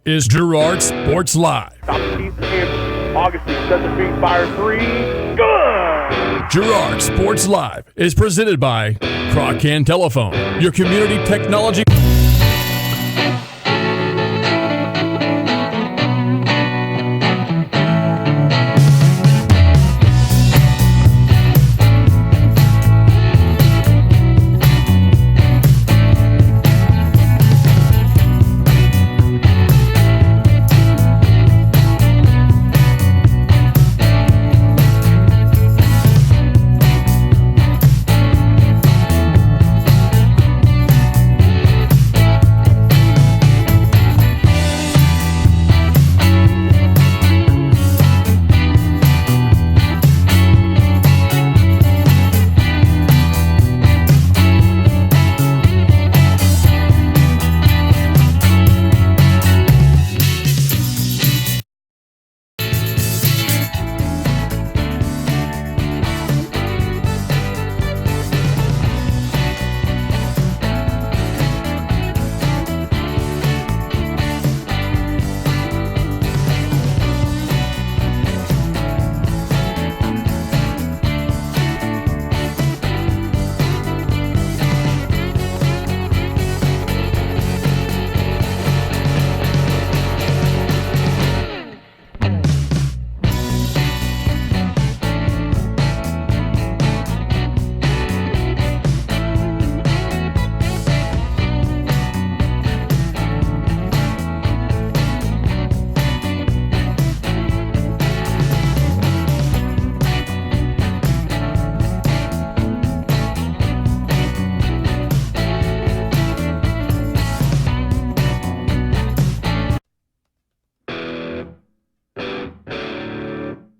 is Girard Sports Live. Top of the piece and Augustine sets the feet, fire three. Good! Girard Sports Live is presented by Crocan Telephone, your community technology.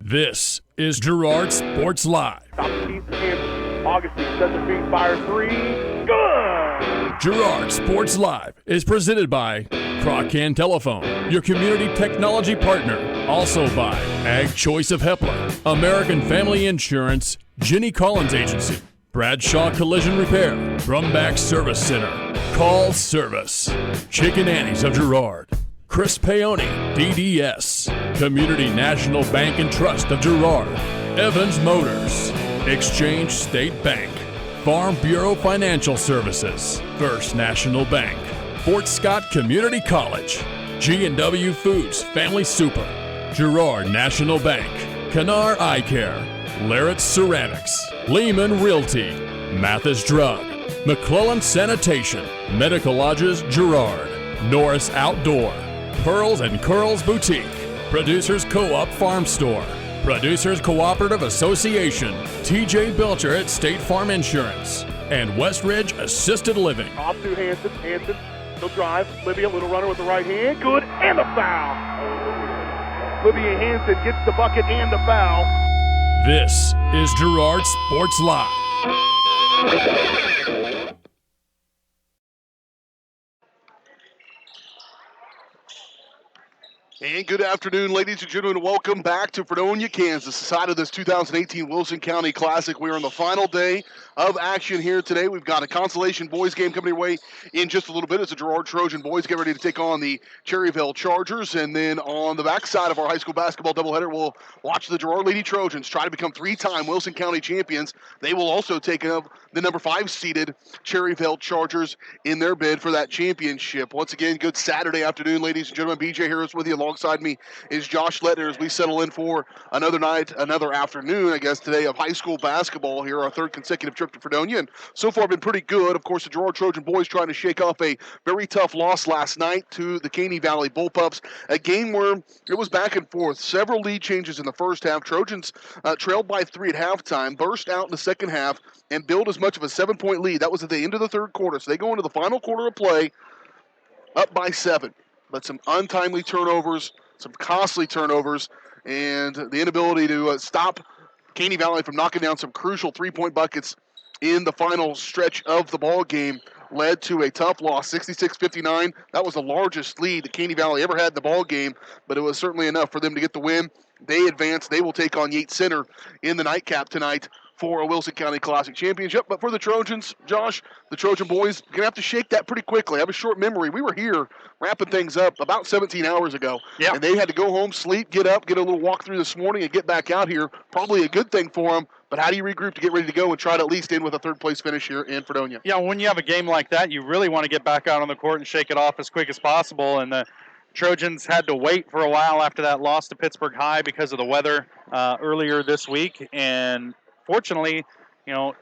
This is Girard Sports Live. Top of the piece and Augustine sets the feet, fire three. Good! Girard Sports Live is presented by Crocan Telephone, your community technology partner. Also by Ag Choice of Hepler, American Family Insurance, Jenny Collins Agency, Bradshaw Collision Repair, Brumback Service Center, Call Service, Chicken Annie's of Girard, Chris Paoni, DDS, Community National Bank and Trust of Girard, Evans Motors, Exchange State Bank, Farm Bureau Financial Services, First National Bank, Fort Scott Community College, G&W Foods Family Super, Girard National Bank, Canar Eye Care, Larrett Ceramics, Lehman Realty, Mathis Drug, McClellan Sanitation, Medical Lodges Girard, Norris Outdoor, Pearls and Curls Boutique, Producers Co-op Farm Store, Producers Cooperative Association, TJ Belcher at State Farm Insurance, and Westridge Assisted Living. Off to Hanson. Hanson, he'll drive. Libya, little runner with the right hand. Good, and the foul. Libya Hanson gets the bucket and the foul. This is Girard Sports Live. And good afternoon, ladies and gentlemen. Welcome back to Fredonia, Kansas, the side of this 2018 Wilson County Classic. We're on the final day of action here today. We've got a Consolation Boys game coming your way in just a little bit as the Girard Trojan Boys get ready to take on the Cherryvale Chargers. And then on the backside of our high school basketball doubleheader, we'll watch the Girard Lady Trojans try to become three-time Wilson County champions. They will also take up the number 5-seeded Cherryvale Chargers in their bid for that championship. Once again, good Saturday afternoon, ladies and gentlemen. BJ Harris with you. Alongside me is Josh Lettner as we settle in for another night, another afternoon, I guess, today of high school basketball here, our third consecutive trip to Fredonia. And so far been pretty good. Of course, the Girard Trojan boys trying to shake off a very tough loss last night to the Caney Valley Bullpups, a game where it was back and forth. Several lead changes in the first half. Trojans trailed by 3 at halftime, burst out in the second half, and built as much of a 7-point lead. That was at the end of the third quarter. So they go into the final quarter of play up by 7. But some untimely turnovers, some costly turnovers, and the inability to stop Caney Valley from knocking down some crucial three-point buckets in the final stretch of the ball game led to a tough loss, 66-59. That was the largest lead that Caney Valley ever had in the ball game, but it was certainly enough for them to get the win. They advance. They will take on Yates Center in the nightcap tonight for a Wilson County Classic Championship. But for the Trojans, Josh, the Trojan Boys, going to have to shake that pretty quickly. I have a short memory. We were here wrapping things up about 17 hours ago, and they had to go home, sleep, get up, get a little walk through this morning, and get back out here. Probably a good thing for them. But how do you regroup to get ready to go and try to at least end with a third-place finish here in Fredonia? Yeah, when you have a game like that, you really want to get back out on the court and shake it off as quick as possible. And the Trojans had to wait for a while after that loss to Pittsburgh High because of the weather earlier this week. And fortunately,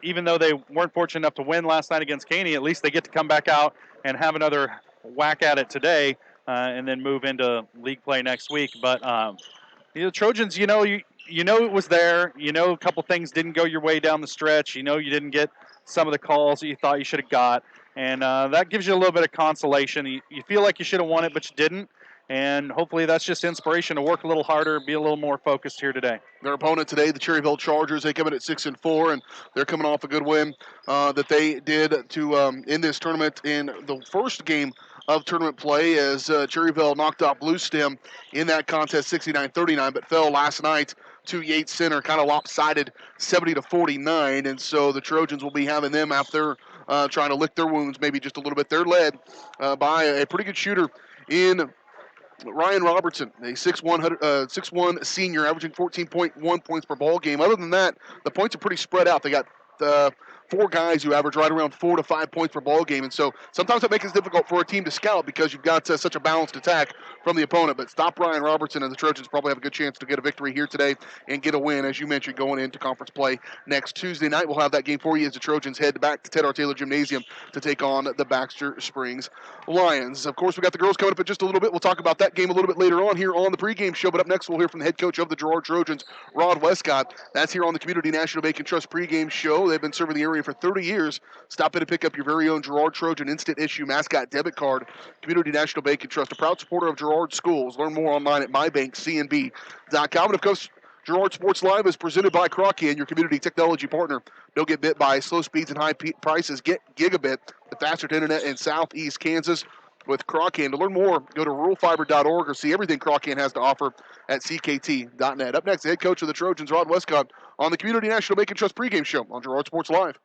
even though they weren't fortunate enough to win last night against Caney, at least they get to come back out and have another whack at it today and then move into league play next week. But the Trojans, you know it was there. A couple things didn't go your way down the stretch. You didn't get some of the calls that you thought you should have got. And that gives you a little bit of consolation. You feel like you should have won it, but you didn't. And hopefully that's just inspiration to work a little harder, be a little more focused here today. Their opponent today, the Cherryvale Chargers, they come in at 6-4, and they're coming off a good win that they did to end this tournament in the first game of tournament play as Cherryvale knocked out Blue Stem in that contest 69-39, but fell last night to Yates Center, kind of lopsided 70-49, and so the Trojans will be having them after trying to lick their wounds maybe just a little bit. They're led by a pretty good shooter in Ryan Robertson, a 6'1" senior, averaging 14.1 points per ball game. Other than that, the points are pretty spread out. They got 4 guys who average right around 4 to 5 points per ball game, and so sometimes that makes it difficult for a team to scout because you've got such a balanced attack from the opponent. But stop Ryan Robertson, and the Trojans probably have a good chance to get a victory here today and get a win, as you mentioned, going into conference play next Tuesday night. We'll have that game for you as the Trojans head back to Ted R. Taylor Gymnasium to take on the Baxter Springs Lions. Of course, we got the girls coming up in just a little bit. We'll talk about that game a little bit later on here on the pregame show. But up next, we'll hear from the head coach of the Girard Trojans, Rod Westcott. That's here on the Community National Bank and Trust pregame show. They've been serving the area for 30 years. Stop in and pick up your very own Girard Trojan instant issue mascot debit card. Community National Bank and Trust, a proud supporter of Girard schools. Learn more online at mybankcnb.com. And of course, Girard Sports Live is presented by Crockett, your community technology partner. Don't get bit by slow speeds and high prices. Get gigabit, the fastest internet in southeast Kansas with Crockett. To learn more, go to ruralfiber.org or see everything Crockett has to offer at ckt.net. Up next, the head coach of the Trojans, Rod Westcott, on the Community National Bank and Trust pregame show on Girard Sports Live.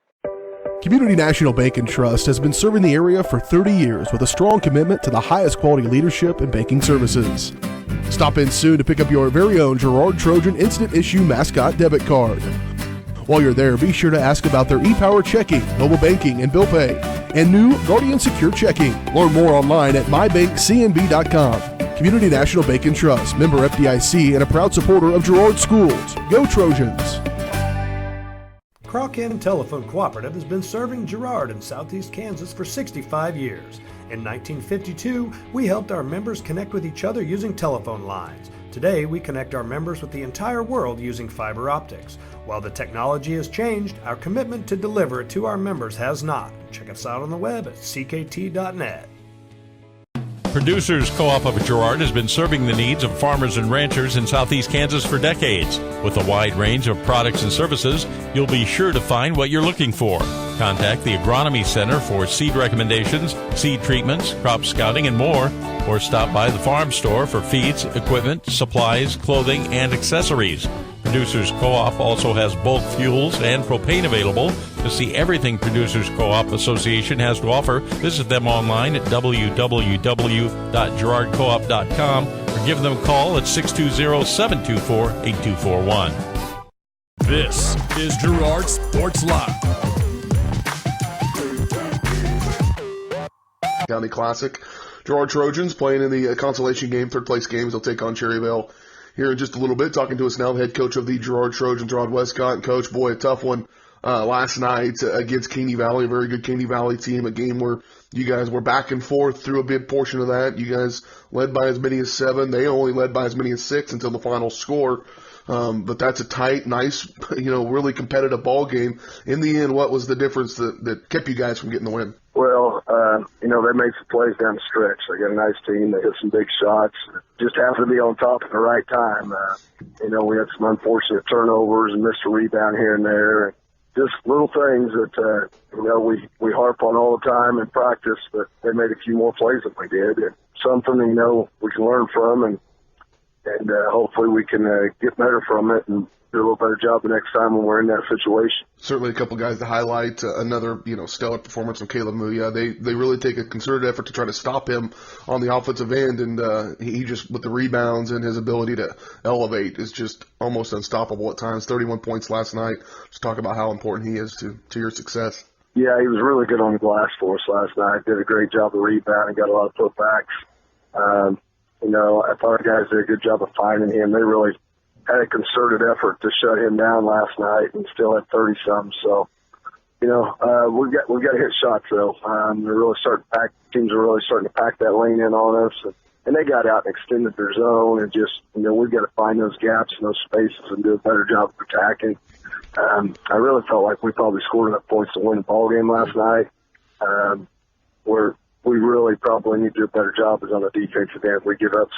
Community National Bank and Trust has been serving the area for 30 years with a strong commitment to the highest quality leadership and banking services. Stop in soon to pick up your very own Girard Trojan instant issue mascot debit card. While you're there, be sure to ask about their ePower checking, mobile banking, and bill pay, and new Guardian Secure checking. Learn more online at mybankcnb.com. Community National Bank and Trust, member FDIC, and a proud supporter of Girard schools. Go Trojans! Crockett Telephone Cooperative has been serving Girard in southeast Kansas for 65 years. In 1952, we helped our members connect with each other using telephone lines. Today, we connect our members with the entire world using fiber optics. While the technology has changed, our commitment to deliver it to our members has not. Check us out on the web at ckt.net. Producers Co-op of Girard has been serving the needs of farmers and ranchers in southeast Kansas for decades. With a wide range of products and services, you'll be sure to find what you're looking for. Contact the Agronomy Center for seed recommendations, seed treatments, crop scouting, and more, or stop by the farm store for feeds, equipment, supplies, clothing, and accessories. Producers Co-op also has bulk fuels and propane available. To see everything Producers Co-op Association has to offer, visit them online at www.girardcoop.com or give them a call at 620-724-8241. This is Girard Sports Live. County Classic. Girard Trojans playing in the consolation game, third place games. They'll take on Cherryvale here in just a little bit. Talking to us now, the head coach of the Girard Trojans, Rod Westcott. And Coach, boy, a tough one last night against Caney Valley, a very good Caney Valley team, a game where you guys were back and forth through a big portion of that. You guys led by as many as 7. They only led by as many as 6 until the final score. But that's a tight, nice, really competitive ball game. In the end, what was the difference that kept you guys from getting the win? Well, they made some plays down the stretch. They got a nice team. They hit some big shots. Just happened to be on top at the right time. We had some unfortunate turnovers and missed a rebound here and there. Just little things that, we harp on all the time in practice, but they made a few more plays than we did. And something, we can learn from and hopefully we can get better from it and do a little better job the next time when we're in that situation. Certainly a couple guys to highlight. Another, stellar performance from Caleb Muya. They really take a concerted effort to try to stop him on the offensive end, and he just, with the rebounds and his ability to elevate, is just almost unstoppable at times. 31 points last night. Just talk about how important he is to your success. Yeah, he was really good on the glass for us last night. Did a great job of rebounding, got a lot of putbacks. I thought our guys did a good job of finding him. They really had a concerted effort to shut him down last night and still had 30-some. So, we've got to hit shots, though. Teams are really starting to pack that lane in on us. And they got out and extended their zone, and just, we've got to find those gaps and those spaces and do a better job of attacking. I really felt like we probably scored enough points to win the ball game last night. Where we really probably need to do a better job is on the defensive end. We give up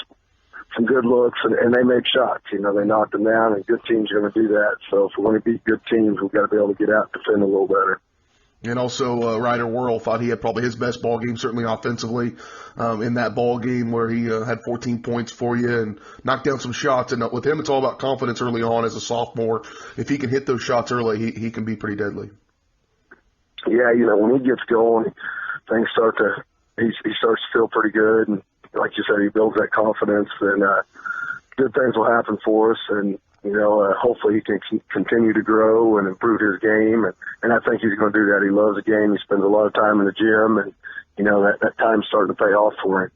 some good looks, and they make shots. They knock them down, and good teams are going to do that. So if we want to beat good teams, we've got to be able to get out and defend a little better. And also, Ryder Worrell thought he had probably his best ball game, certainly offensively, in that ball game where he had 14 points for you and knocked down some shots. And with him, it's all about confidence early on as a sophomore. If he can hit those shots early, he can be pretty deadly. Yeah, when he gets going, things he starts to feel pretty good. And like you said, he builds that confidence, and good things will happen for us. And hopefully he can continue to grow and improve his game. And I think he's going to do that. He loves the game. He spends a lot of time in the gym, and, that time's starting to pay off for him.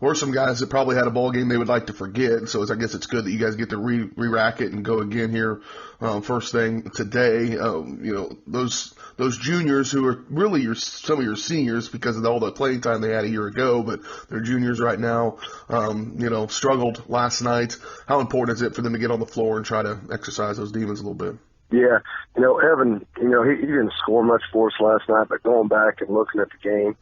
Or some guys that probably had a ball game they would like to forget. So I guess it's good that you guys get to re-rack it and go again here first thing today. Those juniors who are really some of your seniors because of all the playing time they had a year ago, but they're juniors right now, struggled last night. How important is it for them to get on the floor and try to exercise those demons a little bit? Yeah, Evan, he didn't score much for us last night, but going back and looking at the game,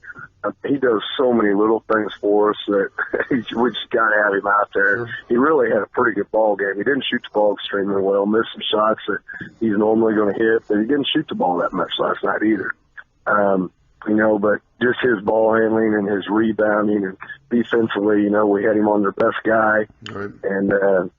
he does so many little things for us that we just got to have him out there. Sure. He really had a pretty good ball game. He didn't shoot the ball extremely well, missed some shots that he's normally going to hit, but he didn't shoot the ball that much last night either. But just his ball handling and his rebounding and defensively, we had him on their best guy. Right. And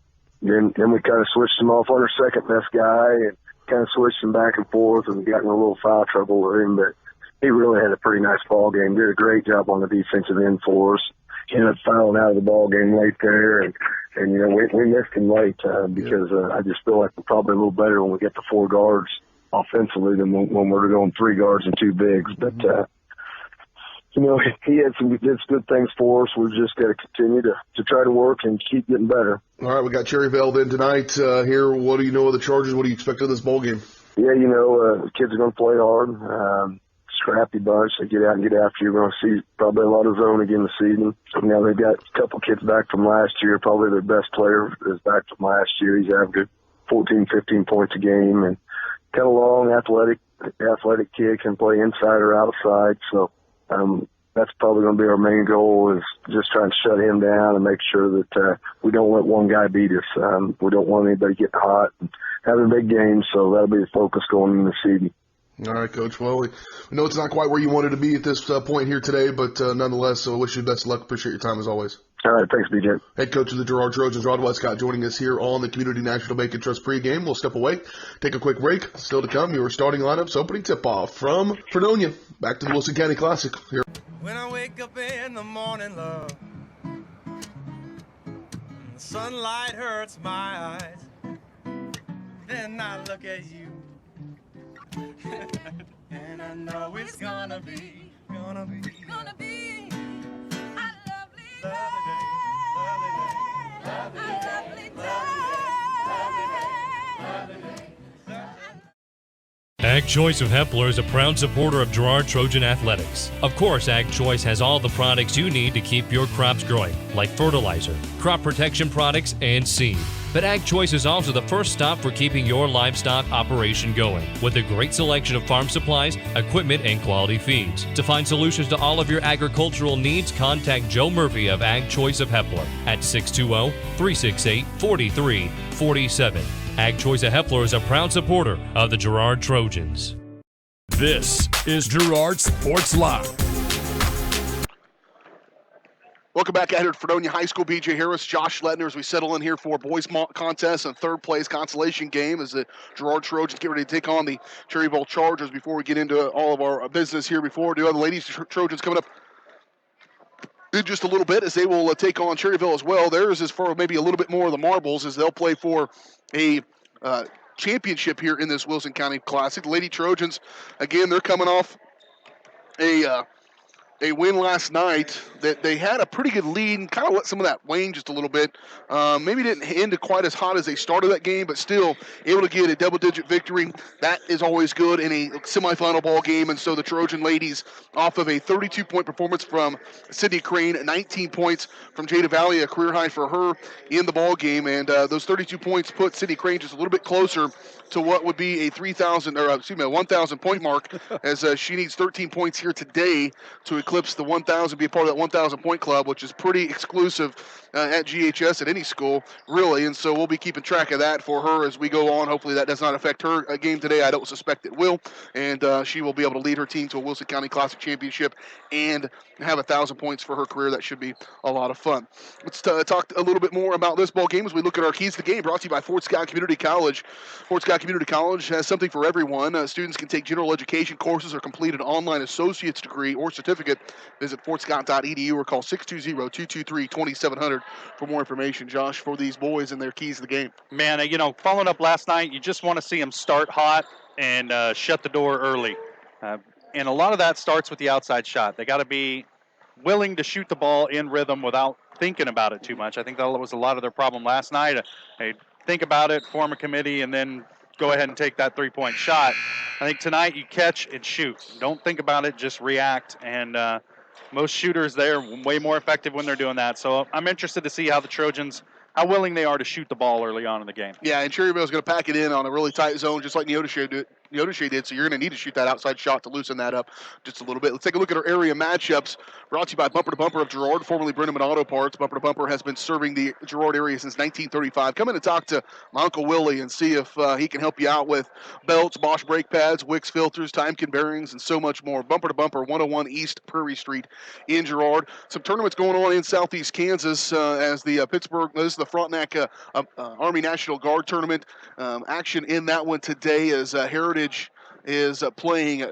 then we kind of switched him off on our second best guy and kind of switched him back and forth, and got in a little foul trouble with him. But he really had a pretty nice ball game. Did a great job on the defensive end for us. He ended up fouling out of the ball game late there, and we missed him late because I just feel like we're probably a little better when we get the 4 guards offensively than when we're going 3 guards and 2 bigs. But he had some good things for us. We've just got to continue to try to work and keep getting better. All right, we got Cherryvale then tonight here. What do you know of the Chargers? What do you expect of this ball game? Yeah, the kids are going to play hard. Scrappy bunch. They get out and get after you. We're going to see probably a lot of zone again this season. Now they've got a couple kids back from last year. Probably their best player is back from last year. He's averaging 14, 15 points a game, and kind of long, athletic kid, can play inside or outside. So that's probably going to be our main goal, is just trying to shut him down and make sure that we don't let one guy beat us. We don't want anybody getting hot and having big games, so that'll be the focus going into the season. All right, Coach. Well, we know it's not quite where you wanted to be at this point here today, but nonetheless, I wish you best of luck. Appreciate your time as always. All right, thanks, BJ. Head coach of the Girard Trojans, Rod Westcott, joining us here on the Community National Bank and Trust pregame. We'll step away, take a quick break. Still to come, your starting lineups, opening tip-off from Fredonia. Back to the Wilson County Classic here. When I wake up in the morning, love, the sunlight hurts my eyes. Then I look at you, and I know it's gonna be a lovely day, Ag Choice of Hepler is a proud supporter of Girard Trojan Athletics. Of course, Ag Choice has all the products you need to keep your crops growing, like fertilizer, crop protection products, and seed. But Ag Choice is also the first stop for keeping your livestock operation going, with a great selection of farm supplies, equipment, and quality feeds. To find solutions to all of your agricultural needs, contact Joe Murphy of Ag Choice of Hepler at 620-368-4347. Ag Choice of Hepler is a proud supporter of the Girard Trojans. This is Girard Sports Live. Welcome back out here at Fredonia High School. BJ Harris, Josh Lettner as we settle in here for boys contest and third place consolation game as the Girard Trojans get ready to take on the Cherryvale Chargers. Before we get into all of our business here, before we do have the ladies Trojans coming up in just a little bit as they will take on Cherryvale as well. Theirs is for maybe a little bit more of the marbles as they'll play for a championship here in this Wilson County Classic. The Lady Trojans, again, they're coming off a win last night that they had a pretty good lead and kind of let some of that wane just a little bit. Maybe didn't end quite as hot as they started that game, but still able to get a double-digit victory. That is always good in a semifinal ball game, and so the Trojan ladies off of a 32-point performance from Sydney Crane, 19 points from Jada Valley, a career high for her in the ball game, and those 32 points put Sydney Crane just a little bit closer to what would be a 1,000 point mark as she needs 13 points here today to eclipse the 1,000, be a part of that 1,000 point club, which is pretty exclusive at GHS at any school, really. And so we'll be keeping track of that for her as we go on. Hopefully that does not affect her game today. I don't suspect it will. And she will be able to lead her team to a Wilson County Classic Championship and have 1,000 points for her career. That should be a lot of fun. Let's talk a little bit more about this ball game as we look at our keys to the game, brought to you by Fort Scott Community College. Fort Scott Community College has something for everyone. Students can take general education courses or complete an online associate's degree or certificate. Visit fortscott.edu or call 620-223-2700 for more information. Josh, for these boys and their keys to the game. Man, following up last night, you just want to see them start hot and shut the door early. And a lot of that starts with the outside shot. They got to be willing to shoot the ball in rhythm without thinking about it too much. I think that was a lot of their problem last night. They think about it, form a committee, and then go ahead and take that three-point shot. I think tonight you catch and shoot. Don't think about it, just react. And most shooters there are way more effective when they're doing that. So I'm interested to see how the Trojans, how willing they are to shoot the ball early on in the game. Yeah, and Cherryvale is going to pack it in on a really tight zone, just like Neodesha did, so you're going to need to shoot that outside shot to loosen that up just a little bit. Let's take a look at our area matchups, brought to you by Bumper to Bumper of Girard, formerly Brenneman Auto Parts. Bumper to Bumper has been serving the Girard area since 1935. Come in and talk to my Uncle Willie and see if he can help you out with belts, Bosch brake pads, Wix filters, Timekin bearings, and so much more. Bumper to Bumper, 101 East Prairie Street in Girard. Some tournaments going on in Southeast Kansas as the Pittsburgh, this is the Frontenac Army National Guard tournament. Action in that one today as Heritage is playing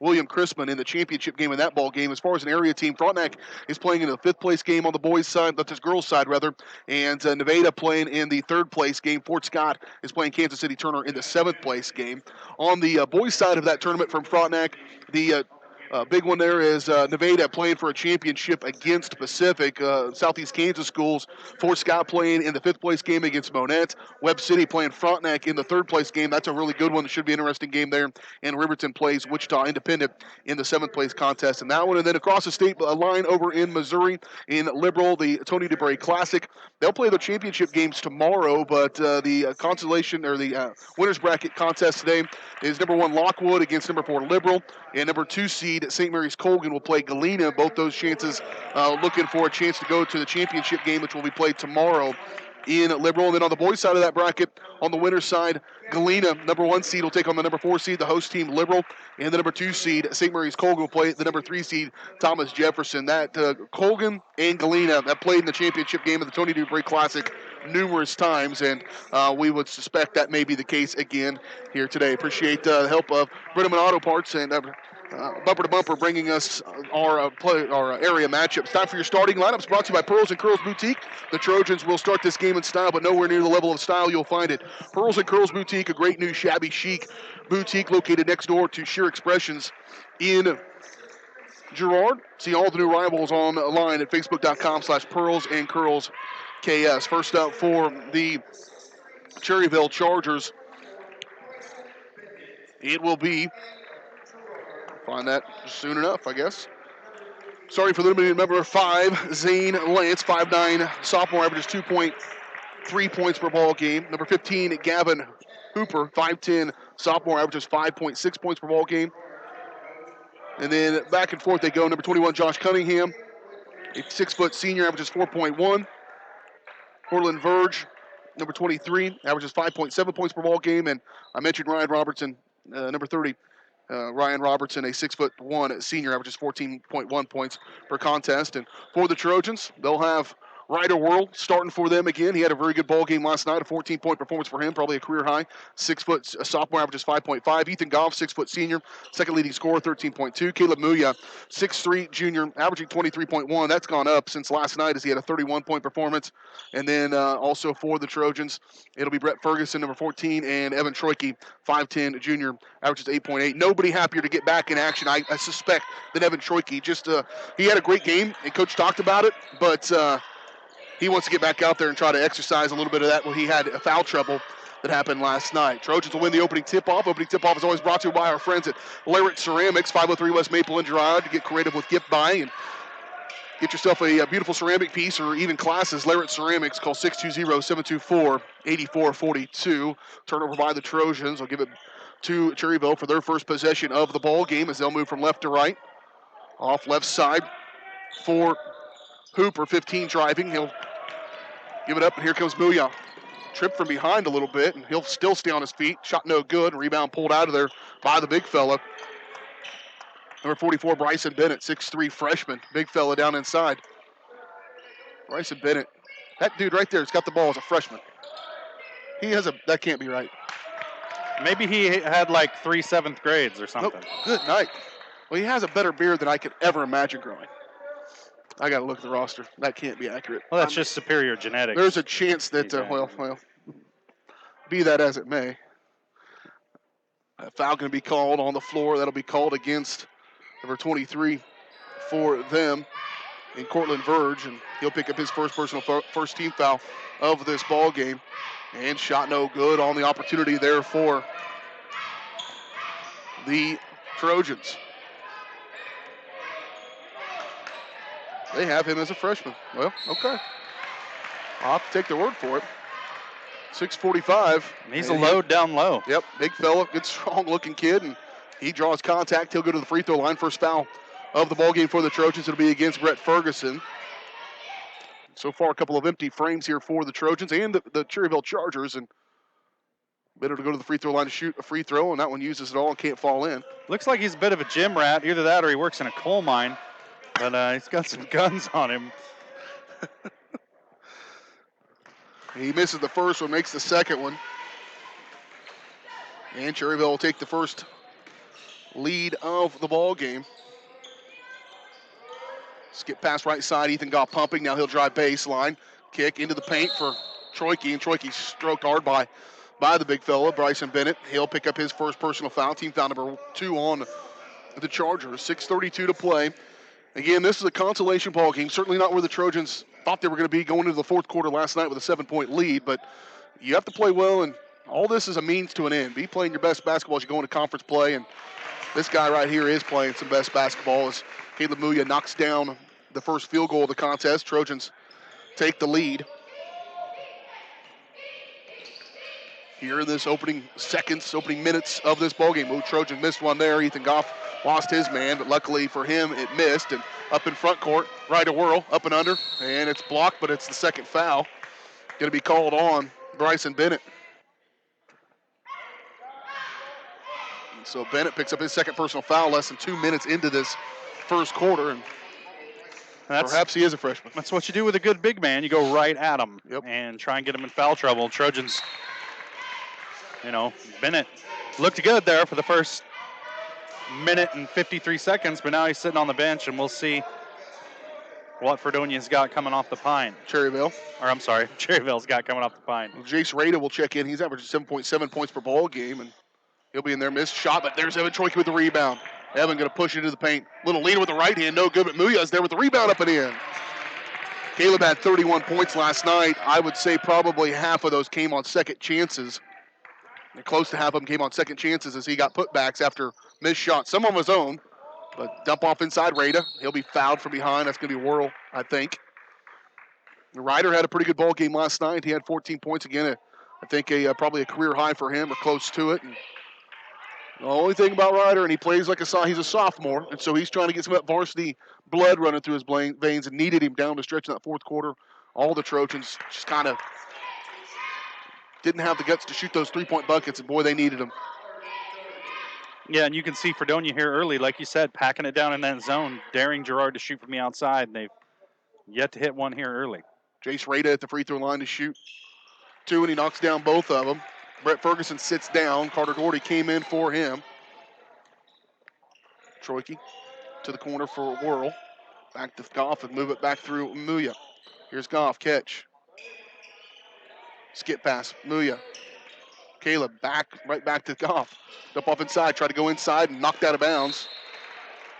William Chrisman in the championship game in that ball game. As far as an area team, Frontenac is playing in the fifth place game on the boys' side, that's his girls' side rather, and Nevada playing in the third place game. Fort Scott is playing Kansas City Turner in the seventh place game. On the boys' side of that tournament from Frontenac, the big one there is Nevada playing for a championship against Pacific. Southeast Kansas schools, Fort Scott playing in the fifth place game against Monette. Webb City playing Frontenac in the third place game. That's a really good one. It should be an interesting game there. And Riverton plays Wichita Independent in the seventh place contest in that one. And then across the state line over in Missouri, in Liberal, the Tony DeBray Classic. They'll play the championship games tomorrow, but the consolation or the winners bracket contest today is number 1 Lockwood against number 4 Liberal, and number 2 seed St. Mary's Colgan will play Galena. Both those chances looking for a chance to go to the championship game, which will be played tomorrow in Liberal. And then on the boys' side of that bracket, on the winner's side, Galena, number 1 seed, will take on the number 4 seed, the host team Liberal, and the number 2 seed, St. Mary's Colgan, will play the number 3 seed, Thomas Jefferson. That Colgan and Galena have played in the championship game of the Tony DuBray Classic numerous times, and we would suspect that may be the case again here today. Appreciate the help of Brenneman Auto Parts and Bumper to Bumper bringing us our area matchups. Time for your starting lineups, brought to you by Pearls and Curls Boutique. The Trojans will start this game in style, but nowhere near the level of style you'll find it. Pearls and Curls Boutique, a great new shabby chic boutique located next door to Sheer Expressions in Girard. See all the new rivals online at facebook.com/Pearls and Curls KS. First up for the Cherryvale Chargers, it will be, find that soon enough, I guess. Sorry for limited number 5, Zane Lance, 5'9", sophomore, averages 2.3 points per ball game. Number 15, Gavin Hooper, 5'10", sophomore, averages 5.6 points per ball game. And then back and forth they go. Number 21, Josh Cunningham, a 6-foot senior, averages 4.1. Portland Verge, number 23, averages 5.7 points per ball game. And I mentioned Ryan Robertson, number 30. Ryan Robertson, a 6'1" senior, averages 14.1 points per contest. And for the Trojans, they'll have Ryder World starting for them again. He had a very good ball game last night, a 14-point performance for him, probably a career high. 6 foot sophomore, averages 5.5. Ethan Goff, 6 foot senior, second leading scorer, 13.2. Caleb Muya, 6'3" junior, averaging 23.1. That's gone up since last night as he had a 31-point performance. And then also for the Trojans, it'll be Brett Ferguson, number 14, and Evan Troike, 5'10" junior, averages 8.8. Nobody happier to get back in action, I suspect, than Evan Troike. Just he had a great game, and Coach talked about it, but he wants to get back out there and try to exercise a little bit of that when he had a foul trouble that happened last night. Trojans will win the opening tip-off. Opening tip-off is always brought to you by our friends at Larrett Ceramics, 503 West Maple and Girard. To get creative with gift buying and get yourself a beautiful ceramic piece or even classes. Larrett Ceramics, call 620-724-8442. Turnover by the Trojans. I'll give it to Cherryvale for their first possession of the ball game as they'll move from left to right. Off left side for Hooper, 15 driving. He'll give it up, and here comes Muya. Tripped from behind a little bit, and he'll still stay on his feet. Shot no good. Rebound pulled out of there by the big fella. Number 44, Bryson Bennett, 6'3" freshman. Big fella down inside. Bryson Bennett. That dude right there has got the ball as a freshman. That can't be right. Maybe he had like 3 7th grades or something. Nope. Good night. Well, he has a better beard than I could ever imagine growing. I got to look at the roster. That can't be accurate. Well, that's just superior genetics. There's a chance that, well, be that as it may. A foul going to be called on the floor. That'll be called against number 23 for them in Cortland Verge, and he'll pick up his first team foul of this ball game. And shot no good on the opportunity there for the Trojans. They have him as a freshman. Well, okay. I'll have to take their word for it. 6:45. He's a load down low. Yep, big fella, good, strong-looking kid, and he draws contact. He'll go to the free throw line. First foul of the ballgame for the Trojans. It'll be against Brett Ferguson. So far, a couple of empty frames here for the Trojans and the Cherryvale Chargers, and better to go to the free throw line to shoot a free throw, and that one uses it all and can't fall in. Looks like he's a bit of a gym rat. Either that or he works in a coal mine. But he's got some guns on him. He misses the first one, makes the second one. And Cherryvale will take the first lead of the ball game. Skip pass right side, Ethan Goff pumping. Now he'll drive baseline. Kick into the paint for Troike, and Troike stroked hard by the big fella, Bryson Bennett. He'll pick up his first personal foul. Team foul number 2 on the Chargers. 6:32 to play. Again, this is a consolation ball game. Certainly not where the Trojans thought they were going to be going into the fourth quarter last night with a 7-point lead, but you have to play well, and all this is a means to an end. Be playing your best basketball as you go into conference play, and this guy right here is playing some best basketball as Caleb Muya knocks down the first field goal of the contest. Trojans take the lead. Here in this opening minutes of this ballgame. Ooh, Trojan missed one there. Ethan Goff lost his man, but luckily for him, it missed. And up in front court, right to whirl, up and under, and it's blocked, but it's the second foul. Going to be called on Bryson Bennett. And so Bennett picks up his second personal foul less than 2 minutes into this first quarter, and perhaps he is a freshman. That's what you do with a good big man. You go right at him and try and get him in foul trouble. Trojans, Bennett looked good there for the first minute and 53 seconds, but now he's sitting on the bench, and we'll see what Fredonia's got coming off the pine. Cherryvale's got coming off the pine. Well, Jace Rada will check in. He's averaging 7.7 points per ball game, and he'll be in there. Missed shot, but there's Evan Troike with the rebound. Evan going to push it into the paint. Little leader with the right hand, no good, but Muya's there with the rebound up and in. Caleb had 31 points last night. I would say probably half of those came on second chances. And close to half of them came on second chances as he got putbacks after missed shots. Some on his own, but dump off inside Rada. He'll be fouled from behind. That's going to be Whirl, I think. Ryder had a pretty good ball game last night. He had 14 points again. I think probably a career high for him or close to it. And the only thing about Ryder, and he plays like he's a sophomore, and so he's trying to get some of that varsity blood running through his veins, and needed him down the stretch in that fourth quarter. All the Trojans just kind of didn't have the guts to shoot those three-point buckets, and boy, they needed them. Yeah, and you can see Fredonia here early, like you said, packing it down in that zone, daring Girard to shoot from the outside, and they've yet to hit one here early. Jace Rada at the free throw line to shoot 2, and he knocks down both of them. Brett Ferguson sits down. Carter Doherty came in for him. Troike to the corner for a whirl. Back to Goff and move it back through Muya. Here's Goff, catch. Skip pass, Muya. Caleb right back to Goff. Up off inside, tried to go inside and knocked out of bounds.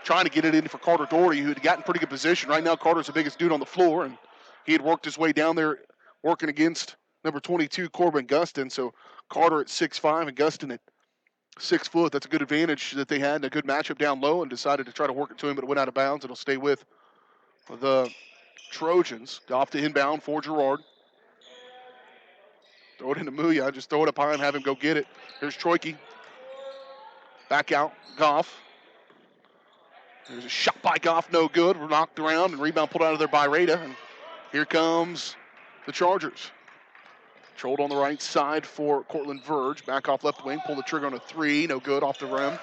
Trying to get it in for Carter Doherty, who had gotten pretty good position. Right now, Carter's the biggest dude on the floor, and he had worked his way down there working against number 22, Corbin Gustin. So Carter at 6'5", and Gustin at 6 foot. That's a good advantage that they had and a good matchup down low, and decided to try to work it to him, but it went out of bounds. It'll stay with the Trojans. Off to inbound for Girard. Throw it into Muya. Just throw it up high and have him go get it. Here's Troike. Back out. Goff. There's a shot by Goff. No good. We're knocked around and rebound pulled out of there by Rada. And here comes the Chargers. Controlled on the right side for Cortland Verge. Back off left wing. Pull the trigger on a 3. No good. Off the rim.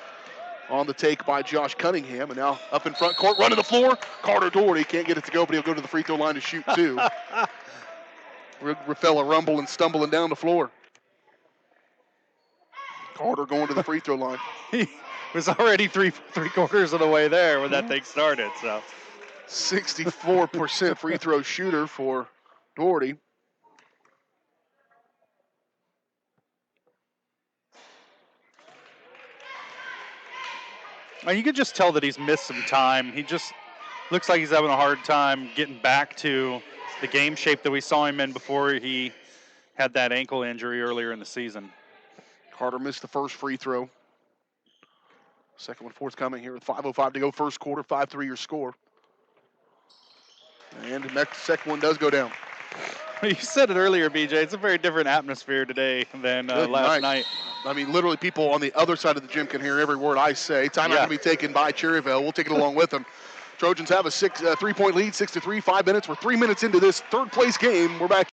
On the take by Josh Cunningham. And now up in front court. Running the floor. Carter Doherty can't get it to go, but he'll go to the free throw line to shoot 2. Fella rumbling and stumbling down the floor. Carter going to the free throw line. He was already three quarters of the way there when that thing started. So 64% free throw shooter for Doherty. And you could just tell that he's missed some time. He just looks like he's having a hard time getting back to the game shape that we saw him in before he had that ankle injury earlier in the season. Carter missed the first free throw. Second one forthcoming here with 5:05 to go first quarter. 5-3 your score. And the next second one does go down. You said it earlier, BJ. It's a very different atmosphere today than last night. I mean, literally people on the other side of the gym can hear every word I say. Timeout going to be taken by Cherryvale. We'll take it along with them. Trojans have a 3-point lead, 6-3, 5 minutes. We're 3 minutes into this third place game. We're back.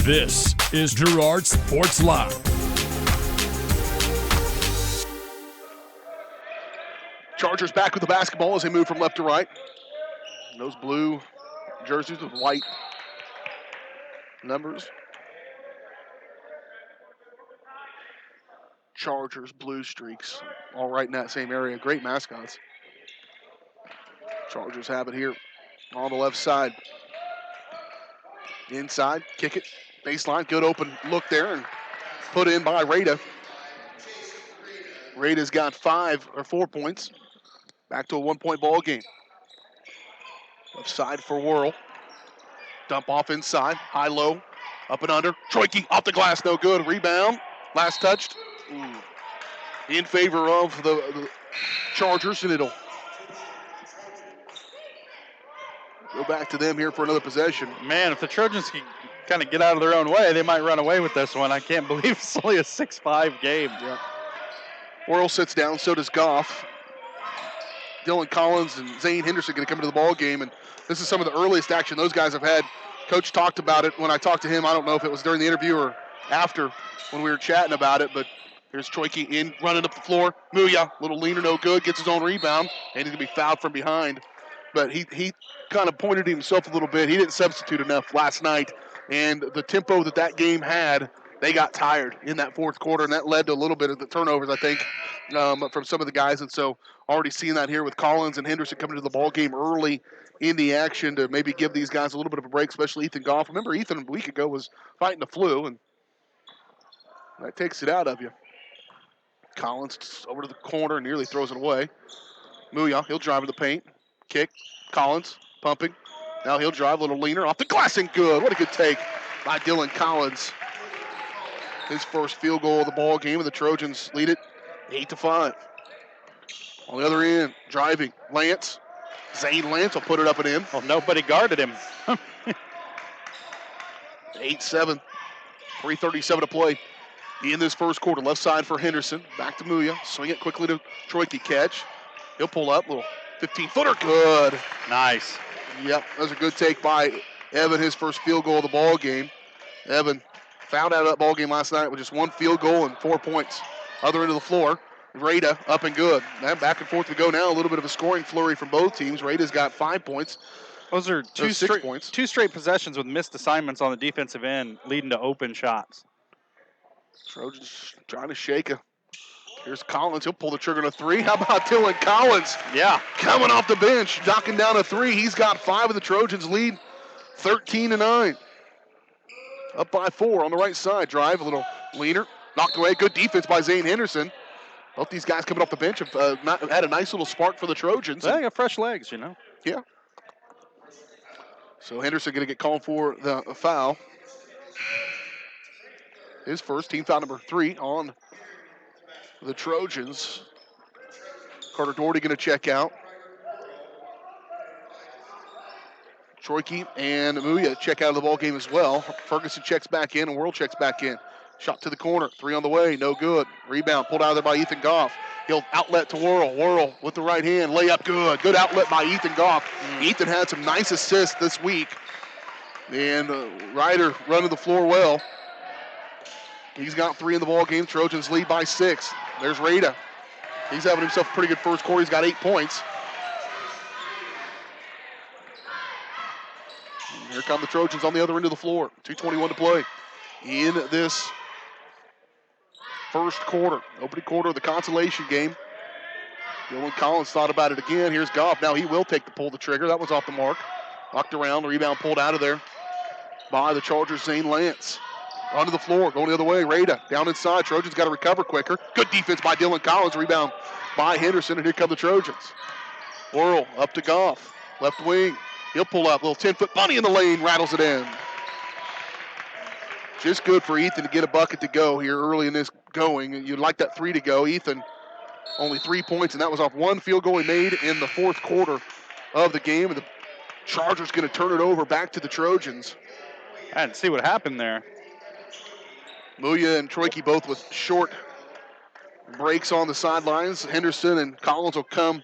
This is Girard Sports Live. Chargers back with the basketball as they move from left to right. Those blue jerseys with white numbers. Chargers, blue streaks, all right in that same area. Great mascots. Chargers have it here on the left side. Inside, kick it. Baseline, good open look there and put in by Rada. Rada's got 4 points. Back to a 1-point ball game. Left side for Whirl. Dump off inside, high-low, up and under. Troike off the glass, no good. Rebound, last touched. In favor of the Chargers, and it'll go back to them here for another possession. Man, if the Trojans can kind of get out of their own way, they might run away with this one. I can't believe it's only a 6-5 game. Yeah. Whirl sits down, so does Goff. Dylan Collins and Zane Henderson going to come into the ball game, and this is some of the earliest action those guys have had. Coach talked about it when I talked to him. I don't know if it was during the interview or after when we were chatting about it, but here's Troike in, running up the floor. Muya, little leaner, no good, gets his own rebound, and he's going to be fouled from behind. But he kind of pointed to himself a little bit. He didn't substitute enough last night, and the tempo that game had, they got tired in that fourth quarter, and that led to a little bit of the turnovers, I think, from some of the guys. And so already seeing that here with Collins and Henderson coming to the ball game early in the action to maybe give these guys a little bit of a break, especially Ethan Goff. Remember, Ethan a week ago was fighting the flu, and that takes it out of you. Collins over to the corner, nearly throws it away. Muya, he'll drive to the paint. Kick. Collins pumping. Now he'll drive a little leaner off the glass and good. What a good take by Dylan Collins. His first field goal of the ball game, and the Trojans lead it 8-5. On the other end, driving, Lance. Zane Lance will put it up and in. Well, nobody guarded him. 8-7. 3:37 to play in this first quarter. Left side for Henderson. Back to Muya. Swing it quickly to Troiki. Catch. He'll pull up. Little 15-footer. Good. Nice. Yep, that was a good take by Evan, his first field goal of the ball game. Evan found out of that ball game last night with just one field goal and 4 points. Other end of the floor, Rada up and good. That back and forth we go now. A little bit of a scoring flurry from both teams. Rada's got 5 points. Those are two 6 straight points. 2 straight possessions with missed assignments on the defensive end, leading to open shots. Trojans trying to shake her. Here's Collins. He'll pull the trigger on a 3. How about Dylan Collins? Yeah. Coming off the bench, knocking down a 3. He's got 5 of the Trojans lead, 13-9. Up by 4 on the right side. Drive a little leaner. Knocked away. Good defense by Zane Henderson. Both these guys coming off the bench have had a nice little spark for the Trojans. They got fresh legs, you know. Yeah. So Henderson going to get called for the foul. His first, team foul number 3 on the Trojans. Carter Doherty going to check out. Troiki and Muya check out of the ball game as well. Ferguson checks back in and Worrell checks back in. Shot to the corner, 3 on the way, no good. Rebound pulled out of there by Ethan Goff. He'll outlet to Worrell. Worrell with the right hand, layup good. Good outlet by Ethan Goff. Ethan had some nice assists this week. And Ryder running the floor well. He's got 3 in the ball game. Trojans lead by 6. There's Rada. He's having himself a pretty good first quarter. He's got 8 points. And here come the Trojans on the other end of the floor. 2:21 to play in this first quarter. Opening quarter of the consolation game. Dylan Collins thought about it again. Here's Goff. Now he will pull the trigger. That was off the mark. Knocked around. The rebound pulled out of there by the Chargers' Zane Lance. Onto the floor, going the other way. Rada down inside. Trojans got to recover quicker. Good defense by Dylan Collins. Rebound by Henderson, and here come the Trojans. Worrell up to Goff. Left wing. He'll pull up. Little 10-foot bunny in the lane. Rattles it in. Just good for Ethan to get a bucket to go here early in this going. You'd like that 3 to go. Ethan, only 3 points, and that was off one field goal he made in the fourth quarter of the game. And the Chargers going to turn it over back to the Trojans. I didn't see what happened there. Muya and Troiki both with short breaks on the sidelines. Henderson and Collins will come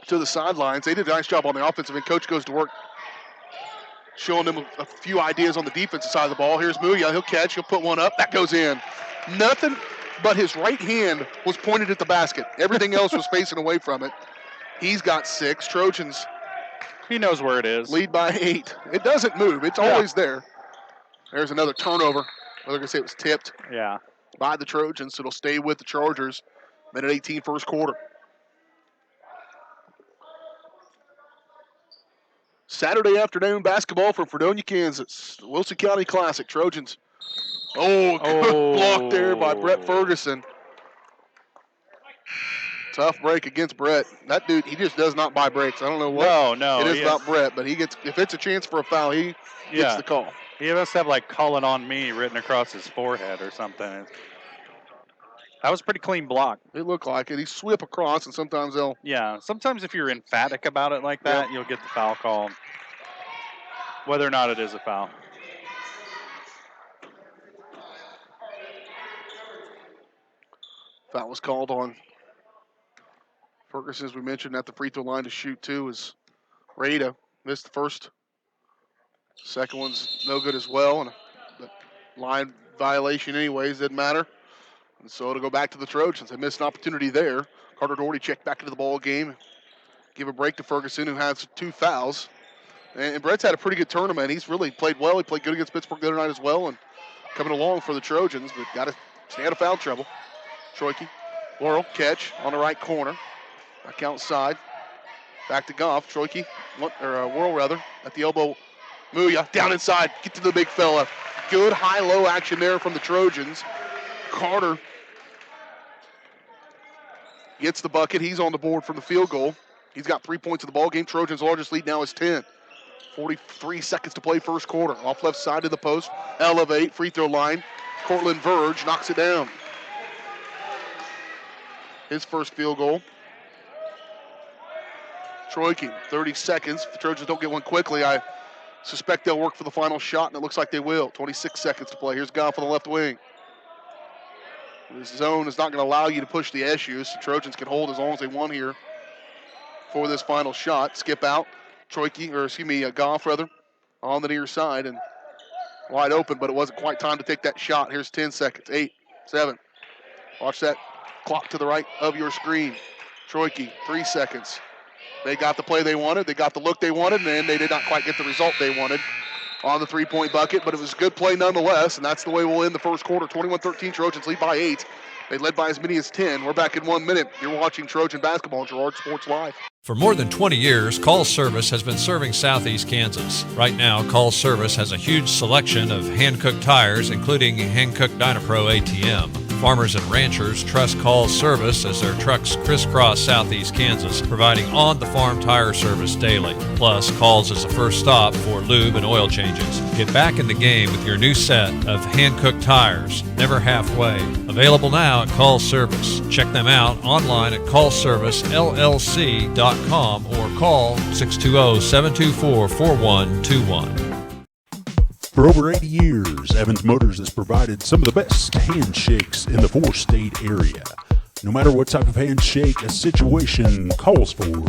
to the sidelines. They did a nice job on the offensive end. Coach goes to work showing them a few ideas on the defensive side of the ball. Here's Muya. He'll catch. He'll put one up. That goes in. Nothing but his right hand was pointed at the basket. Everything else was facing away from it. He's got 6. Trojans. He knows where it is. Lead by 8. It doesn't move. It's always there. There's another turnover. They're going to say it was tipped by the Trojans, so it'll stay with the Chargers. Minute 18, first quarter. Saturday afternoon basketball from Fredonia, Kansas. The Wilson County Classic. Trojans. Good block there by Brett Ferguson. Tough break against Brett. That dude, he just does not buy breaks. I don't know what it is about Brett, but he gets, if it's a chance for a foul, he gets the call. He must have like "Calling on Me" written across his forehead or something. That was a pretty clean block. It looked like it. He swept across, and sometimes they'll... Yeah, sometimes if you're emphatic about it like that, you'll get the foul called, whether or not it is a foul. Foul was called on Ferguson, as we mentioned, at the free throw line to shoot 2 is Rada. Missed the first. Second one's no good as well, and the line violation anyways, didn't matter. And so it'll go back to the Trojans. They missed an opportunity there. Carter Doherty checked back into the ball game. Give a break to Ferguson, who has 2 fouls. And Brett's had a pretty good tournament. He's really played well. He played good against Pittsburgh the other night as well, and coming along for the Trojans, but got to stay out of foul trouble. Troiki, Worrell, catch on the right corner. Back outside. Back to Goff. Troiki, Worrell rather, at the elbow. Muya down inside, get to the big fella. Good high-low action there from the Trojans. Carter gets the bucket. He's on the board from the field goal. He's got 3 points in the ball game. Trojans' largest lead now is 10. 43 seconds to play first quarter. Off left side of the post. Elevate, free throw line. Cortland Verge knocks it down. his first field goal. Trojan, 30 seconds. If the Trojans don't get one quickly, I suspect they'll work for the final shot, and it looks like they will. 26 seconds to play. Here's Goff on the left wing. This zone is not going to allow you to push the issues. The Trojans can hold as long as they want here for this final shot. Skip out. Goff on the near side and wide open, but it wasn't quite time to take that shot. Here's 10 seconds. 8, 7. Watch that clock to the right of your screen. Troike, 3 seconds. They got the play they wanted. They got the look they wanted, and then they did not quite get the result they wanted on the three-point bucket, but it was a good play nonetheless, and that's the way we'll end the first quarter. 21-13, Trojans lead by 8. They led by as many as 10. We're back in 1 minute. You're watching Trojan Basketball on Girard Sports Live. For more than 20 years, Call Service has been serving Southeast Kansas. Right now, Call Service has a huge selection of hand-cooked tires, including hand-cooked Dynapro ATM. Farmers and ranchers trust Call Service as their trucks crisscross Southeast Kansas, providing on-the-farm tire service daily. Plus, Call's is the first stop for lube and oil changes. Get back in the game with your new set of hand-cooked tires, never halfway. Available now at Call Service. Check them out online at callservicellc.com or call 620-724-4121. For over 80 years, Evans Motors has provided some of the best handshakes in the four-state area. No matter what type of handshake a situation calls for,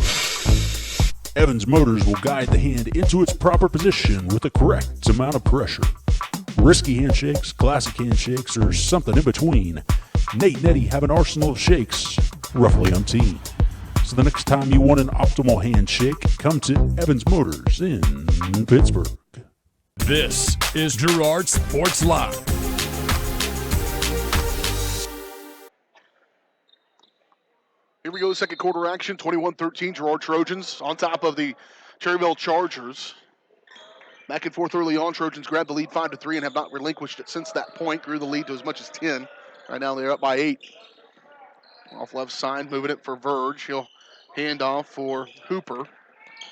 Evans Motors will guide the hand into its proper position with the correct amount of pressure. Risky handshakes, classic handshakes, or something in between, Nate and Eddie have an arsenal of shakes, roughly umpteen. So the next time you want an optimal handshake, come to Evans Motors in Pittsburgh. This is Girard Sports Live. Here we go, second quarter action, 21-13, Girard Trojans on top of the Cherryvale Chargers. Back and forth early on, Trojans grabbed the lead 5-3 and have not relinquished it since that point. Grew the lead to as much as 10. Right now they're up by 8. Off left side, moving it for Verge. He'll hand off for Hooper.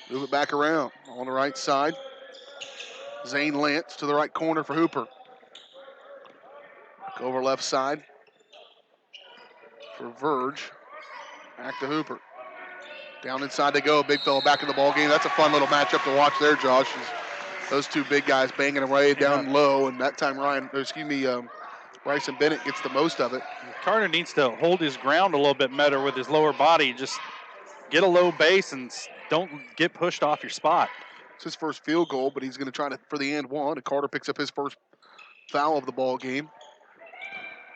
Move it back around on the right side. Zane Lance to the right corner for Hooper. Back over left side for Verge. Back to Hooper. Down inside they go. Big fella back in the ball game. That's a fun little matchup to watch there, Josh. Those two big guys banging away down low, and that time Bryson Bennett gets the most of it. Carter needs to hold his ground a little bit better with his lower body. Just get a low base and don't get pushed off your spot. It's his first field goal, but he's going to try to for the and one. And Carter picks up his first foul of the ball game.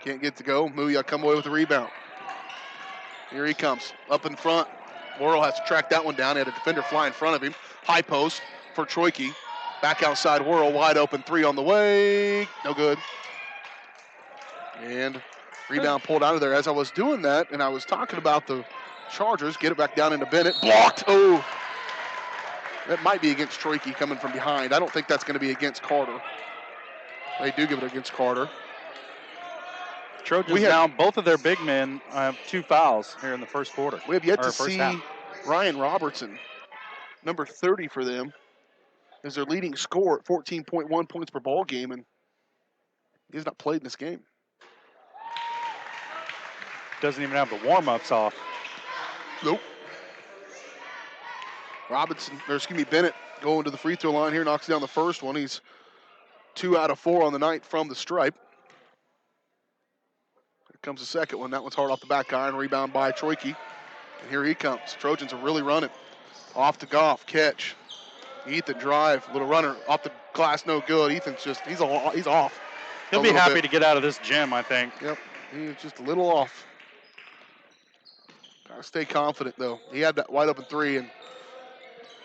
Can't get to go. Muya come away with the rebound. Here he comes, up in front. Worrell has to track that one down. He had a defender fly in front of him. High post for Troike. Back outside Worrell, wide open three on the way. No good. And rebound pulled out of there. As I was doing that, and I was talking about the Chargers, get it back down into Bennett. Blocked. Oh. That might be against Troike coming from behind. I don't think that's going to be against Carter. They do give it against Carter. Trojans down both of their big men have 2 fouls here in the first quarter. We have yet to see Ryan Robertson, number 30 for them, is their leading scorer at 14.1 points per ball game, and he's not played in this game. Doesn't even have the warm-ups off. Nope. Bennett going to the free throw line here, knocks down the first one. He's 2 out of 4 on the night from the stripe. Here comes the second one. That one's hard off the back iron. Rebound by Troike. And here he comes. Trojans are really running. Off to Goff. Catch. Ethan drive. Little runner. Off the glass. No good. Ethan's he's off. He'll be happy to get out of this gym, I think. Yep. He's just a little off. Gotta stay confident, though. He had that wide open three, and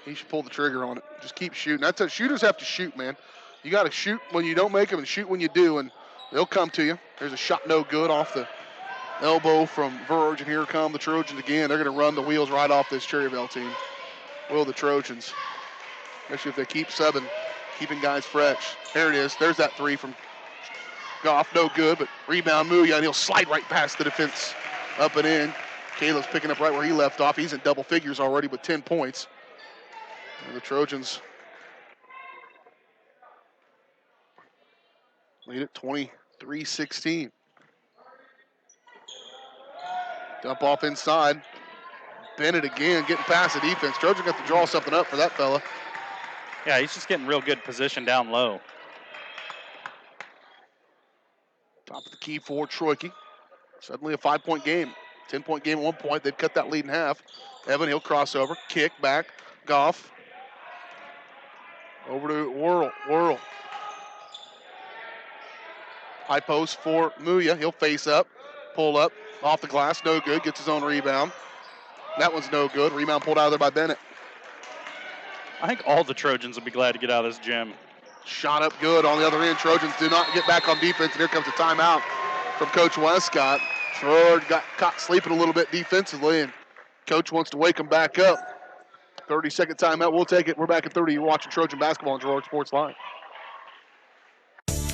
he should pull the trigger on it. Just keep shooting. That's how shooters have to shoot, man. You got to shoot when you don't make them and shoot when you do, and they'll come to you. There's a shot no good off the elbow from Verge, and here come the Trojans again. They're going to run the wheels right off this Cherryvale team. Will the Trojans, especially if they keep subbing, keeping guys fresh. There it is. There's that three from Goff. No good, but rebound Muya, and he'll slide right past the defense up and in. Caleb's picking up right where he left off. He's in double figures already with 10 points. And the Trojans lead at 23-16. Dump off inside. Bennett again getting past the defense. Trojan got to draw something up for that fella. Yeah, he's just getting real good position down low. Top of the key for Troika. Suddenly a 5-point game. 10-point game at one point. They'd cut that lead in half. Evan, he'll cross over. Kick back. Goff. Over to Whirl. High post for Muya. He'll face up. Pull up. Off the glass. No good. Gets his own rebound. That one's no good. Rebound pulled out of there by Bennett. I think all the Trojans will be glad to get out of this gym. Shot up good on the other end. Trojans do not get back on defense. And here comes a timeout from Coach Westcott. Girard got caught sleeping a little bit defensively, and Coach wants to wake him back up. 30-second timeout. We'll take it. We're back at 30. You're watching Trojan basketball on Girard Sports Line.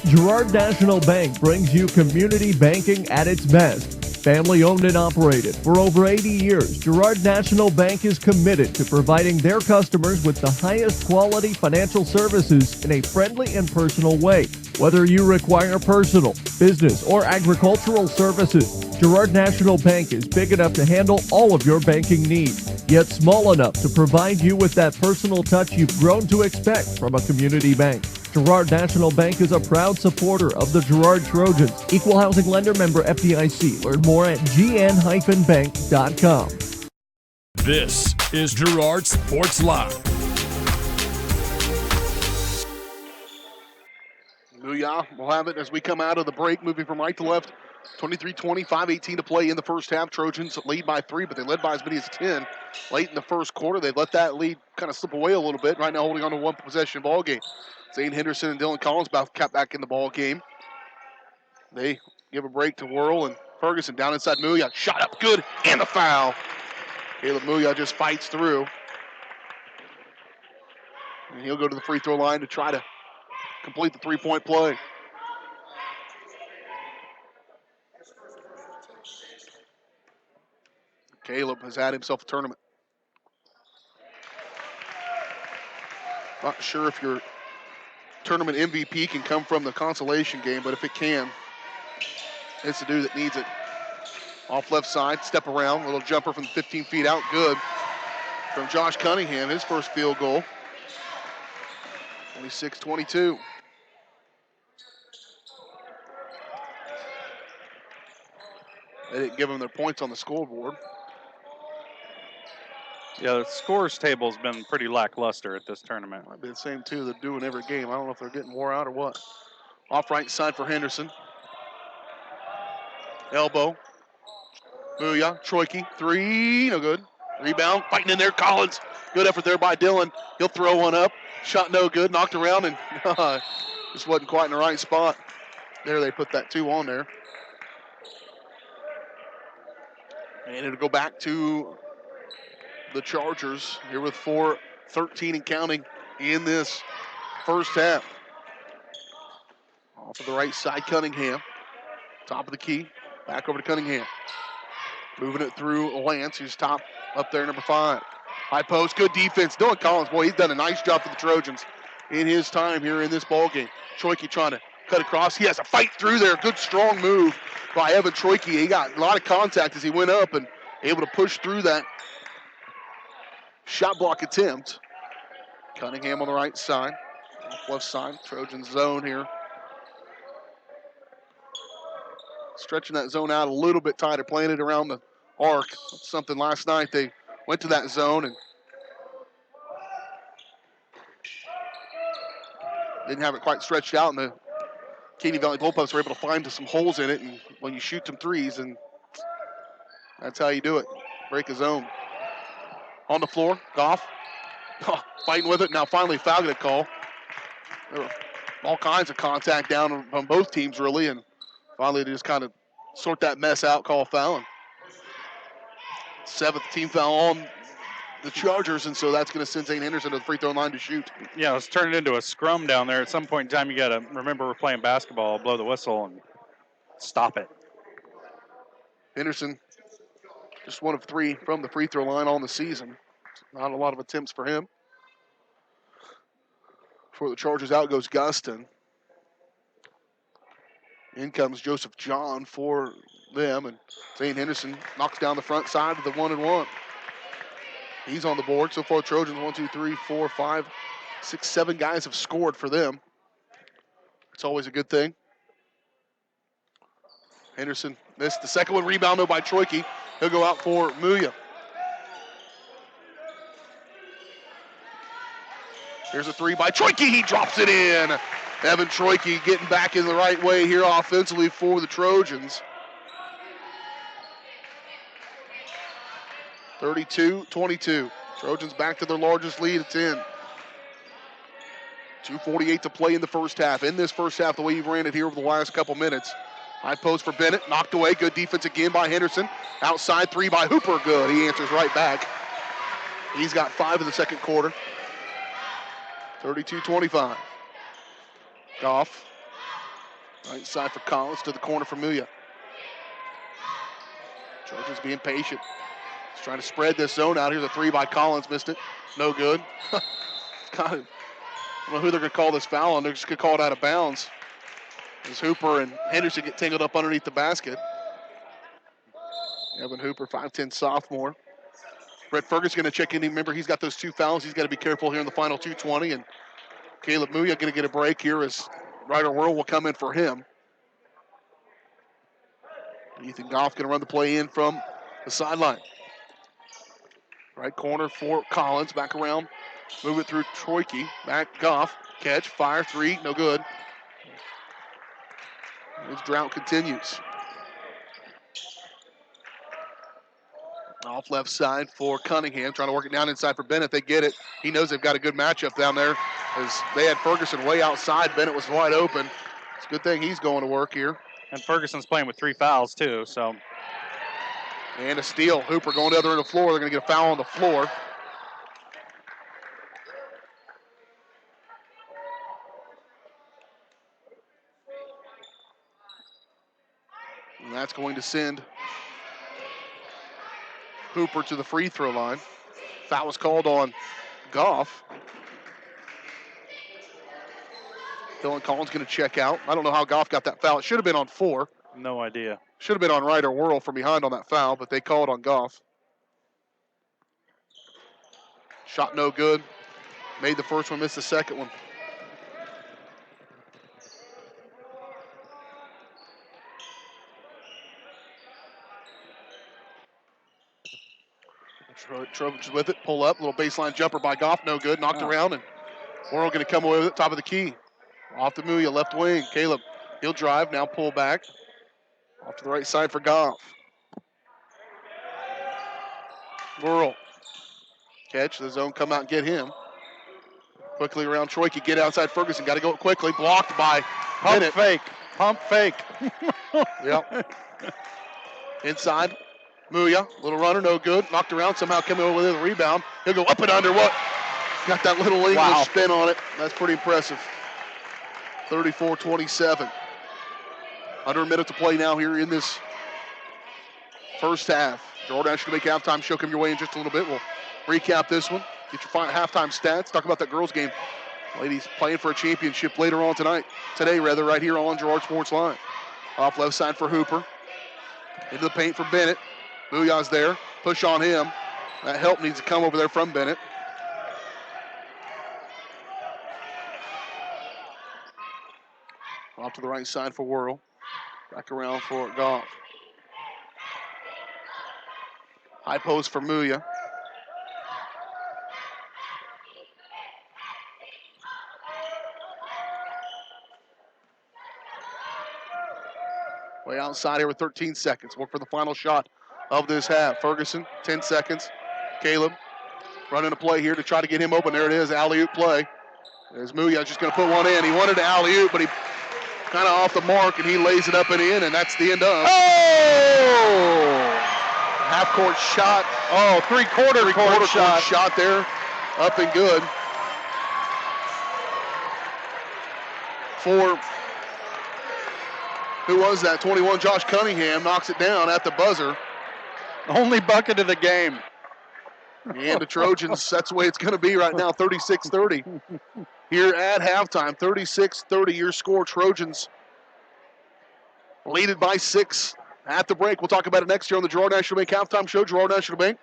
Girard National Bank brings you community banking at its best. Family owned and operated for over 80 years, Girard National Bank is committed to providing their customers with the highest quality financial services in a friendly and personal way. Whether you require personal, business, or agricultural services, Girard National Bank is big enough to handle all of your banking needs, yet small enough to provide you with that personal touch you've grown to expect from a community bank. Girard National Bank is a proud supporter of the Girard Trojans. Equal housing lender, member FDIC. Learn more at gn-bank.com. This is Girard Sports Live. Muya will have it as we come out of the break, moving from right to left. 23-20, 5:18 to play in the first half. Trojans lead by 3, but they led by as many as 10 late in the first quarter. They let that lead kind of slip away a little bit. Right now holding on to one possession ball game. Zane Henderson and Dylan Collins about to back in the ball game. They give a break to Whirl and Ferguson down inside Muya. Shot up good and the foul. Caleb Muya just fights through. And he'll go to the free throw line to try to complete the three-point play. Caleb has had himself a tournament. Not sure if your tournament MVP can come from the consolation game, but if it can, it's the dude that needs it. Off left side, step around, a little jumper from 15 feet out, good. From Josh Cunningham, his first field goal. 26-22. They didn't give them their points on the scoreboard. Yeah, the scores table's been pretty lackluster at this tournament. Might be the same two they're doing every game. I don't know if they're getting wore out or what. Off right side for Henderson. Elbow. Booyah. Troika. 3. No good. Rebound. Fighting in there. Collins. Good effort there by Dylan. He'll throw one up. Shot no good. Knocked around and just wasn't quite in the right spot. There they put that 2 on there. And it'll go back to the Chargers here with 4:13 and counting in this first half. Off of the right side, Cunningham. Top of the key. Back over to Cunningham. Moving it through Lance, who's top up there, number 5. High post, good defense. Dylan Collins, boy, he's done a nice job for the Trojans in his time here in this ballgame. Troika trying to cut across. He has to fight through there. Good, strong move by Evan Troika. He got a lot of contact as he went up and able to push through that shot block attempt. Cunningham on the right side. Left side, Trojan zone here. Stretching that zone out a little bit tighter, playing it around the arc. Something last night they went to that zone and didn't have it quite stretched out, and the Katy Valley Bullpups were able to find some holes in it, and when you shoot some threes, and that's how you do it. Break a zone. On the floor, Goff fighting with it. Now finally foul get a call. There were all kinds of contact down on both teams, really, and finally they just kind of sort that mess out, call a foul. And 7th team foul on the Chargers, and so that's going to send Zane Henderson to the free throw line to shoot. Yeah, let's turn it into a scrum down there. At some point in time, you got to remember we're playing basketball, blow the whistle, and stop it. Henderson, just 1 of 3 from the free throw line on the season. Not a lot of attempts for him. For the Chargers, out goes Gustin. In comes Joseph John for them. And Zane Henderson knocks down the front side of the 1-and-1. He's on the board. So far, Trojans 1, 2, 3, 4, 5, 6, 7 guys have scored for them. It's always a good thing. Henderson missed the second one. Rebound, though, by Troike. He'll go out for Muya. Here's a three by Troike. He drops it in. Evan Troike getting back in the right way here offensively for the Trojans. 32-22. Trojans back to their largest lead at 10. 2:48 to play in the first half. In this first half, the way you've ran it here over the last couple minutes. High post for Bennett. Knocked away. Good defense again by Henderson. Outside three by Hooper. Good. He answers right back. He's got 5 in the second quarter. 32-25. Goff. Right side for Collins to the corner for Muya. Trojans being patient. He's trying to spread this zone out. Here's a three by Collins. Missed it. No good. God, I don't know who they're going to call this foul on. They're just going to call it out of bounds. As Hooper and Henderson get tangled up underneath the basket. Evan Hooper, 5'10 sophomore. Brett Ferguson going to check in. Remember, he's got those 2 fouls. He's got to be careful here in the final 2:20. And Caleb Muya going to get a break here as Ryder Worrell will come in for him. Ethan Goff going to run the play in from the sideline. Right corner for Collins. Back around. Move it through Troike. Back Goff. Catch. Fire. 3. No good. His drought continues. Off left side for Cunningham. Trying to work it down inside for Bennett. They get it. He knows they've got a good matchup down there as they had Ferguson way outside. Bennett was wide open. It's a good thing he's going to work here. And Ferguson's playing with 3 fouls, too, so. And a steal. Hooper going to the other end of the floor. They're going to get a foul on the floor. And that's going to send Hooper to the free throw line. Foul was called on Goff. Dylan Collins going to check out. I don't know how Goff got that foul. It should have been on 4. No idea. Should have been on Ryder Worrell from behind on that foul, but they called on Goff. Shot no good. Made the first one, missed the second one. Trojans with it, pull up, little baseline jumper by Goff, no good, knocked around, and Worrell going to come away with it, top of the key. Off to Muya, left wing, Caleb, he'll drive, now pull back. Off to the right side for Goff. Worrell, catch, the zone, come out and get him. Quickly around Troike, get outside Ferguson, got to go quickly, blocked by Bennett. Pump fake. Yep. Inside. Muya, little runner, no good. Knocked around, somehow coming over with a rebound. He'll go up and under. What? Got that little English spin on it. That's pretty impressive. 34-27. Under a minute to play now here in this first half. Jordan should make halftime show come your way in just a little bit. We'll recap this one. Get your halftime stats. Talk about that girls game. Ladies playing for a championship later on today, right here on Girard Sports Line. Off left side for Hooper. Into the paint for Bennett. Muya's there. Push on him. That help needs to come over there from Bennett. Off to the right side for Worrell. Back around for Goff. High post for Muya. Way outside here with 13 seconds. Look for the final shot of this half. Ferguson, 10 seconds. Caleb running a play here to try to get him open. There it is, alley-oop play. There's Muya just going to put one in. He wanted to alley-oop, but he kind of off the mark, and he lays it up and in, and that's the end of. Oh! Half-court shot. Oh, three-quarter court shot. Shot there, up and good. For, who was that? 21, Josh Cunningham knocks it down at the buzzer. Only bucket of the game. And the Trojans, that's the way it's going to be right now, 36-30. Here at halftime, 36-30, your score. Trojans lead it by 6 At the break, we'll talk about it next here on the Girard National Bank Halftime Show. Girard National Bank,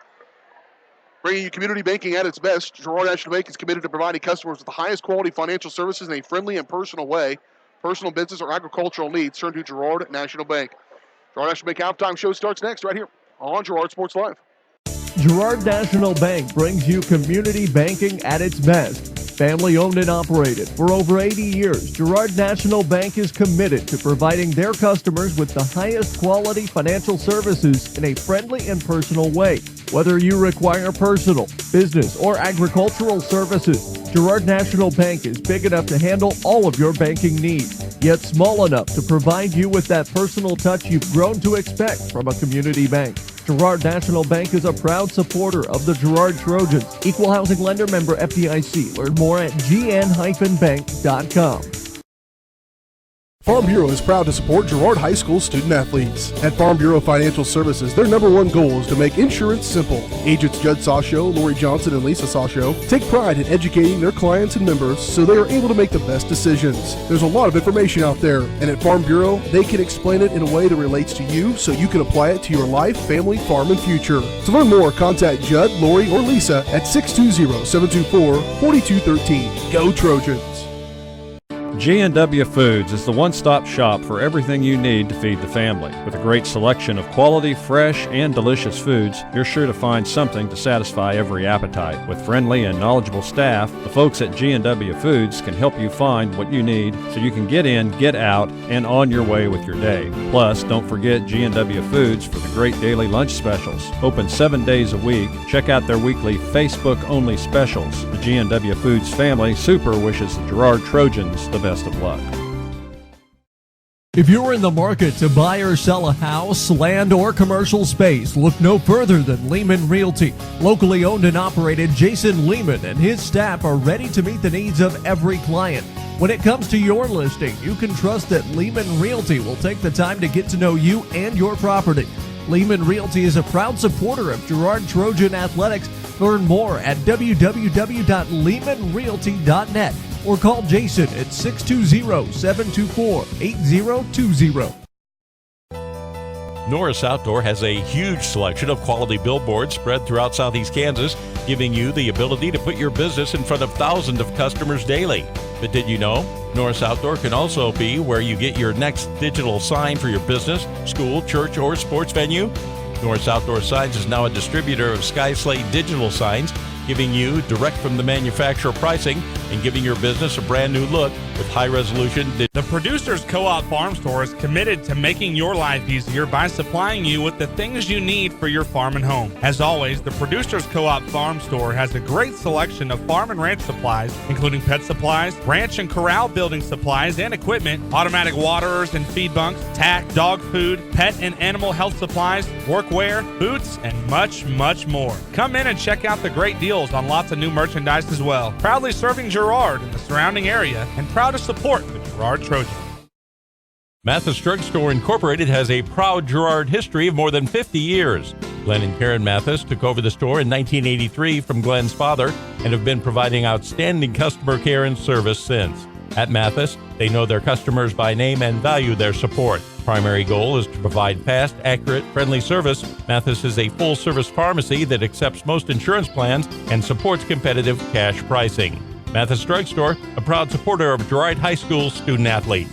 bringing you community banking at its best. Girard National Bank is committed to providing customers with the highest quality financial services in a friendly and personal way. Personal, business, or agricultural needs, turn to Girard National Bank. Girard National Bank Halftime Show starts next right here on Girard Sports Live. Girard National Bank brings you community banking at its best. Family owned and operated for over 80 years, Girard National Bank is committed to providing their customers with the highest quality financial services in a friendly and personal way. Whether you require personal, business, or agricultural services, Girard National Bank is big enough to handle all of your banking needs, yet small enough to provide you with that personal touch you've grown to expect from a community bank. Girard National Bank is a proud supporter of the Girard Trojans. Equal housing lender, member FDIC. Learn more at gn-bank.com. Farm Bureau is proud to support Girard High School student athletes. At Farm Bureau Financial Services, their #1 goal is to make insurance simple. Agents Judd Sasho, Lori Johnson, and Lisa Sasho take pride in educating their clients and members so they are able to make the best decisions. There's a lot of information out there, and at Farm Bureau, they can explain it in a way that relates to you so you can apply it to your life, family, farm, and future. To learn more, contact Judd, Lori, or Lisa at 620-724-4213. Go Trojans! G&W Foods is the one-stop shop for everything you need to feed the family. With a great selection of quality, fresh, and delicious foods, you're sure to find something to satisfy every appetite. With friendly and knowledgeable staff, the folks at G&W Foods can help you find what you need so you can get in, get out, and on your way with your day. Plus, don't forget G&W Foods for the great daily lunch specials. Open 7 days a week. Check out their weekly Facebook-only specials. The G&W Foods family super wishes the Girard Trojans the best of luck. If you're in the market to buy or sell a house, land, or commercial space, look no further than Lehman Realty. Locally owned and operated, Jason Lehman and his staff are ready to meet the needs of every client. When it comes to your listing, you can trust that Lehman Realty will take the time to get to know you and your property. Lehman Realty is a proud supporter of Girard Trojan Athletics. Learn more at www.lehmanrealty.net. or call Jason at 620-724-8020. Norris Outdoor has a huge selection of quality billboards spread throughout southeast Kansas, giving you the ability to put your business in front of thousands of customers daily. But did you know? Norris Outdoor can also be where you get your next digital sign for your business, school, church, or sports venue. Norris Outdoor Signs is now a distributor of Sky Slate digital signs, giving you direct from the manufacturer pricing and giving your business a brand new look with high-resolution. The Producers Co-op Farm Store is committed to making your life easier by supplying you with the things you need for your farm and home. As always, the Producers Co-op Farm Store has a great selection of farm and ranch supplies, including pet supplies, ranch and corral building supplies and equipment, automatic waterers and feed bunks, tack, dog food, pet and animal health supplies, workwear, boots, and much, much more. Come in and check out the great deals on lots of new merchandise as well. Proudly serving Girard and the surrounding area, and proud to support the Girard Trojans. Mathis Drug Store Incorporated has a proud Girard history of more than 50 years. Glenn and Karen Mathis took over the store in 1983 from Glenn's father and have been providing outstanding customer care and service since. At Mathis, they know their customers by name and value their support. Primary goal is to provide fast, accurate, friendly service. Mathis is a full-service pharmacy that accepts most insurance plans and supports competitive cash pricing. Mathis Drug Store, a proud supporter of Girard High School student-athletes.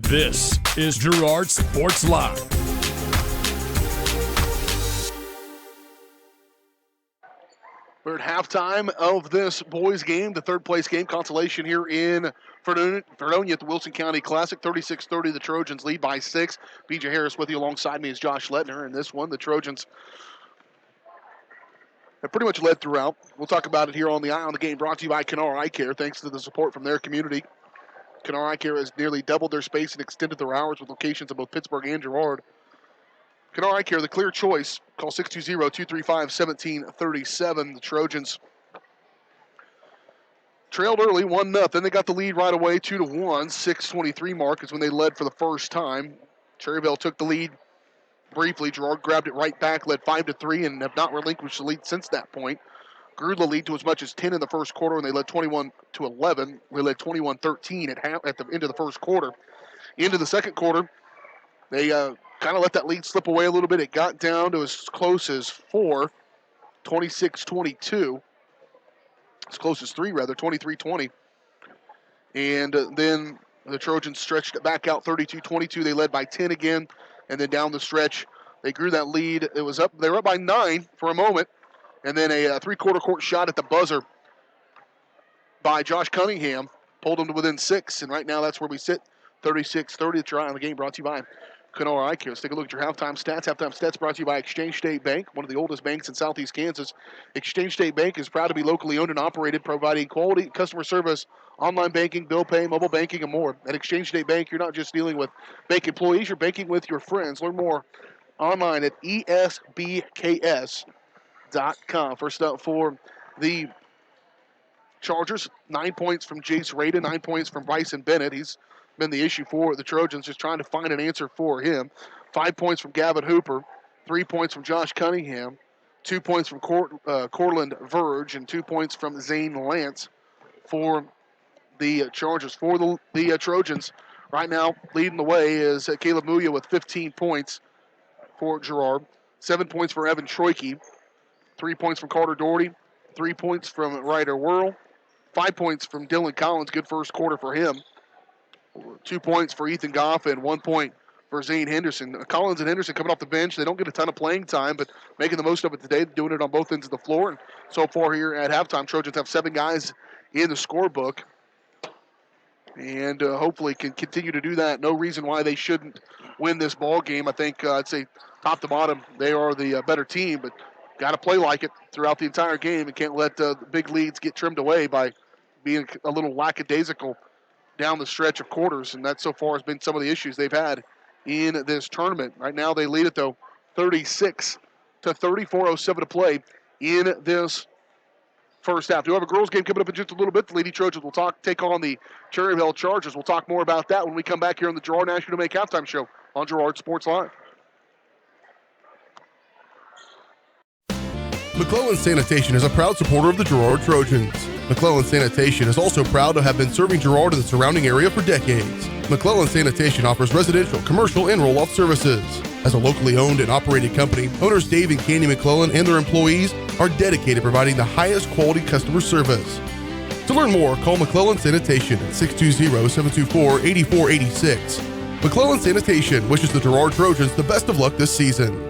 This is Girard Sports Live. We're at halftime of this boys game, the third-place game, Consolation here in Fredonia at the Wilson County Classic. 36-30, the Trojans lead by 6. B.J. Harris with you alongside me is Josh Lettner. In this one, the Trojans have pretty much led throughout. We'll talk about it here on the Eye on the Game, brought to you by Kennar Eye Care, thanks to the support from their community. Kennar Eye Care has nearly doubled their space and extended their hours with locations in both Pittsburgh and Girard. Kennar Eye Care, the clear choice. Call 620-235-1737. The Trojans trailed early, 1-0. Then they got the lead right away, 2-1. 6:23 mark is when they led for the first time. Cherryvale took the lead briefly. Girard grabbed it right back, led 5-3, and have not relinquished the lead since that point. Grew the lead to as much as 10 in the first quarter, and they led 21-11. We led 21-13 at the end of the first quarter. Into the second quarter, they kind of let that lead slip away a little bit. It got down to as close as 4, 26-22. As close as 3, rather, 23-20. And then the Trojans stretched it back out 32-22. They led by 10 again. And then down the stretch, they grew that lead. They were up by 9 for a moment. And then a three-quarter court shot at the buzzer by Josh Cunningham pulled them to within 6. And right now that's where we sit, 36-30. The try on the game brought to you by Canora Eye Care. Let's take a look at your halftime stats. Halftime stats brought to you by Exchange State Bank, one of the oldest banks in Southeast Kansas. Exchange State Bank is proud to be locally owned and operated, providing quality customer service, online banking, bill pay, mobile banking, and more. At Exchange State Bank, you're not just dealing with bank employees, you're banking with your friends. Learn more online at esbks.com. First up for the Chargers, 9 points from Jace Radin, 9 points from Bryson Bennett. He's been the issue for the Trojans, just trying to find an answer for him. 5 points from Gavin Hooper, 3 points from Josh Cunningham, 2 points from Cortland Verge, and 2 points from Zane Lance for the Chargers. For the Trojans, right now, leading the way is Caleb Muya with 15 points for Girard, 7 points for Evan Troike, 3 points from Carter Doherty, 3 points from Ryder Whirl, 5 points from Dylan Collins, good first quarter for him. 2 points for Ethan Goff and 1 point for Zane Henderson. Collins and Henderson coming off the bench. They don't get a ton of playing time, but making the most of it today, doing it on both ends of the floor. And so far here at halftime, Trojans have 7 guys in the scorebook and hopefully can continue to do that. No reason why they shouldn't win this ball game. I think I'd say top to bottom, they are the better team, but got to play like it throughout the entire game and can't let the big leads get trimmed away by being a little lackadaisical down the stretch of quarters, and that so far has been some of the issues they've had in this tournament. Right now they lead it, though, 36-34, 0-7 to play in this first half. Do have a girls game coming up in just a little bit. The Lady Trojans will take on the Cherryvale Chargers. We'll talk more about that when we come back here on the Girard National Make Halftime Show on Girard Sports Live. McClellan Sanitation is a proud supporter of the Girard Trojans. McClellan Sanitation is also proud to have been serving Girard and the surrounding area for decades. McClellan Sanitation offers residential, commercial, and roll-off services. As a locally owned and operated company, owners Dave and Candy McClellan and their employees are dedicated to providing the highest quality customer service. To learn more, call McClellan Sanitation at 620-724-8486. McClellan Sanitation wishes the Girard Trojans the best of luck this season.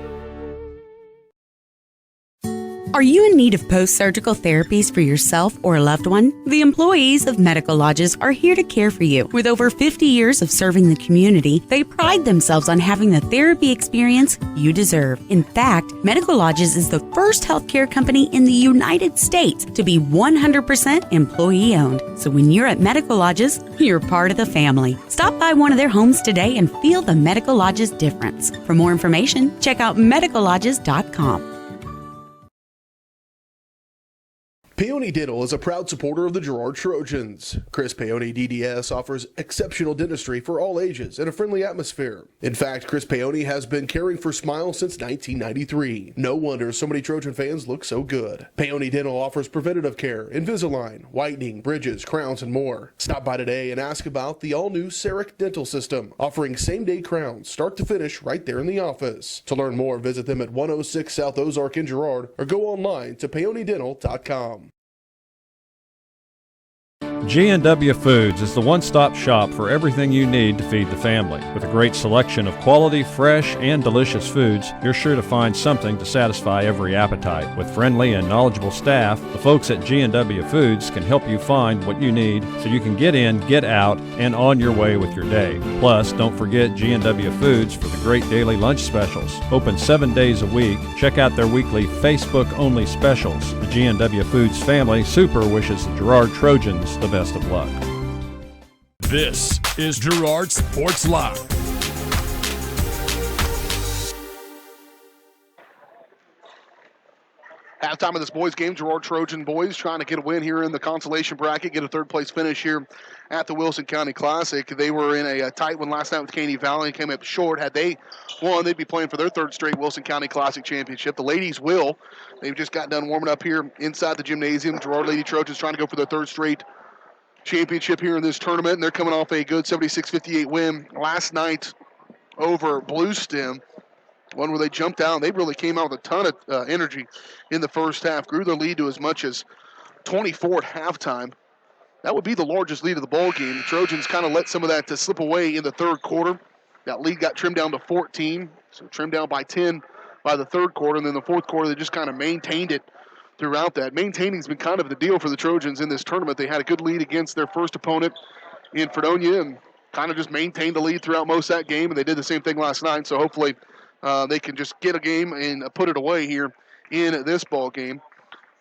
Are you in need of post-surgical therapies for yourself or a loved one? The employees of Medical Lodges are here to care for you. With over 50 years of serving the community, they pride themselves on having the therapy experience you deserve. In fact, Medical Lodges is the first healthcare company in the United States to be 100% employee-owned. So when you're at Medical Lodges, you're part of the family. Stop by one of their homes today and feel the Medical Lodges difference. For more information, check out medicallodges.com. Paoni Dental is a proud supporter of the Girard Trojans. Chris Paoni DDS offers exceptional dentistry for all ages in a friendly atmosphere. In fact, Chris Paoni has been caring for smiles since 1993. No wonder so many Trojan fans look so good. Paoni Dental offers preventative care, Invisalign, whitening, bridges, crowns, and more. Stop by today and ask about the all-new CEREC dental system, offering same-day crowns, start to finish, right there in the office. To learn more, visit them at 106 South Ozark in Girard or go online to paonidental.com. G&W Foods is the one-stop shop for everything you need to feed the family. With a great selection of quality, fresh, and delicious foods, you're sure to find something to satisfy every appetite. With friendly and knowledgeable staff, the folks at G&W Foods can help you find what you need so you can get in, get out, and on your way with your day. Plus, don't forget G&W Foods for the great daily lunch specials. Open 7 days a week. Check out their weekly Facebook-only specials. The G&W Foods family super wishes the Girard Trojans the best of luck. This is Girard Sports Live. Halftime of this boys game, Girard Trojan boys trying to get a win here in the consolation bracket, get a third-place finish here at the Wilson County Classic. They were in a tight one last night with Caney Valley and came up short. Had they won, they'd be playing for their third straight Wilson County Classic championship. The ladies will. They've just got done warming up here inside the gymnasium. Girard Lady Trojans trying to go for their third straight championship here in this tournament, and they're coming off a good 76-58 win last night over Blue Stem. One where they jumped out. They really came out with a ton of energy in the first half. Grew their lead to as much as 24 at halftime. That would be the largest lead of the ball game. The Trojans kind of let some of that to slip away in the third quarter. That lead got trimmed down to 14, so trimmed down by 10 by the third quarter. And then the fourth quarter, they just kind of maintained it throughout that. Maintaining has been kind of the deal for the Trojans in this tournament. They had a good lead against their first opponent in Fredonia and kind of just maintained the lead throughout most of that game. And they did the same thing last night, so hopefully they can just get a game and put it away here in this ball game.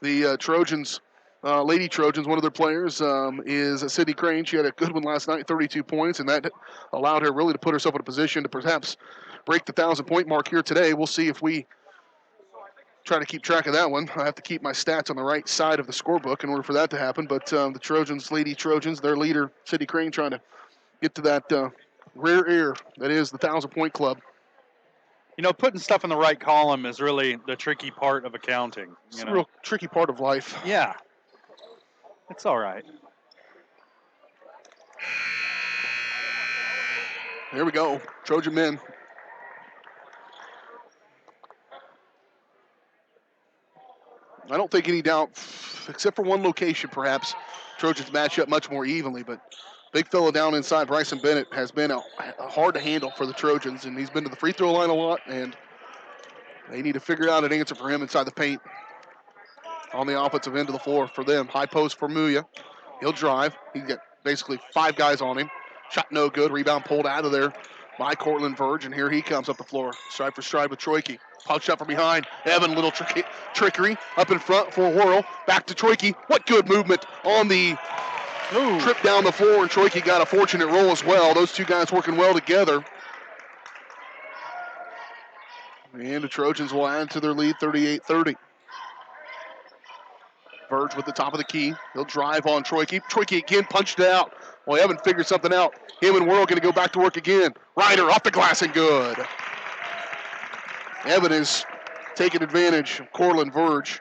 The Trojans, Lady Trojans, one of their players is Sydney Crane. She had a good one last night, 32 points, and that allowed her really to put herself in a position to perhaps break the 1,000-point mark here today. We'll see if we try to keep track of that one. I have to keep my stats on the right side of the scorebook in order for that to happen. But the Trojans, Lady Trojans, their leader, Sydney Crane, trying to get to that rare air that is the 1,000-point club. You know, putting stuff in the right column is really the tricky part of accounting. It's a real tricky part of life. Yeah. It's all right. Here we go. Trojan men. I don't think any doubt, except for one location perhaps, Trojans match up much more evenly, but big fella down inside, Bryson Bennett, has been hard to handle for the Trojans, and he's been to the free throw line a lot, and they need to figure out an answer for him inside the paint on the offensive end of the floor for them. High post for Muya. He'll drive. He's got basically 5 guys on him. Shot no good. Rebound pulled out of there by Cortland Verge, and here he comes up the floor. Stride for stride with Troike. Pop shot from behind. Evan, little trickery up in front for a whirl. Back to Troike. What good movement on the trip down the floor, and Troike got a fortunate roll as well. Those two guys working well together. And the Trojans will add to their lead, 38-30. Verge with the top of the key. He'll drive on Troike. Troike again punched it out. Well, Evan figured something out. Him and Whirl going to go back to work again. Ryder off the glass and good. Evan is taking advantage of Cortland Verge.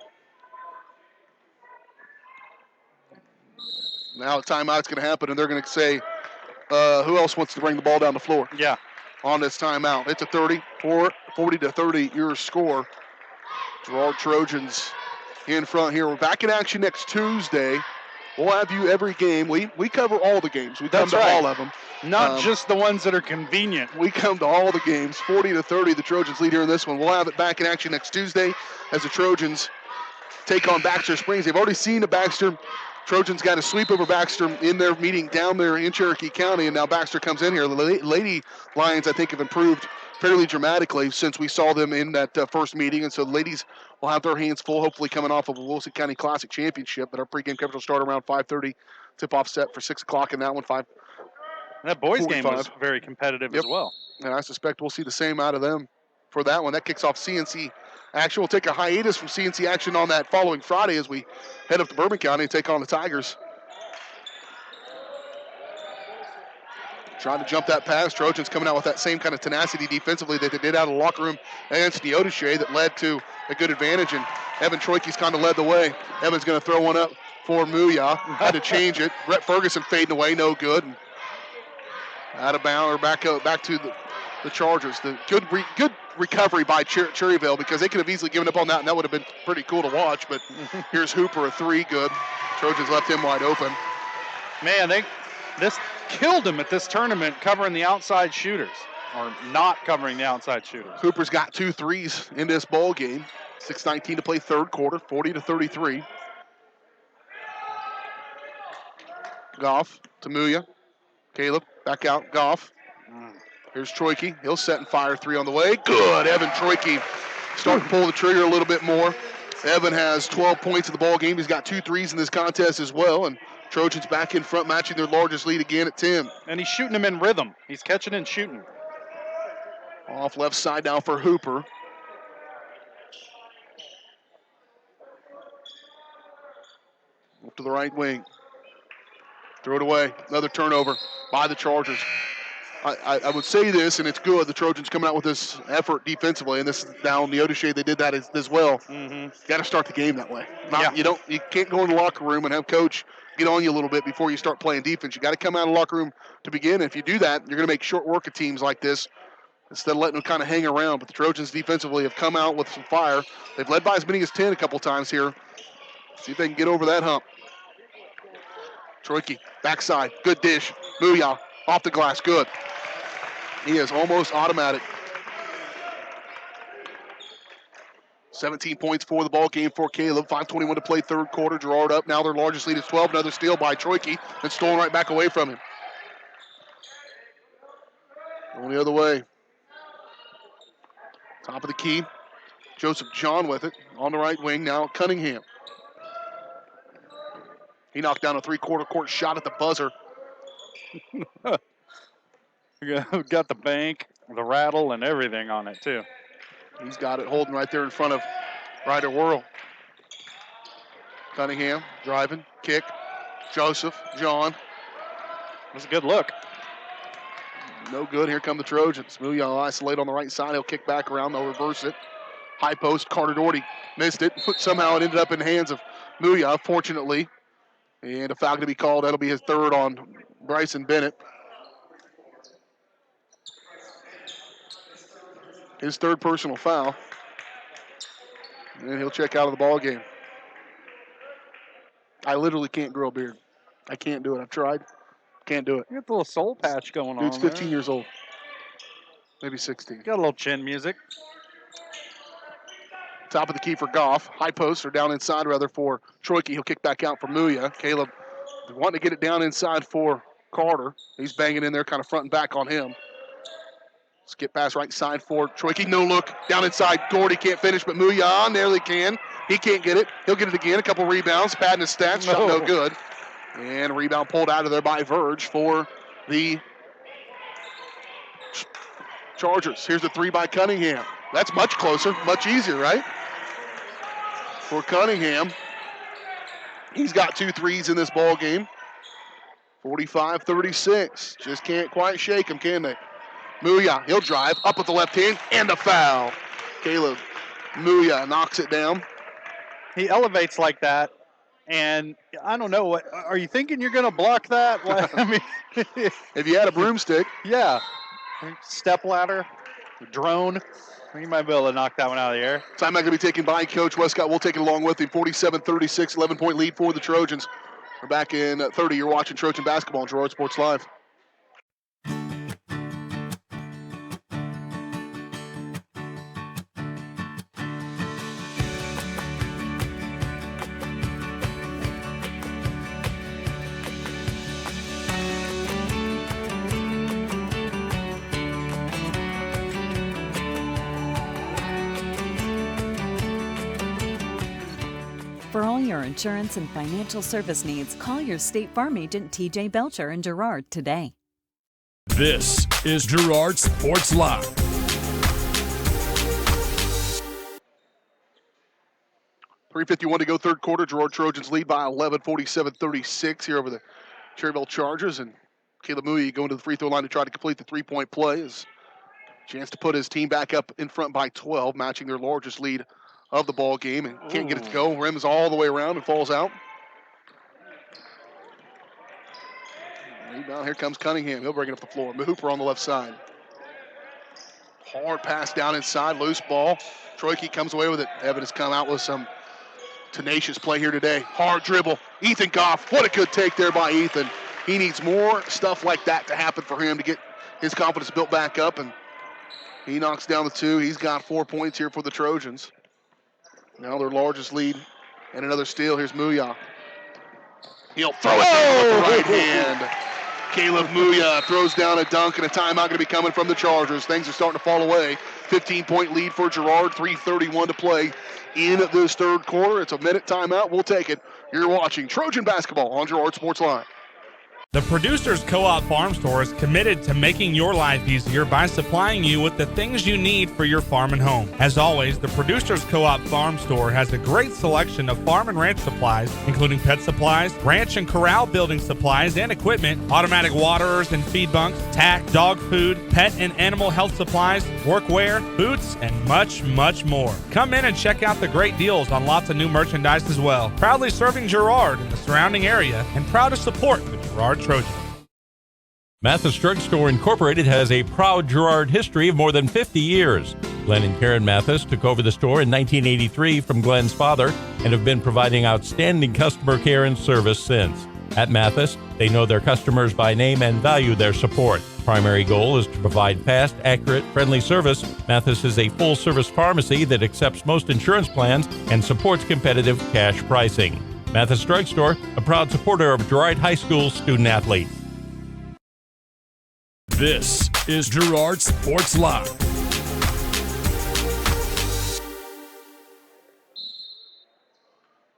Now a timeout's going to happen, and they're going to say, who else wants to bring the ball down the floor? Yeah. On this timeout. It's a 40-30 your score. Girard Trojans in front here. We're back in action next Tuesday. We'll have you every game. We cover all the games. We come to all of them. Not just the ones that are convenient. We come to all the games. 40-30, the Trojans lead here in this one. We'll have it back in action next Tuesday as the Trojans take on Baxter Springs. They've already seen the Baxter. Trojans got a sweep over Baxter in their meeting down there in Cherokee County, and now Baxter comes in here. The Lady Lions, I think, have improved fairly dramatically since we saw them in that first meeting, and so the ladies will have their hands full, hopefully coming off of a Wilson County Classic Championship. But our pregame coverage will start around 5:30. Tip-off set for 6 o'clock in that one. That boys game was very competitive as well. And I suspect we'll see the same out of them for that one. That kicks off CNC action. We'll take a hiatus from CNC action on that following Friday as we head up to Bourbon County and take on the Tigers. Trying to jump that pass. Trojans coming out with that same kind of tenacity defensively that they did out of the locker room against Neodesha that led to a good advantage, and Evan Troike's kind of led the way. Evan's going to throw one up for Muya. Had to change it. Brett Ferguson fading away, no good. And out of bounds, or back to the Chargers. The good recovery by Cherryvale, because they could have easily given up on that, and that would have been pretty cool to watch. But here's Hooper, a 3, good. Trojans left him wide open. Man, this killed him at this tournament, covering the outside shooters, or not covering the outside shooters. Hooper's got 2 threes in this ball game. 6:19 to play third quarter, 40-33. Goff to Muya. Caleb back out. Goff. Here's Troike. He'll set and fire 3 on the way. Good. Evan Troike starting to pull the trigger a little bit more. Evan has 12 points in the ball game. He's got 2 threes in this contest as well. And Trojans back in front, matching their largest lead again at 10. And he's shooting them in rhythm. He's catching and shooting. Off left side now for Hooper. Up to the right wing. Throw it away. Another turnover by the Chargers. I would say this, and it's good, the Trojans coming out with this effort defensively, and this is down Neodesha, they did that as well. Mm-hmm. Got to start the game that way. You can't go in the locker room and have coach get on you a little bit before you start playing defense. You got to come out of the locker room to begin. If you do that, you're going to make short work of teams like this instead of letting them kind of hang around. But the Trojans defensively have come out with some fire. They've led by as many as 10 a couple times here. See if they can get over that hump. Troiki, backside, good dish. Muya, off the glass, good. He is almost automatic. 17 points for the ball game for Caleb. 5:21 to play third quarter. Girard up. Now their largest lead is 12. Another steal by Troiki. And stolen right back away from him. Going the other way. Top of the key. Joseph John with it. On the right wing now. Cunningham. He knocked down a three-quarter court shot at the buzzer. Got the bank, the rattle, and everything on it, too. He's got it holding right there in front of Ryder Whirl. Cunningham driving, kick. Joseph, John. It was a good look. No good. Here come the Trojans. Muya will isolate on the right side. He'll kick back around. They'll reverse it. High post. Carter Doherty missed it. Somehow it ended up in the hands of Muya, fortunately. And a foul going to be called. That'll be his third on Bryson Bennett. His third personal foul. And he'll check out of the ball game. I literally can't grow a beard. I can't do it. I've tried. Can't do it. You got the little soul patch going on. Dude's 15 years old. Maybe 16. Got a little chin music. Top of the key for Goff. High post, or down inside rather, for Troiki. He'll kick back out for Muya. Caleb wanting to get it down inside for Carter. He's banging in there kind of front and back on him. Skip pass right side for Troiki. No look. Down inside. Doherty can't finish, but Muya nearly can. He can't get it. He'll get it again. A couple rebounds. Padding his stats. Shot no good. And a rebound pulled out of there by Verge for the Chargers. Here's a three by Cunningham. That's much closer. Much easier, right? For Cunningham. He's got 2 threes in this ball game. 45-36. Just can't quite shake him, can they? Muya, he'll drive up with the left hand, and a foul. Caleb Muya knocks it down. He elevates like that, and I don't know, what are you thinking you're going to block that? I mean, if you had a broomstick. Yeah. Step ladder, drone. You might be able to knock that one out of the air. Time not going to be taken by Coach Westcott. We'll take it along with him. 47-36, 11-point lead for the Trojans. We're back in 30. You're watching Trojan basketball on Girard Sports Live. For all your insurance and financial service needs, call your State Farm agent TJ Belcher in Girard today. This is Girard Sports Live. .351 to go third quarter. Girard Trojans lead by 11, 47-36 here over the Cherryvale Chargers. And Caleb Muya going to the free throw line to try to complete the three-point play. Is a chance to put his team back up in front by 12, matching their largest lead of the ball game, and can't get it to go. Rims all the way around and falls out. Rebound, here comes Cunningham. He'll bring it up the floor. Hooper on the left side. Hard pass down inside, loose ball. Troiki comes away with it. Evan has come out with some tenacious play here today. Hard dribble. Ethan Goff, what a good take there by Ethan. He needs more stuff like that to happen for him to get his confidence built back up, and he knocks down the 2. He's got 4 points here for the Trojans. Now their largest lead, and another steal. Here's Muya. He'll throw it down with the right hand. Caleb Muya throws down a dunk, and a timeout going to be coming from the Chargers. Things are starting to fall away. 15-point lead for Girard, 3:31 to play in this third quarter. It's a minute timeout. We'll take it. You're watching Trojan basketball on Girard Sports Live. The Producers Co-op Farm Store is committed to making your life easier by supplying you with the things you need for your farm and home. As always, the Producers Co-op Farm Store has a great selection of farm and ranch supplies, including pet supplies, ranch and corral building supplies and equipment, automatic waterers and feed bunks, tack, dog food, pet and animal health supplies, workwear, boots, and much, much more. Come in and check out the great deals on lots of new merchandise as well. Proudly serving Girard and the surrounding area, and proud to support the Girard Trojans. Mathis Drugstore Incorporated has a proud Girard history of more than 50 years. Glenn and Karen Mathis took over the store in 1983 from Glenn's father and have been providing outstanding customer care and service since. At Mathis, they know their customers by name and value their support. Primary goal is to provide fast, accurate, friendly service. Mathis is a full-service pharmacy that accepts most insurance plans and supports competitive cash pricing. Mathis Drugstore, a proud supporter of Girard High School student-athletes. This is Girard Sports Live.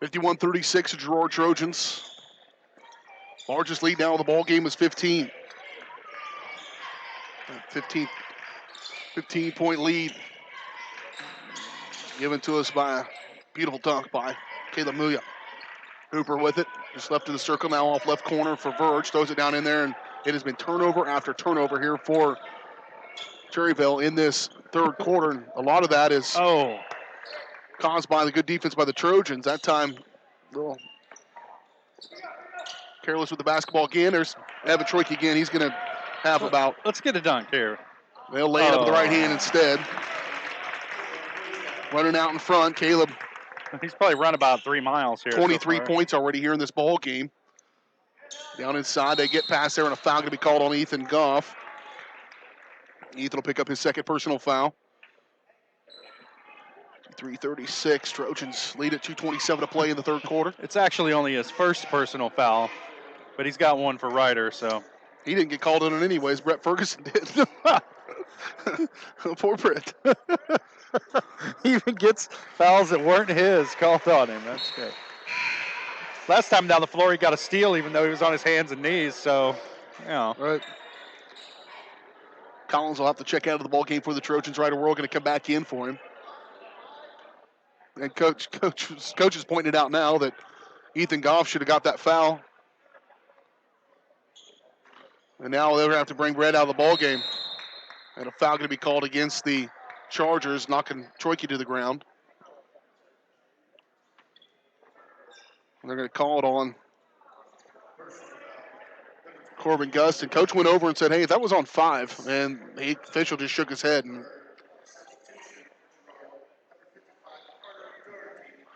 (51-36) Girard Trojans. Largest lead now in the ball game is 15. 15-point lead given to us by a beautiful dunk by Caleb Muya. Hooper with it, just left of the circle now off left corner for Verge, throws it down in there, and it has been turnover after turnover here for Cherryvale in this third quarter. And a lot of that is caused by the good defense by the Trojans. That time, a little careless with the basketball again. There's Evan Troike again. He's going to have about... Let's get a dunk here. They'll lay it up with the right hand instead. Running out in front, Caleb. He's probably run about 3 miles here. 23 points already here in this ball game. Down inside, they get past there, and a foul going to be called on Ethan Goff. Ethan will pick up his second personal foul. 3:36, Trojans lead at 2:27 to play in the third quarter. It's actually only his first personal foul, but he's got one for Ryder, so. He didn't get called on it anyways. Brett Ferguson did. Poor Brett. He even gets fouls that weren't his called on him. That's good. Last time down the floor, he got a steal even though he was on his hands and knees, so, you know. Right. Collins will have to check out of the ball game for the Trojans. Ryder World going to come back in for him. And coach is pointing it out now that Ethan Goff should have got that foul. And now they're going to have to bring Brett out of the ball game. And a foul going to be called against the Chargers, knocking Troike to the ground. And they're going to call it on Corbin Gust. And coach went over and said, hey, that was on 5. And the official just shook his head. And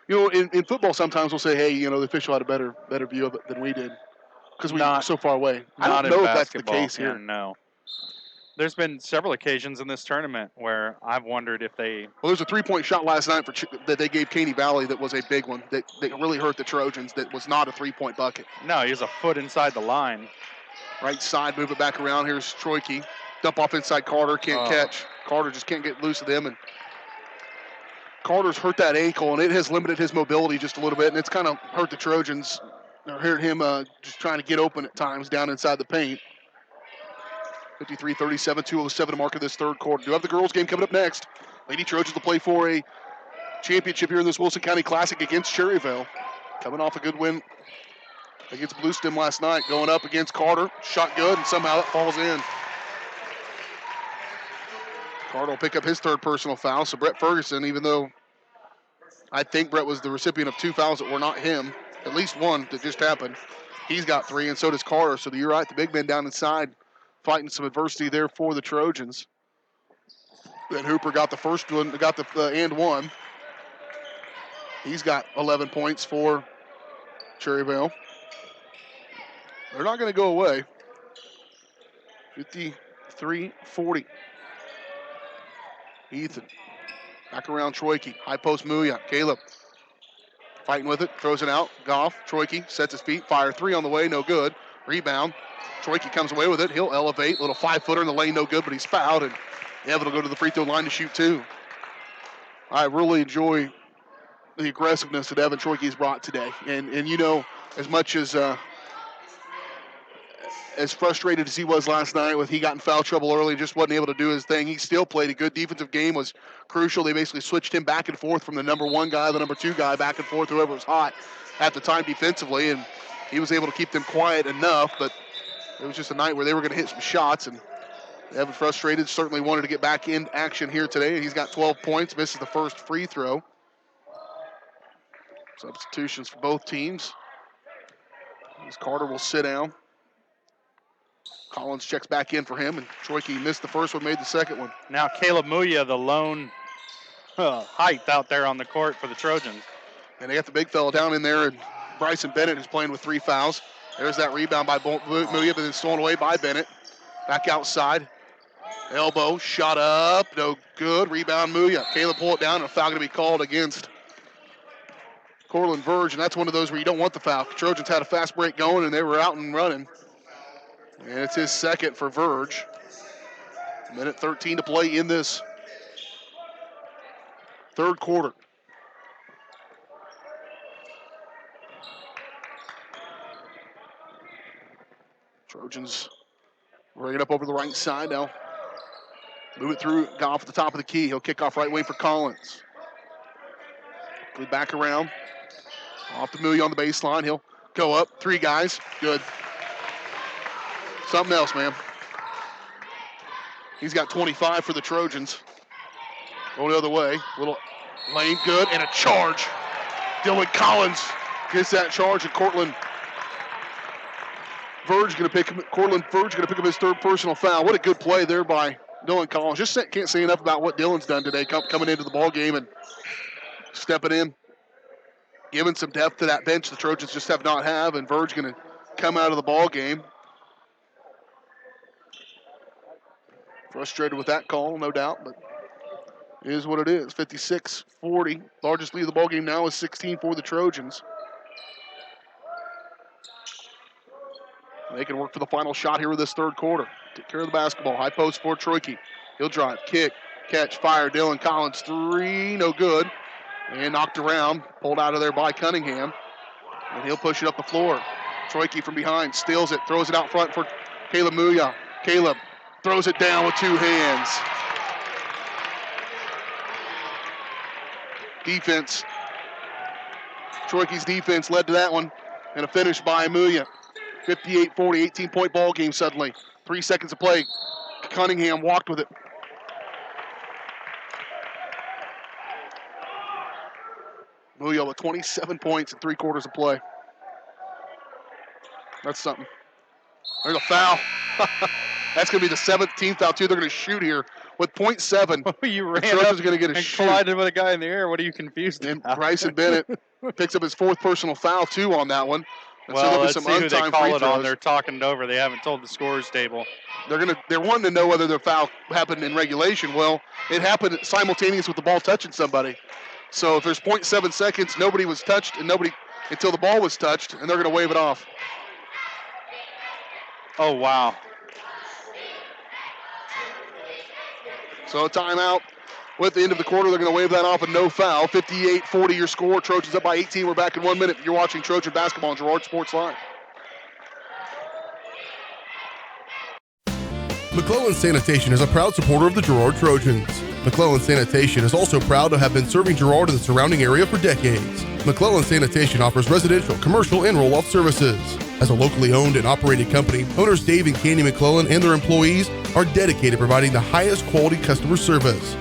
you know, in football, sometimes we'll say, hey, you know, the official had a better view of it than we did because we were so far away. I don't know if that's the case here. No. There's been several occasions in this tournament where I've wondered if they... Well, there's a three-point shot last night that they gave Caney Valley that was a big one that really hurt the Trojans that was not a three-point bucket. No, he was a foot inside the line. Right side, move it back around. Here's Troike. Dump off inside Carter, can't catch. Carter just can't get loose of them, and Carter's hurt that ankle, and it has limited his mobility just a little bit, and it's kind of hurt the Trojans. Hurt him just trying to get open at times down inside the paint. 53-37, 2:07 mark of this third quarter. Do have the girls' game coming up next. Lady Trojans will play for a championship here in this Wilson County Classic against Cherryvale. Coming off a good win against Bluestem last night. Going up against Carter. Shot good, and somehow that falls in. Carter will pick up his third personal foul. So Brett Ferguson, even though I think Brett was the recipient of 2 fouls that were not him, at least one that just happened, he's got 3, and so does Carter. So you're right, the big man down inside fighting some adversity there for the Trojans. Then Hooper got the first one, got the and one. He's got 11 points for Cherryvale. They're not going to go away. 53-40. Ethan. Back around Troike. High post Muya. Caleb. Fighting with it. Throws it out. Goff. Troike sets his feet. Fire 3 on the way. No good. Rebound. Troike comes away with it. He'll elevate. Little 5-footer in the lane. No good, but he's fouled. And Evan will go to the free throw line to shoot 2. I really enjoy the aggressiveness that Evan Troike has brought today. And you know, as much as frustrated as he was last night with he got in foul trouble early, just wasn't able to do his thing, he still played a good defensive game, was crucial. They basically switched him back and forth from the number 1 guy, the number 2 guy, back and forth, whoever was hot at the time defensively, and he was able to keep them quiet enough, but it was just a night where they were going to hit some shots, and Evan frustrated, certainly wanted to get back in action here today. He's got 12 points, misses the first free throw. Substitutions for both teams. As Carter will sit down. Collins checks back in for him, and Troike missed the first one, made the second one. Now Caleb Muya, the lone height out there on the court for the Trojans. And they got the big fella down in there, and Bryson Bennett is playing with 3 fouls. There's that rebound by Muya, but then stolen away by Bennett. Back outside. Elbow, shot up, no good. Rebound Muya. Caleb pull it down, and a foul going to be called against Cortland Verge, and that's one of those where you don't want the foul. Trojans had a fast break going, and they were out and running. And it's his second for Verge. Minute 13 to play in this third quarter. Trojans bring it up over the right side now. Move it through, Goff at the top of the key. He'll kick off right wing for Collins. Quickly back around. Off to Muya on the baseline. He'll go up. 3 guys. Good. Something else, man. He's got 25 for the Trojans. Going the other way. Little lane, good, and a charge. Dylan Collins gets that charge, and Cortland Verge going to pick up his third personal foul. What a good play there by Dylan Collins. Just can't say enough about what Dylan's done today, coming into the ball game and stepping in, giving some depth to that bench the Trojans just have not have, and Verge going to come out of the ball game. Frustrated with that call, no doubt, but it is what it is. 56-40. Largest lead of the ball game now is 16 for the Trojans. They can work for the final shot here with this third quarter. Take care of the basketball. High post for Troike. He'll drive, kick, catch, fire. Dylan Collins, 3, no good. And knocked around, pulled out of there by Cunningham. And he'll push it up the floor. Troike from behind, steals it, throws it out front for Caleb Muya. Caleb throws it down with 2 hands. Defense. Troike's defense led to that one. And a finish by Muya. 58-40, 18-point ball game suddenly. 3 seconds to play. Cunningham walked with it. Muya with 27 points in 3 quarters of play. That's something. There's a foul. That's going to be the 17th foul, too. They're going to shoot here with .7. You ran Trojans up going to get a and shoot. collided with a guy in the air. What are you confused And about? Bryson Bennett picks up his 4th personal foul, too, on that one. And Well, so there'll be let's some see who they untimed call free it on. throws. They're talking it over. They haven't told the scorers table. They're wanting to know whether the foul happened in regulation. Well, it happened simultaneous with the ball touching somebody. So if there's 0.7 seconds, nobody was touched, and nobody until the ball was touched, and they're going to wave it off. Oh, wow. So a timeout with the end of the quarter. They're going to wave that off and no foul. 58-40 your score. Trojans up by 18. We're back in 1 minute. You're watching Trojan Basketball on Girard Sports Live. McClellan Sanitation is a proud supporter of the Girard Trojans. McClellan Sanitation is also proud to have been serving Girard and the surrounding area for decades. McClellan Sanitation offers residential, commercial, and roll-off services. As a locally owned and operated company, owners Dave and Candy McClellan and their employees are dedicated to providing the highest quality customer service.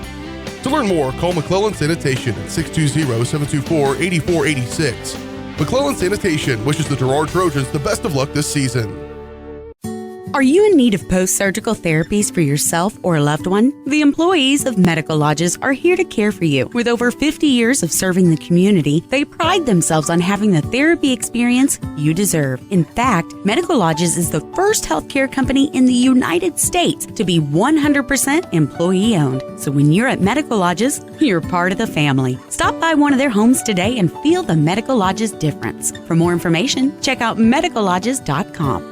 To learn more, call McClellan Sanitation at 620-724-8486. McClellan Sanitation wishes the Girard Trojans the best of luck this season. Are you in need of post-surgical therapies for yourself or a loved one? The employees of Medical Lodges are here to care for you. With over 50 years of serving the community, they pride themselves on having the therapy experience you deserve. In fact, Medical Lodges is the first healthcare company in the United States to be 100% employee-owned. So when you're at Medical Lodges, you're part of the family. Stop by one of their homes today and feel the Medical Lodges difference. For more information, check out medicallodges.com.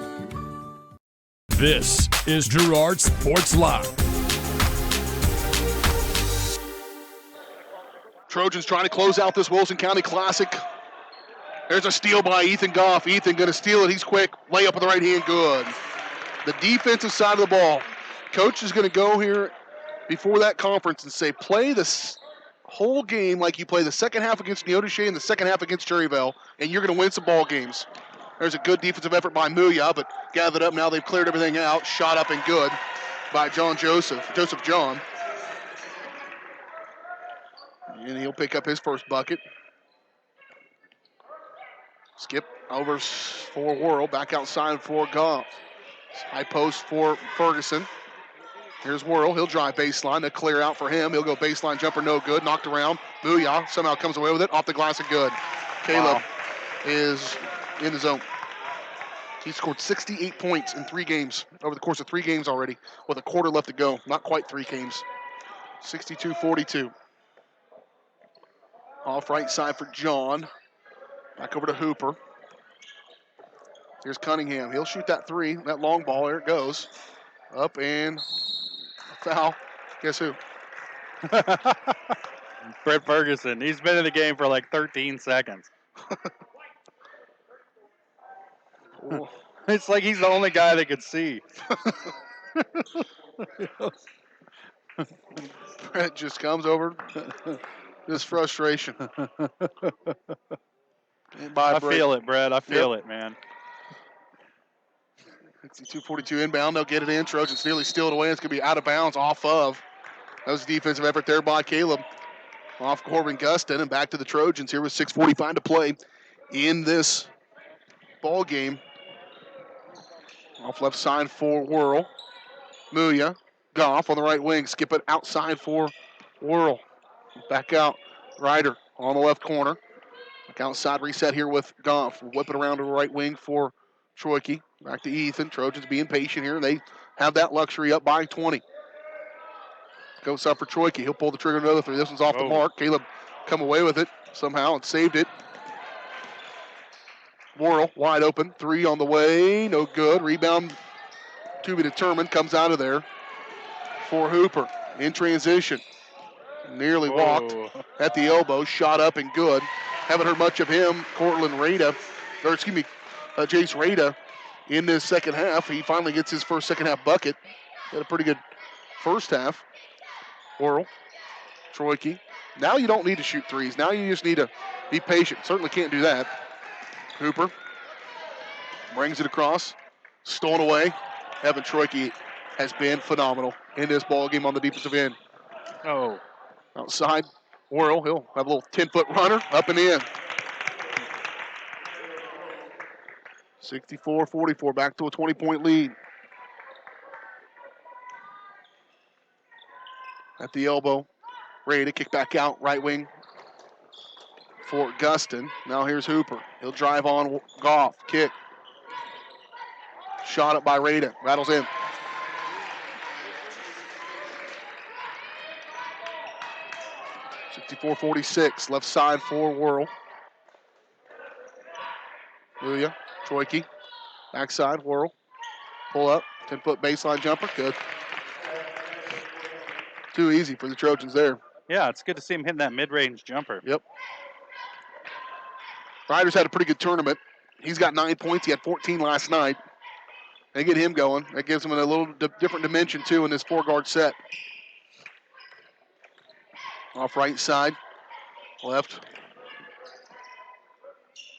This is Girard Sports Live. Trojans trying to close out this Wilson County Classic. There's a steal by Ethan Goff. Ethan going to steal it. He's quick. Layup with the right hand. Good. The defensive side of the ball. Coach is going to go here before that conference and say, play this whole game like you play the second half against Neodesha and the second half against Cherryvale, and you're going to win some ball games. There's a good defensive effort by Muya, but gathered up now. They've cleared everything out. Shot up and good by Joseph John. And he'll pick up his first bucket. Skip over for Worrell. Back outside for Goff. High post for Ferguson. Here's Worrell. He'll drive baseline. A clear out for him. He'll go baseline jumper, no good. Knocked around. Booyah somehow comes away with it. Off the glass and good. Caleb is in the zone. He scored 68 points in 3 games, over the course of 3 games already, with a quarter left to go. Not quite 3 games. 62-42. Off right side for John. Back over to Hooper. Here's Cunningham. He'll shoot that 3. That long ball, there it goes. Up and foul. Guess who? Brett Ferguson. He's been in the game for like 13 seconds. It's like he's the only guy that could see. Brett just comes over. This frustration. I feel it, Brett. I feel it, man. 62-42 inbound. They'll get it in. Trojans nearly steal it away. It's going to be out of bounds off of. That was a defensive effort there by Caleb. Off Corbin Gustin and back to the Trojans here with 6:45 to play in this ball game. Off left side for Worrell. Muya. Goff on the right wing. Skip it outside for Worrell. Back out. Ryder on the left corner. Back outside reset here with Goff. Whip it around to the right wing for Troike. Back to Ethan. Trojans being patient here. They have that luxury up by 20. Goes up for Troike. He'll pull the trigger on another 3. This one's off the mark. Caleb come away with it somehow and saved it. Worrell wide open. 3 on the way. No good. Rebound to be determined. Comes out of there for Hooper in transition. Nearly walked at the elbow. Shot up and good. Haven't heard much of him. Jace Rada in this second half. He finally gets his first second half bucket. Had a pretty good first half. Worrell, Troike. Now you don't need to shoot 3s. Now you just need to be patient. Certainly can't do that. Hooper brings it across. Stolen away. Evan Troike has been phenomenal in this ball game on the defensive end. Outside, Worrell. He'll have a little 10-foot runner up and in. 64-44, back to a 20-point lead. At the elbow, ready to kick back out, right wing for Gustin. Now here's Hooper. He'll drive on Goff, kick. Shot up by Rada, rattles in. .46, left side for Worrell. Muya, Troike, backside, Worrell. Pull up, 10-foot baseline jumper, good. Too easy for the Trojans there. Yeah, it's good to see him hitting that mid-range jumper. Yep. Ryder's had a pretty good tournament. He's got 9 points. He had 14 last night. They get him going. That gives him a little different dimension, too, in this 4-guard set. Off right side. Left.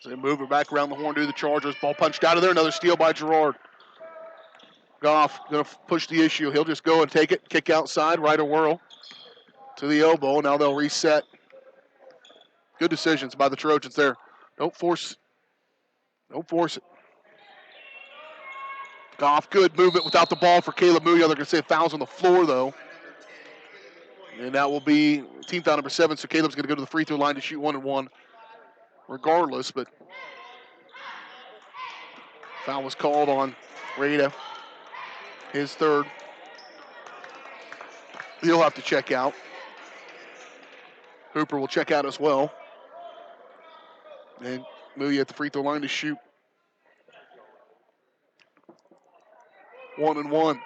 So they move it back around the horn to the Chargers. Ball punched out of there. Another steal by Girard. Goff going to push the issue. He'll just go and take it. Kick outside. Ryder Worrell to the elbow. Now they'll reset. Good decisions by the Trojans there. Don't force it. Goff, good movement without the ball for Caleb Muya. They're going to say fouls on the floor, though. And that will be team foul number 7, so Caleb's going to go to the free throw line to shoot 1-1 regardless, but foul was called on Rada, his 3rd. He'll have to check out. Hooper will check out as well. And Muya at the free throw line to shoot 1-1.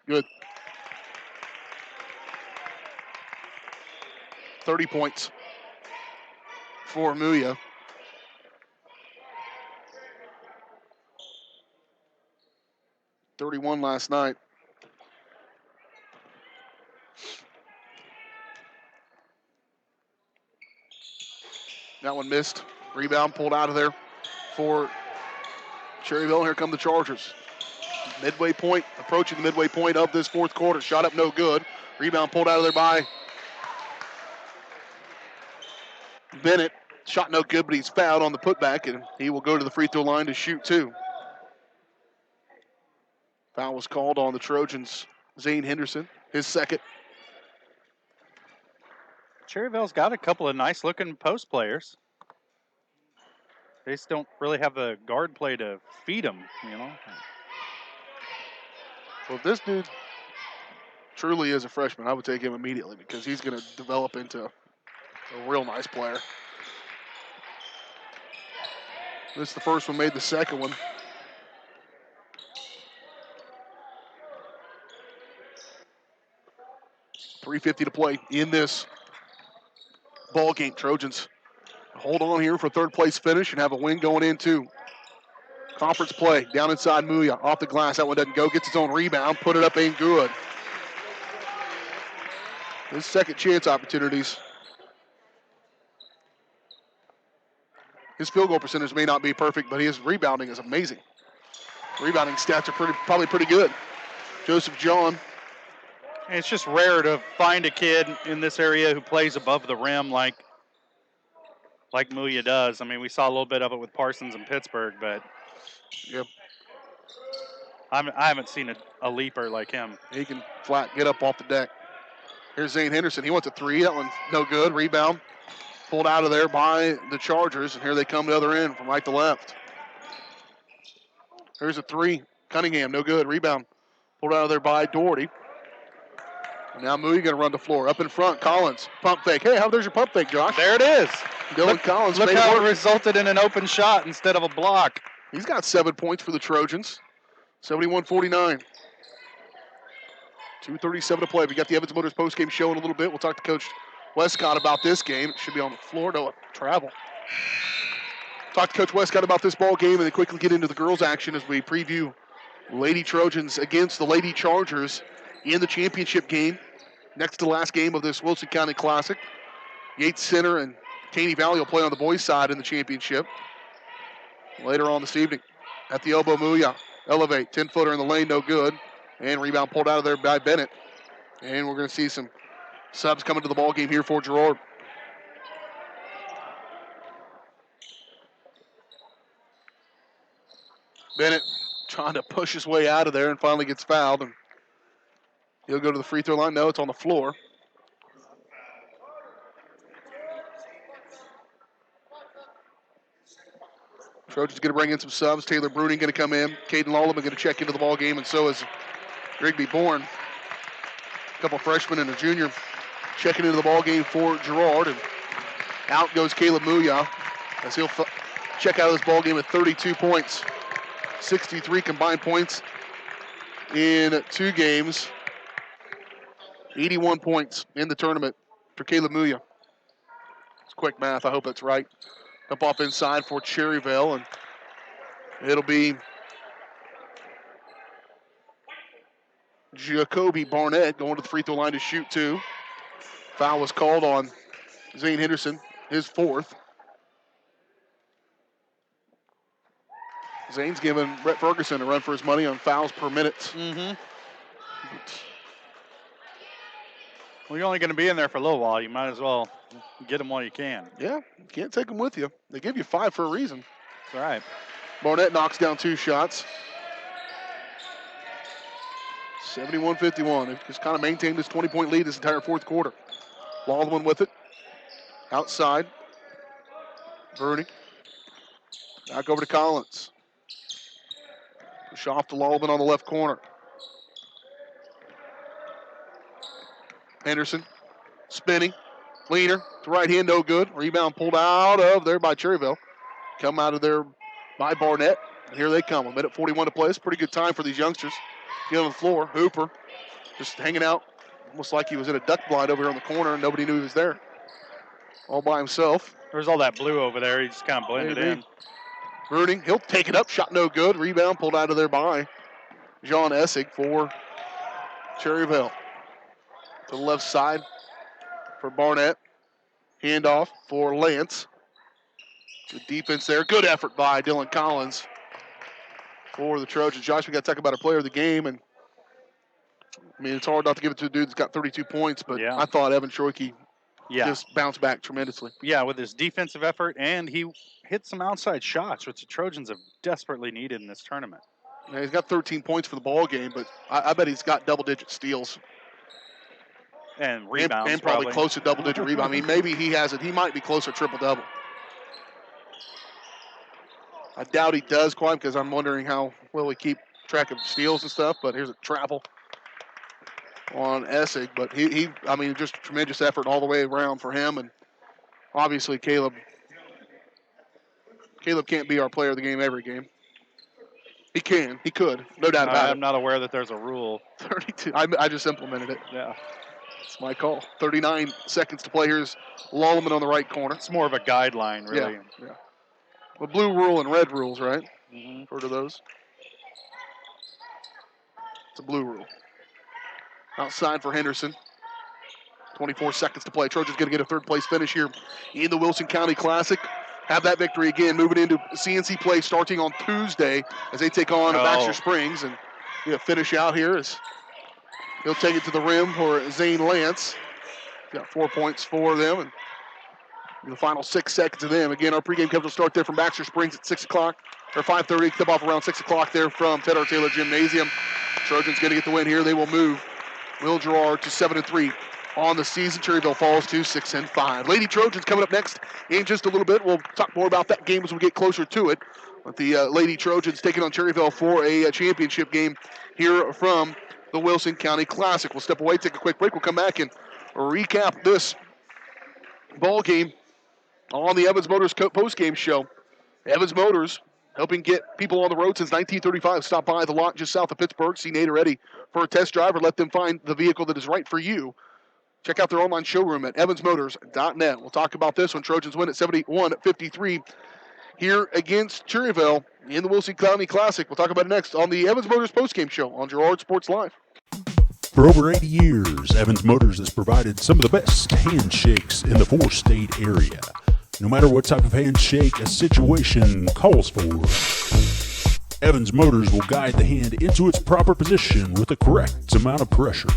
Good. 30 points for Muya. .31 last night. That one missed. Rebound pulled out of there for Cherryvale. Here come the Chargers. Midway point, approaching the midway point of this 4th quarter. Shot up, no good. Rebound pulled out of there by Bennett. Shot no good, but he's fouled on the putback, and he will go to the free throw line to shoot 2. Foul was called on the Trojans. Zane Henderson, his second. Cherryvale's got a couple of nice-looking post players. They just don't really have the guard play to feed them, you know. Well, if this dude truly is a freshman, I would take him immediately because he's going to develop into a real nice player. This is the first one, made the second one. .350 to play in this ball game. Trojans hold on here for third place finish and have a win going into conference play. Down inside Muya, off the glass. That one doesn't go. Gets his own rebound. Put it up, ain't good. His second chance opportunities. His field goal percentage may not be perfect, but his rebounding is amazing. Rebounding stats are probably pretty good. Joseph John. And it's just rare to find a kid in this area who plays above the rim like Muya does. I mean, we saw a little bit of it with Parsons in Pittsburgh, but yep, I haven't seen a leaper like him. He can flat get up off the deck. Here's Zane Henderson. He wants a 3. That one's no good. Rebound pulled out of there by the Chargers, and here they come the other end from right to left. Here's a 3. Cunningham, no good. Rebound pulled out of there by Doherty. And now Muya going to run the floor. Up in front, Collins. Pump fake. Hey, there's your pump fake, Josh. There it is. Dylan Collins. Look how it resulted in an open shot instead of a block. He's got 7 points for the Trojans. 71-49. 2:37 to play. We got the Evans Motors postgame show in a little bit. We'll talk to Coach Westcott about this game. It should be on the floor. No, travel. Talk to Coach Westcott about this ball game and then quickly get into the girls' action as we preview Lady Trojans against the Lady Chargers in the championship game. Next to the last game of this Wilson County Classic. Yates Center and Caney Valley will play on the boys' side in the championship later on this evening. At the elbow, Muya. Elevate. 10-footer in the lane, no good. And rebound pulled out of there by Bennett. And we're going to see some subs coming to the ball game here for Girard. Bennett trying to push his way out of there and finally gets fouled. And he'll go to the free throw line. No, it's on the floor. Trojans going to bring in some subs. Taylor Bruning going to come in. Caden Lallman going to check into the ball game, and so is Rigby Bourne. A couple freshmen and a junior checking into the ball game for Girard. And out goes Caleb Muya as he'll check out of this ball game at 32 points. 63 combined points in 2 games. 81 points in the tournament for Caleb Muya. It's quick math. I hope that's right. Up off inside for Cherryvale, and it'll be Jacoby Barnett going to the free throw line to shoot 2. Foul was called on Zane Henderson, his 4th. Zane's giving Brett Ferguson a run for his money on fouls per minute. Mm-hmm. Well, you're only going to be in there for a little while. You might as well get them while you can. Yeah, you can't take them with you. They give you 5 for a reason. That's right. Barnett knocks down 2 shots. 71-51. They've just kind of maintained this 20-point lead this entire 4th quarter. Baldwin with it. Outside. Bruning. Back over to Collins. Push off to Lallman on the left corner. Henderson spinning. Leaner to right hand, no good. Rebound pulled out of there by Cherryvale. Come out of there by Barnett. And here they come. 1:41 to play. It's a pretty good time for these youngsters. Get on the floor. Hooper just hanging out. Almost like he was in a duck blind over here on the corner and nobody knew he was there. All by himself. There's all that blue over there. He just kind of blended in. Bruning, he'll take it up. Shot no good. Rebound pulled out of there by John Essig for Cherryvale. To the left side for Barnett. Handoff for Lance. Good defense there. Good effort by Dylan Collins for the Trojans. Josh, we got to talk about our player of the game. And I mean, it's hard not to give it to a dude that's got 32 points, but yeah. I thought Evan Troike just bounced back tremendously. Yeah, with his defensive effort, and he hit some outside shots, which the Trojans have desperately needed in this tournament. Yeah, he's got 13 points for the ball game, but I bet he's got double-digit steals. And rebounds, and probably close to double-digit rebound. I mean, maybe he has it. He might be close to triple-double. I doubt he does quite because I'm wondering how will he keep track of steals and stuff, but here's a travel on Essig. But I mean, just tremendous effort all the way around for him. And obviously, Caleb can't be our player of the game every game. He can. He could. No doubt about it. I'm not aware that there's a rule. 32. I just implemented it. Yeah. It's my call. 39 seconds to play. Here's Lallman on the right corner. It's more of a guideline, really. Yeah. Well, blue rule and red rules, right? Mm-hmm. Heard of those? It's a blue rule. Outside for Henderson. 24 seconds to play. Trojans going to get a third-place finish here in the Wilson County Classic. Have that victory again, moving into CNC play starting on Tuesday as they take on Baxter Springs. And finish out here as he'll take it to the rim for Zane Lance. Got 4 points for them. And in the final 6 seconds of them. Again, our pregame coverage will start there from Baxter Springs at 6 o'clock, or 5:30. Tip off around 6 o'clock there from Ted R. Taylor Gymnasium. Trojans going to get the win here. They will move Will Girard to 7-3 on the season. Cherryvale falls to 6-5. Lady Trojans coming up next in just a little bit. We'll talk more about that game as we get closer to it. But the Lady Trojans taking on Cherryvale for a championship game here from the Wilson County Classic. We'll step away, take a quick break. We'll come back and recap this ball game on the Evans Motors post-game show. Evans Motors helping get people on the road since 1935. Stop by the lot just south of Pittsburgh. See Nate or Eddie for a test drive or let them find the vehicle that is right for you. Check out their online showroom at evansmotors.net. We'll talk about this when Trojans win at 71-53 here against Cherryvale in the Wilson County Classic. We'll talk about it next on the Evans Motors postgame show on Girard Sports Live. For over 80 years, Evans Motors has provided some of the best handshakes in the four-state area. No matter what type of handshake a situation calls for, Evans Motors will guide the hand into its proper position with the correct amount of pressure.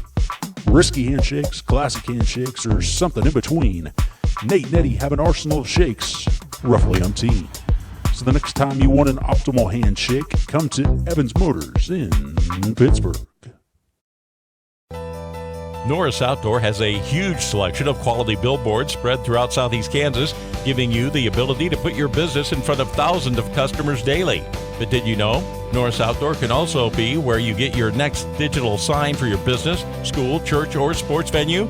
Risky handshakes, classic handshakes, or something in between, Nate and Eddie have an arsenal of shakes, roughly umpteen. So the next time you want an optimal handshake, come to Evans Motors in Pittsburgh. Norris Outdoor has a huge selection of quality billboards spread throughout southeast Kansas, giving you the ability to put your business in front of thousands of customers daily. But did you know? Norris Outdoor can also be where you get your next digital sign for your business, school, church, or sports venue.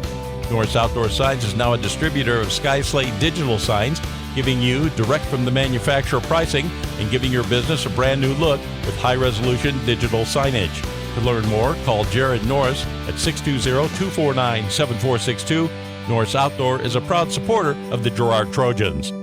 Norris Outdoor Signs is now a distributor of Sky Slate digital signs, giving you direct from the manufacturer pricing and giving your business a brand new look with high-resolution digital signage. To learn more, call Jared Norris at 620-249-7462. Norris Outdoor is a proud supporter of the Girard Trojans.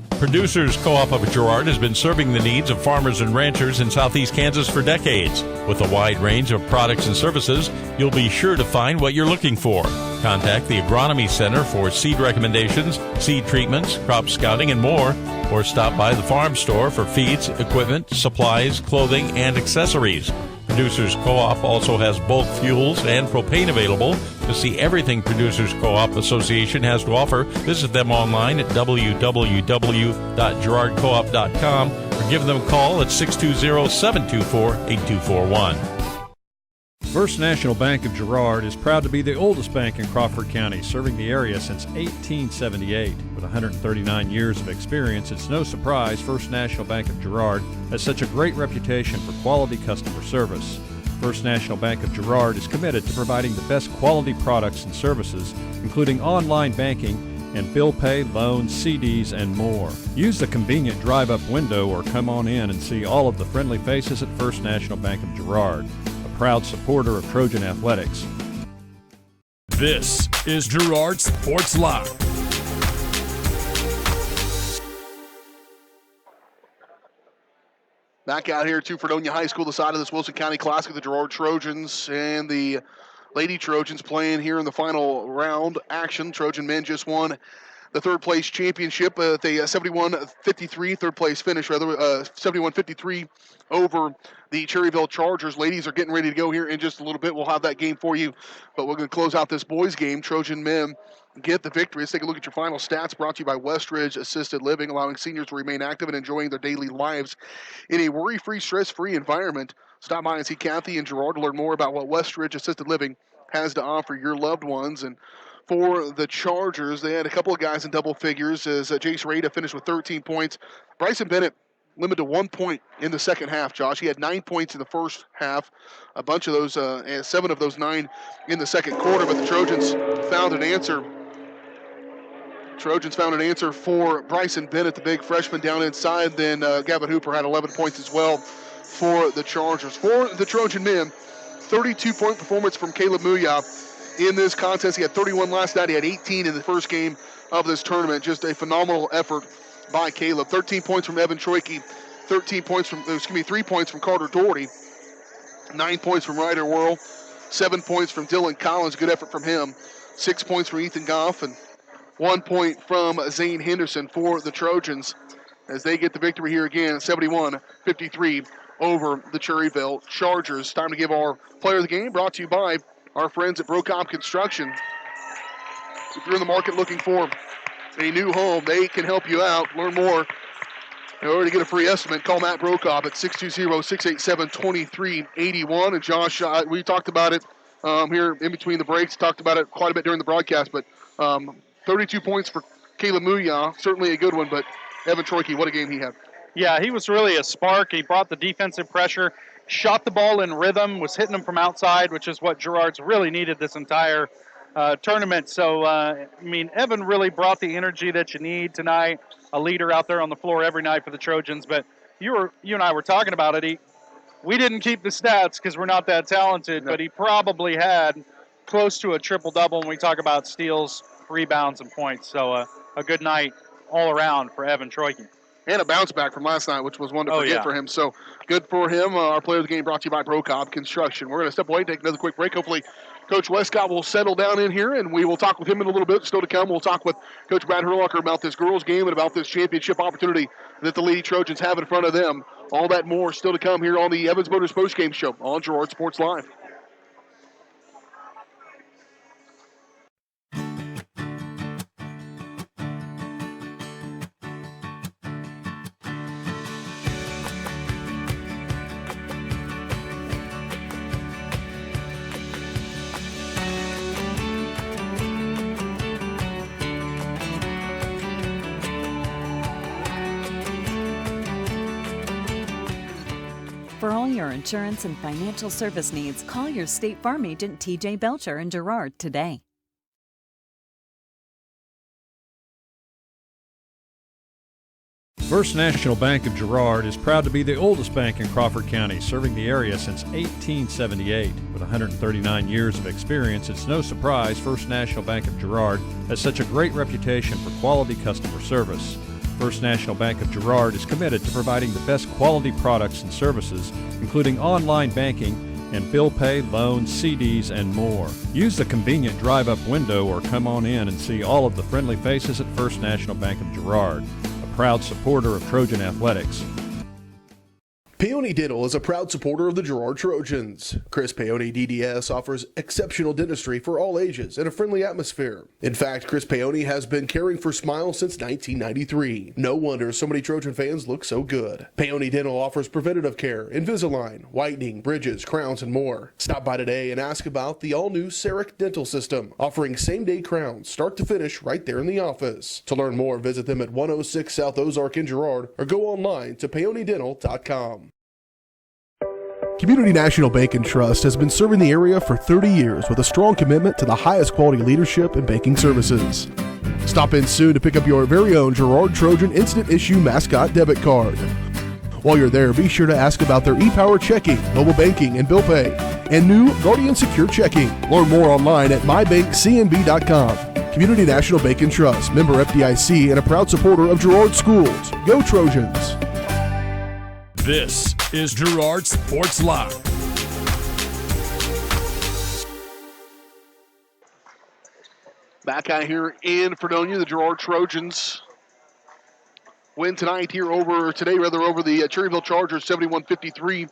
Producers Co-op of Girard has been serving the needs of farmers and ranchers in southeast Kansas for decades. With a wide range of products and services, you'll be sure to find what you're looking for. Contact the Agronomy Center for seed recommendations, seed treatments, crop scouting, and more, or stop by the farm store for feeds, equipment, supplies, clothing, and accessories. Producers Co-op also has bulk fuels and propane available. To see everything Producers Co-op Association has to offer, visit them online at www.girardcoop.com or give them a call at 620-724-8241. First National Bank of Girard is proud to be the oldest bank in Crawford County, serving the area since 1878. With 139 years of experience, it's no surprise First National Bank of Girard has such a great reputation for quality customer service. First National Bank of Girard is committed to providing the best quality products and services, including online banking and bill pay, loans, CDs, and more. Use the convenient drive-up window or come on in and see all of the friendly faces at First National Bank of Girard, proud supporter of Trojan Athletics. This is Girard Sports Live. Back out here to Fredonia High School, the side of this Wilson County Classic, the Girard Trojans and the Lady Trojans playing here in the final round action. Trojan men just won the third-place championship with a 71-53 third-place finish, 71-53 over the Cherryvale Chargers. Ladies are getting ready to go here in just a little bit. We'll have that game for you, but we're going to close out this boys game. Trojan men get the victory. Let's take a look at your final stats, brought to you by Westridge Assisted Living, allowing seniors to remain active and enjoying their daily lives in a worry-free, stress-free environment. Stop by and see Kathy and Girard to learn more about what Westridge Assisted Living has to offer your loved ones. And for the Chargers, they had a couple of guys in double figures as Jace Rada finished with 13 points. Bryson Bennett limited to 1 point in the second half, Josh. He had 9 points in the first half, a bunch of those, and 7 of those 9 in the second quarter, but the Trojans found an answer. Trojans found an answer for Bryson Bennett, the big freshman down inside. Then Gavin Hooper had 11 points as well for the Chargers. For the Trojan men, 32-point performance from Caleb Muya in this contest. He had 31 last night. He had 18 in the first game of this tournament. Just a phenomenal effort by Caleb. 13 points from Evan Troike, 3 points from Carter Doherty, 9 points from Ryder Worrell, 7 points from Dylan Collins. Good effort from him. 6 points from Ethan Goff, and 1 point from Zane Henderson for the Trojans as they get the victory here again, 71-53 over the Cherryvale Chargers. Time to give our player of the game, brought to you by our friends at Brocop Construction. If you're in the market looking for a new home, they can help you out. Learn more. In order to get a free estimate, call Matt Brocop at 620-687-2381. And Josh, we talked about it here in between the breaks, talked about it quite a bit during the broadcast, but 32 points for Caleb Muya, certainly a good one, but Evan Troike, what a game he had. Yeah, he was really a spark. He brought the defensive pressure, shot the ball in rhythm, was hitting them from outside, which is what Girard's really needed this entire tournament. So, Evan really brought the energy that you need tonight, a leader out there on the floor every night for the Trojans. But you and I were talking about it. We didn't keep the stats because we're not that talented, but he probably had close to a triple-double when we talk about steals, rebounds, and points. So a good night all around for Evan Troike. And a bounce back from last night, which was one to forget for him. So good for him. Our player of the game brought to you by Brocop Construction. We're going to step away, take another quick break. Hopefully Coach Westcott will settle down in here, and we will talk with him in a little bit. Still to come, we'll talk with Coach Brad Herlocker about this girls' game and about this championship opportunity that the Lady Trojans have in front of them. All that more still to come here on the Evans Motors Postgame Show on Girard Sports Live. For all your insurance and financial service needs, call your State Farm agent TJ Belcher in Girard today. First National Bank of Girard is proud to be the oldest bank in Crawford County, serving the area since 1878. With 139 years of experience, it's no surprise First National Bank of Girard has such a great reputation for quality customer service. First National Bank of Girard is committed to providing the best quality products and services, including online banking and bill pay, loans, CDs, and more. Use the convenient drive-up window or come on in and see all of the friendly faces at First National Bank of Girard, a proud supporter of Trojan Athletics. Peony Dental is a proud supporter of the Girard Trojans. Chris Peony DDS offers exceptional dentistry for all ages in a friendly atmosphere. In fact, Chris Peony has been caring for smiles since 1993. No wonder so many Trojan fans look so good. Peony Dental offers preventative care, Invisalign, whitening, bridges, crowns, and more. Stop by today and ask about the all-new CEREC dental system, offering same-day crowns, start to finish, right there in the office. To learn more, visit them at 106 South Ozark in Girard or go online to peonydental.com. Community National Bank and Trust has been serving the area for 30 years with a strong commitment to the highest quality leadership and banking services. Stop in soon to pick up your very own Girard Trojan Instant Issue Mascot Debit Card. While you're there, be sure to ask about their ePower checking, mobile banking, and bill pay, and new Guardian Secure Checking. Learn more online at mybankcnb.com. Community National Bank and Trust, member FDIC, and a proud supporter of Girard Schools. Go Trojans! This is Girard Sports Live. Back out here in Fredonia, the Girard Trojans win today over the Cherryvale Chargers 71-53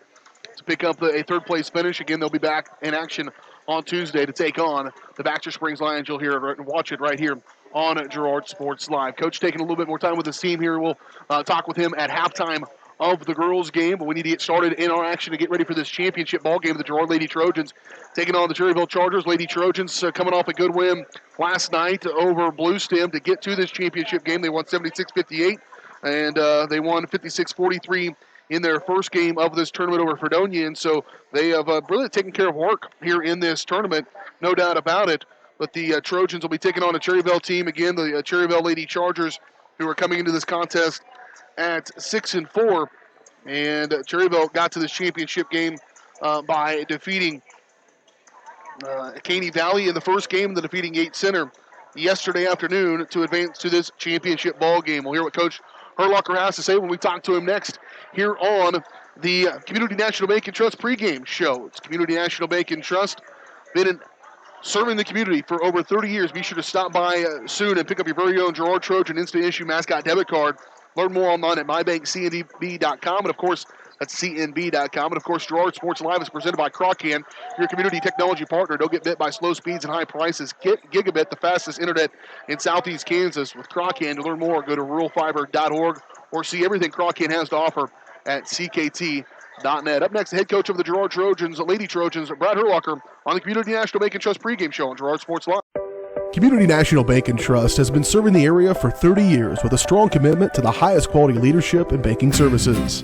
to pick up a third-place finish. Again, they'll be back in action on Tuesday to take on the Baxter Springs Lions. You'll hear it and watch it right here on Girard Sports Live. Coach taking a little bit more time with his team here. We'll talk with him at halftime of the girls' game, but we need to get started in our action to get ready for this championship ball game. The Girard Lady Trojans taking on the Cherryvale Chargers. Lady Trojans coming off a good win last night over Blue Stem to get to this championship game. They won 76-58, and they won 56-43 in their first game of this tournament over Fredonia, and so they have really taken care of work here in this tournament, no doubt about it. But the Trojans will be taking on a Cherryvale team again, the Cherryvale Lady Chargers, who are coming into this contest at 6-4, and Cherryvale got to this championship game by defeating Caney Valley in the first game and then defeating Yates Center yesterday afternoon to advance to this championship ball game. We'll hear what Coach Herlocker has to say when we talk to him next here on the Community National Bank and Trust pregame show. It's Community National Bank and Trust, been serving the community for over 30 years. Be sure to stop by soon and pick up your very own Girard Trojan Instant Issue Mascot Debit Card. Learn more online at mybankcnb.com, and of course, that's cnb.com. And of course, Girard Sports Live is presented by Crocan, your community technology partner. Don't get bit by slow speeds and high prices. Get Gigabit, the fastest internet in Southeast Kansas with Crocan. To learn more, go to ruralfiber.org or see everything Crocan has to offer at ckt.net. Up next, the head coach of the Girard Trojans, Lady Trojans, Brad Herlocker, on the Community National Bank and Trust pregame show on Girard Sports Live. Community National Bank and Trust has been serving the area for 30 years with a strong commitment to the highest quality leadership and banking services.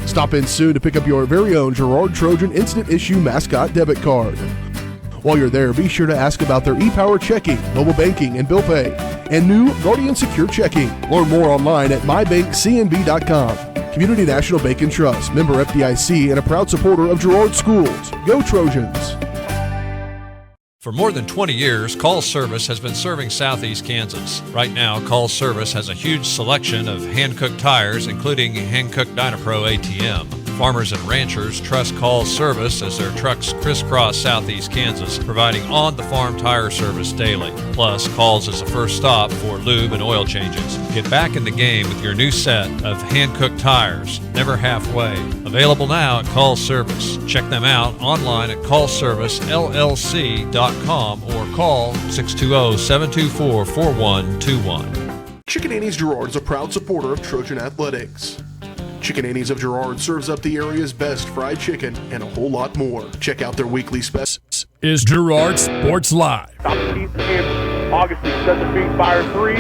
Stop in soon to pick up your very own Girard Trojan Instant Issue Mascot Debit Card. While you're there, be sure to ask about their e-Power checking, mobile banking, and bill pay, and new Guardian Secure checking. Learn more online at mybankcnb.com. Community National Bank and Trust, member FDIC, and a proud supporter of Girard Schools. Go Trojans! For more than 20 years, Call Service has been serving Southeast Kansas. Right now, Call Service has a huge selection of hand-cooked tires, including hand-cooked Dynapro ATM. Farmers and ranchers trust Call Service as their trucks crisscross Southeast Kansas, providing on-the-farm tire service daily. Plus, Call's is the first stop for lube and oil changes. Get back in the game with your new set of hand-cooked tires, never halfway. Available now at Call Service. Check them out online at callservicellc.com or call 620-724-4121. Chicken Annie's Girard is a proud supporter of Trojan Athletics. Chicken Annie's of Girard serves up the area's best fried chicken and a whole lot more. Check out their weekly specials. Is Girard Sports Live. Augustine sets a feet, fire three.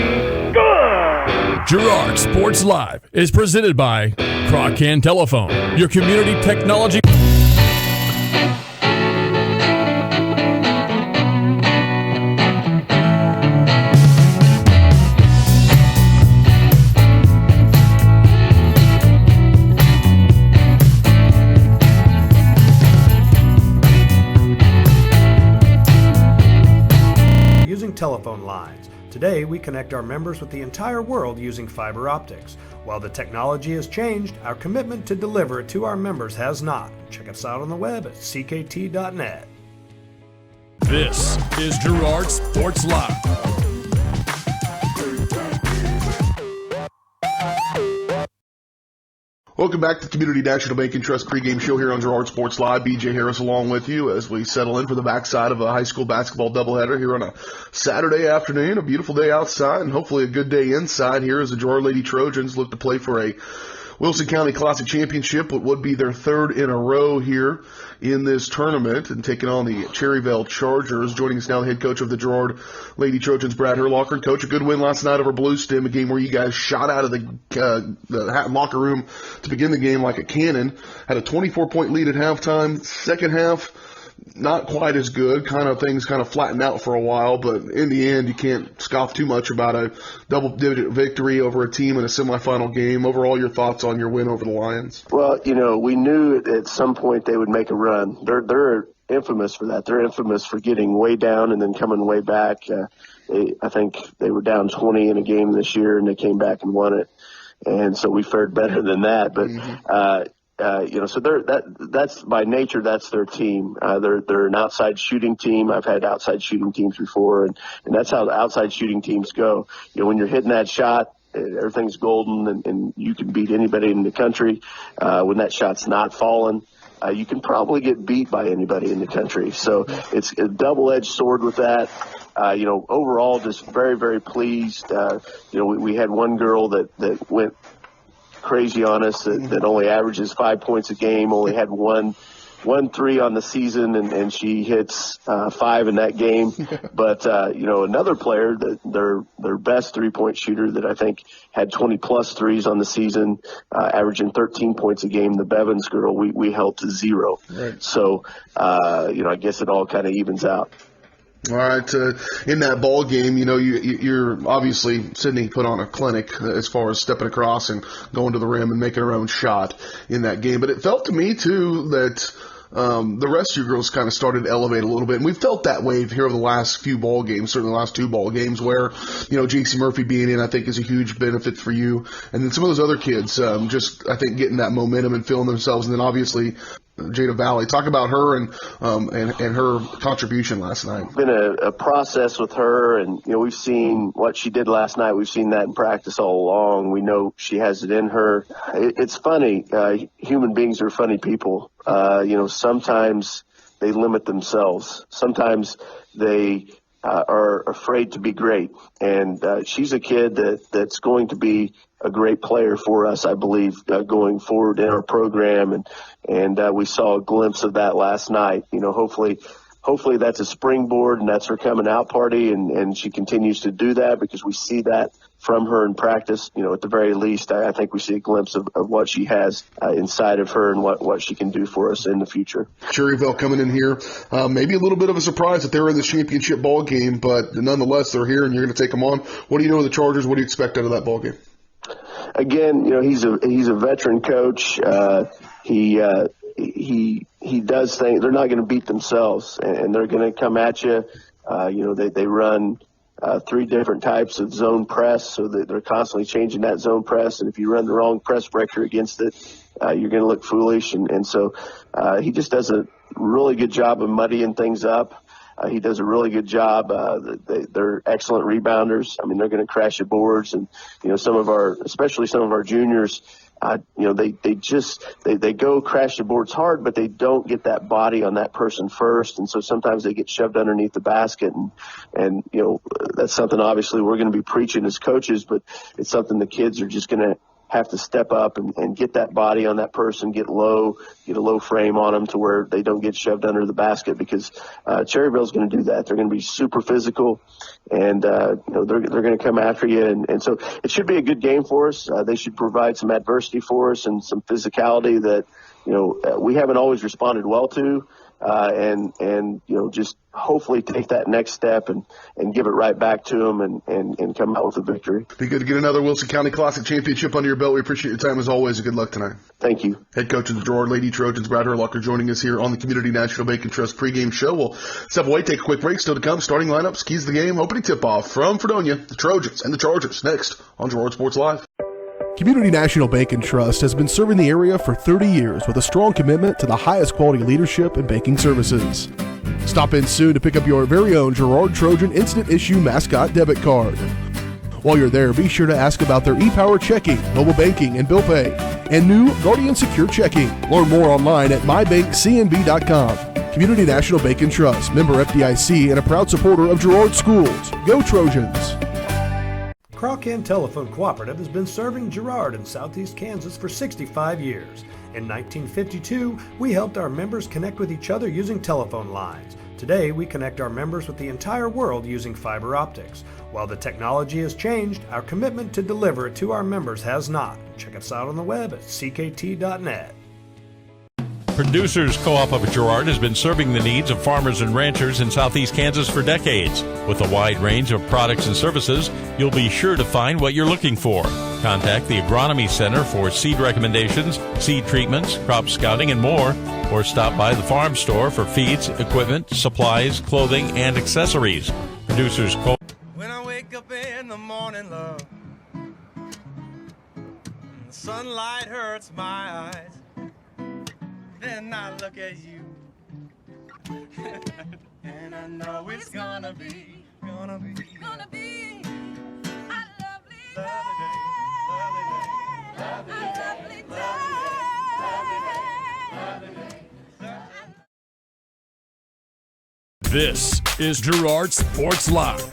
Good! Girard Sports Live is presented by Crocan Telephone, your community technology. Telephone lines. Today, we connect our members with the entire world using fiber optics. While the technology has changed, our commitment to deliver it to our members has not. Check us out on the web at ckt.net. This is Girard Sports Live. Welcome back to Community National Bank and Trust pregame show here on Girard Sports Live. BJ Harris along with you as we settle in for the backside of a high school basketball doubleheader here on a Saturday afternoon. A beautiful day outside and hopefully a good day inside here as the Girard Lady Trojans look to play for a Wilson County Classic Championship, what would be their third in a row here in this tournament, and taking on the Cherryvale Chargers. Joining us now, the head coach of the Girard Lady Trojans, Brad Herlocker. Coach, a good win last night over Blue Stem, a game where you guys shot out of the locker room to begin the game like a cannon. Had a 24-point lead at halftime. Second half, not quite as good. Things flattened out for a while, but in the end, you can't scoff too much about a double-digit victory over a team in a semifinal game. Overall, your thoughts on your win over the Lions? Well, we knew at some point they would make a run. They're infamous for that. They're infamous for getting way down and then coming way back. I think they were down 20 in a game this year, and they came back and won it. And so we fared better than that. But So that's by nature, that's their team. They're an outside shooting team. I've had outside shooting teams before, and that's how the outside shooting teams go. When you're hitting that shot, everything's golden, and you can beat anybody in the country. When that shot's not falling, you can probably get beat by anybody in the country. So it's a double-edged sword with that. Overall, just very, very pleased. We had one girl that went crazy on us that only averages 5 points a game, only had one 3 on the season, and she hits 5 in that game. But another player, their best 3-point shooter that I think had 20-plus threes on the season, averaging 13 points a game, the Bevins girl, we held to 0. Right. So, I guess it all kind of evens out. All right, in that ball game, you're obviously, Sydney put on a clinic as far as stepping across and going to the rim and making her own shot in that game. But it felt to me, too, that the rest of you girls kind of started to elevate a little bit. And we've felt that wave here over the last few ball games, certainly the last 2 ball games, where, JC Murphy being in, I think, is a huge benefit for you. And then some of those other kids just, I think, getting that momentum and feeling themselves. And then, obviously, Jada Valley. Talk about her and her contribution last night. It's been a process with her, and we've seen what she did last night. We've seen that in practice all along. We know she has it in her. It's funny. Human beings are funny people. Sometimes they limit themselves. Sometimes they are afraid to be great. And she's a kid that's going to be a great player for us, I believe, going forward in our program. And we saw a glimpse of that last night. Hopefully that's a springboard and that's her coming out party, and she continues to do that because we see that from her in practice. At the very least, I think we see a glimpse of what she has inside of her and what she can do for us in the future. Cherryvale coming in here, maybe a little bit of a surprise that they're in the championship ball game, but nonetheless they're here and you're going to take them on. What do you know of the Chargers? What do you expect out of that ball game? Again, he's a veteran coach. He does things. They're not going to beat themselves, and they're going to come at you. They run 3 different types of zone press, so that they're constantly changing that zone press. And if you run the wrong press breaker against it, you're going to look foolish. And so he just does a really good job of muddying things up. He does a really good job. They're excellent rebounders. I mean, they're going to crash the boards, and especially some of our juniors. They go crash the boards hard, but they don't get that body on that person first, and so sometimes they get shoved underneath the basket, and that's something obviously we're going to be preaching as coaches, but it's something the kids are just going to have to step up and get that body on that person, get a low frame on them to where they don't get shoved under the basket, because Cherryvale's going to do that. They're going to be super physical, and they're going to come after you, and so it should be a good game for us. They should provide some adversity for us and some physicality that we haven't always responded well to, and just hopefully take that next step and give it right back to them and come out with a victory. Be good to get another Wilson County Classic championship under your belt. We appreciate your time as always, and good luck tonight. Thank you. Head coach of the Girard Lady Trojans, Brad Herlocker, joining us here on the Community National Bank and Trust pregame show. We'll step away, take a quick break. Still to come, starting lineups, keys to the game, opening tip-off from Fredonia, the Trojans and the Chargers, next on Girard Sports Live. Community National Bank and Trust has been serving the area for 30 years with a strong commitment to the highest quality leadership and banking services. Stop in soon to pick up your very own Girard Trojan Instant Issue Mascot Debit Card. While you're there, be sure to ask about their ePower Checking, Mobile Banking, and Bill Pay, and new Guardian Secure Checking. Learn more online at mybankcnb.com. Community National Bank and Trust, member FDIC, and a proud supporter of Girard Schools. Go Trojans! Crocan Telephone Cooperative has been serving Girard in southeast Kansas for 65 years. In 1952, we helped our members connect with each other using telephone lines. Today, we connect our members with the entire world using fiber optics. While the technology has changed, our commitment to deliver it to our members has not. Check us out on the web at ckt.net. Producers Co-op of Girard has been serving the needs of farmers and ranchers in southeast Kansas for decades. With a wide range of products and services, you'll be sure to find what you're looking for. Contact the Agronomy Center for seed recommendations, seed treatments, crop scouting, and more, or stop by the farm store for feeds, equipment, supplies, clothing, and accessories. Producers Co-op. When I wake up in the morning, love, and the sunlight hurts my eyes, then I look at you. And I know it's gonna be a lovely day, lovely day. This is Girard Sports Live.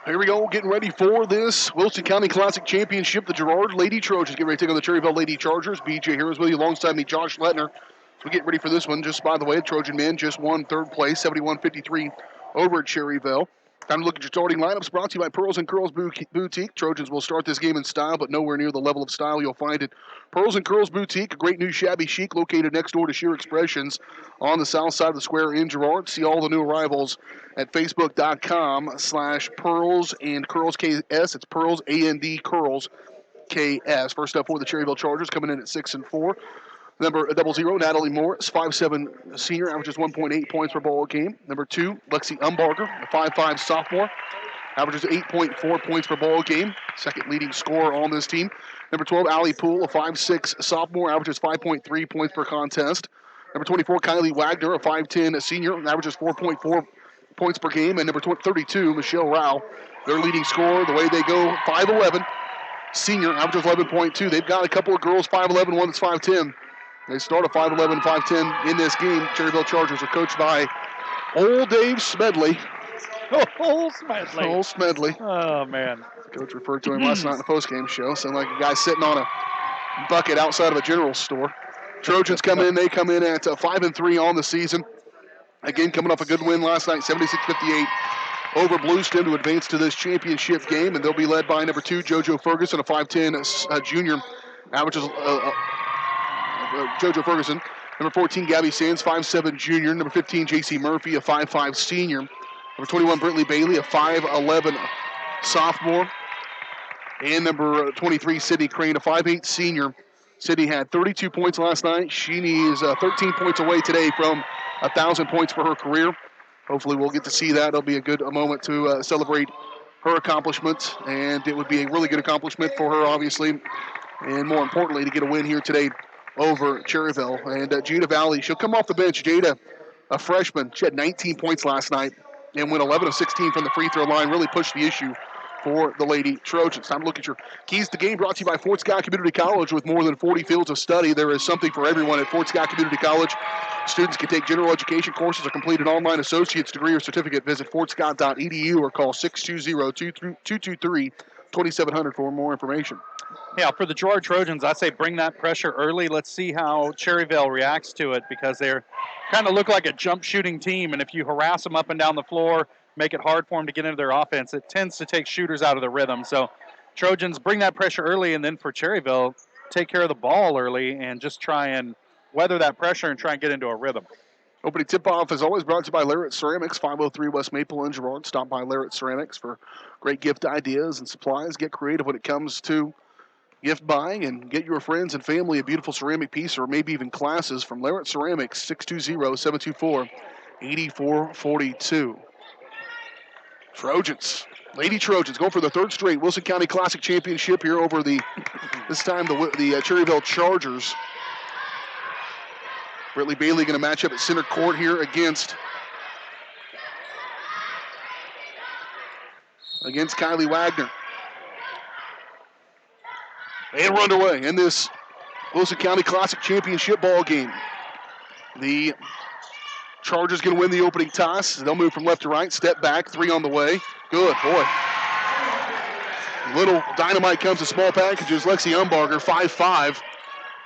Here we go, getting ready for this Wilson County Classic Championship. The Girard Lady Trojans get ready to take on the Cherryvale Lady Chargers. BJ here is with you alongside me, Josh Lettner. So we get ready for this one. Just by the way, the Trojan men just won third place, 71-53 over at Cherryvale. Time to look at your starting lineups, brought to you by Pearls and Curls Boutique. Trojans will start this game in style, but nowhere near the level of style you'll find at Pearls and Curls Boutique, a great new shabby chic located next door to Sheer Expressions on the south side of the square in Girard. See all the new arrivals at facebook.com/Pearls and Curls KS. It's Pearls and Curls KS. First up for the Cherryvale Chargers, coming in at 6-4. Number 00, Natalie Morris, 5'7" senior, averages 1.8 points per ball game. Number 2, Lexi Umbarger, a 5'5" sophomore, averages 8.4 points per ball game. Second leading scorer on this team. Number 12, Allie Poole, a 5'6" sophomore, averages 5.3 points per contest. Number 24, Kylie Wagner, a 5'10" senior, averages 4.4 points per game. And number 32, Michelle Rao, their leading scorer. The way they go, 5'11", senior, averages 11.2. They've got a couple of girls, 5'11", one that's 5'10". They start at 5'11", 5'10" in this game. Cherryvale Chargers are coached by old Dave Smedley. Old Smedley. Old Smedley. Oh, man. Coach referred to him last night in the postgame show. Sound like a guy sitting on a bucket outside of a general store. Trojans come in. They come in at 5-3 on the season. Again, coming off a good win last night, 76-58 over Blueston to advance to this championship game. And they'll be led by number 2, JoJo Ferguson, a 5'10" junior, averages JoJo Ferguson. Number 14, Gabby Sands, 5'7" junior. Number 15, JC Murphy, a 5'5" senior. Number 21, Brittany Bailey, a 5'11" sophomore. And number 23, Sydney Crane, a 5'8" senior. Sydney had 32 points last night. She needs 13 points away today from 1,000 points for her career. Hopefully we'll get to see that. It'll be a good moment to celebrate her accomplishments. And it would be a really good accomplishment for her, obviously. And more importantly, to get a win here today over Cherryvale. And Jada Valley, she'll come off the bench. Jada, a freshman, she had 19 points last night and went 11 of 16 from the free throw line, really pushed the issue for the Lady Trojans. Time to look at your keys to game, brought to you by Fort Scott Community College. With more than 40 fields of study, there is something for everyone at Fort Scott Community College. Students can take general education courses or complete an online associate's degree or certificate. Visit fortscott.edu or call 620-223-2700 for more information. Yeah, for the Girard Trojans, I say bring that pressure early. Let's see how Cherryvale reacts to it, because they're kind of look like a jump shooting team, and if you harass them up and down the floor, make it hard for them to get into their offense, it tends to take shooters out of the rhythm. So Trojans bring that pressure early, and then for Cherryvale, take care of the ball early and just try and weather that pressure and try and get into a rhythm. Opening tip-off is always brought to you by Larrett Ceramics, 503 West Maple in Girard. Stop by Larrett Ceramics for great gift ideas and supplies. Get creative when it comes to gift buying and get your friends and family a beautiful ceramic piece or maybe even classes from Larrett Ceramics, 620-724-8442. Trojans, Lady Trojans, going for the third straight Wilson County Classic Championship here over this time the Cherryvale Chargers. Brittany Bailey going to match up at center court here against Kylie Wagner. And we're underway in this Wilson County Classic Championship ball game. The Chargers going to win the opening toss. They'll move from left to right, step back, 3 on the way. Good, boy. Little dynamite comes to small packages. Lexi Umbarger, 5'5".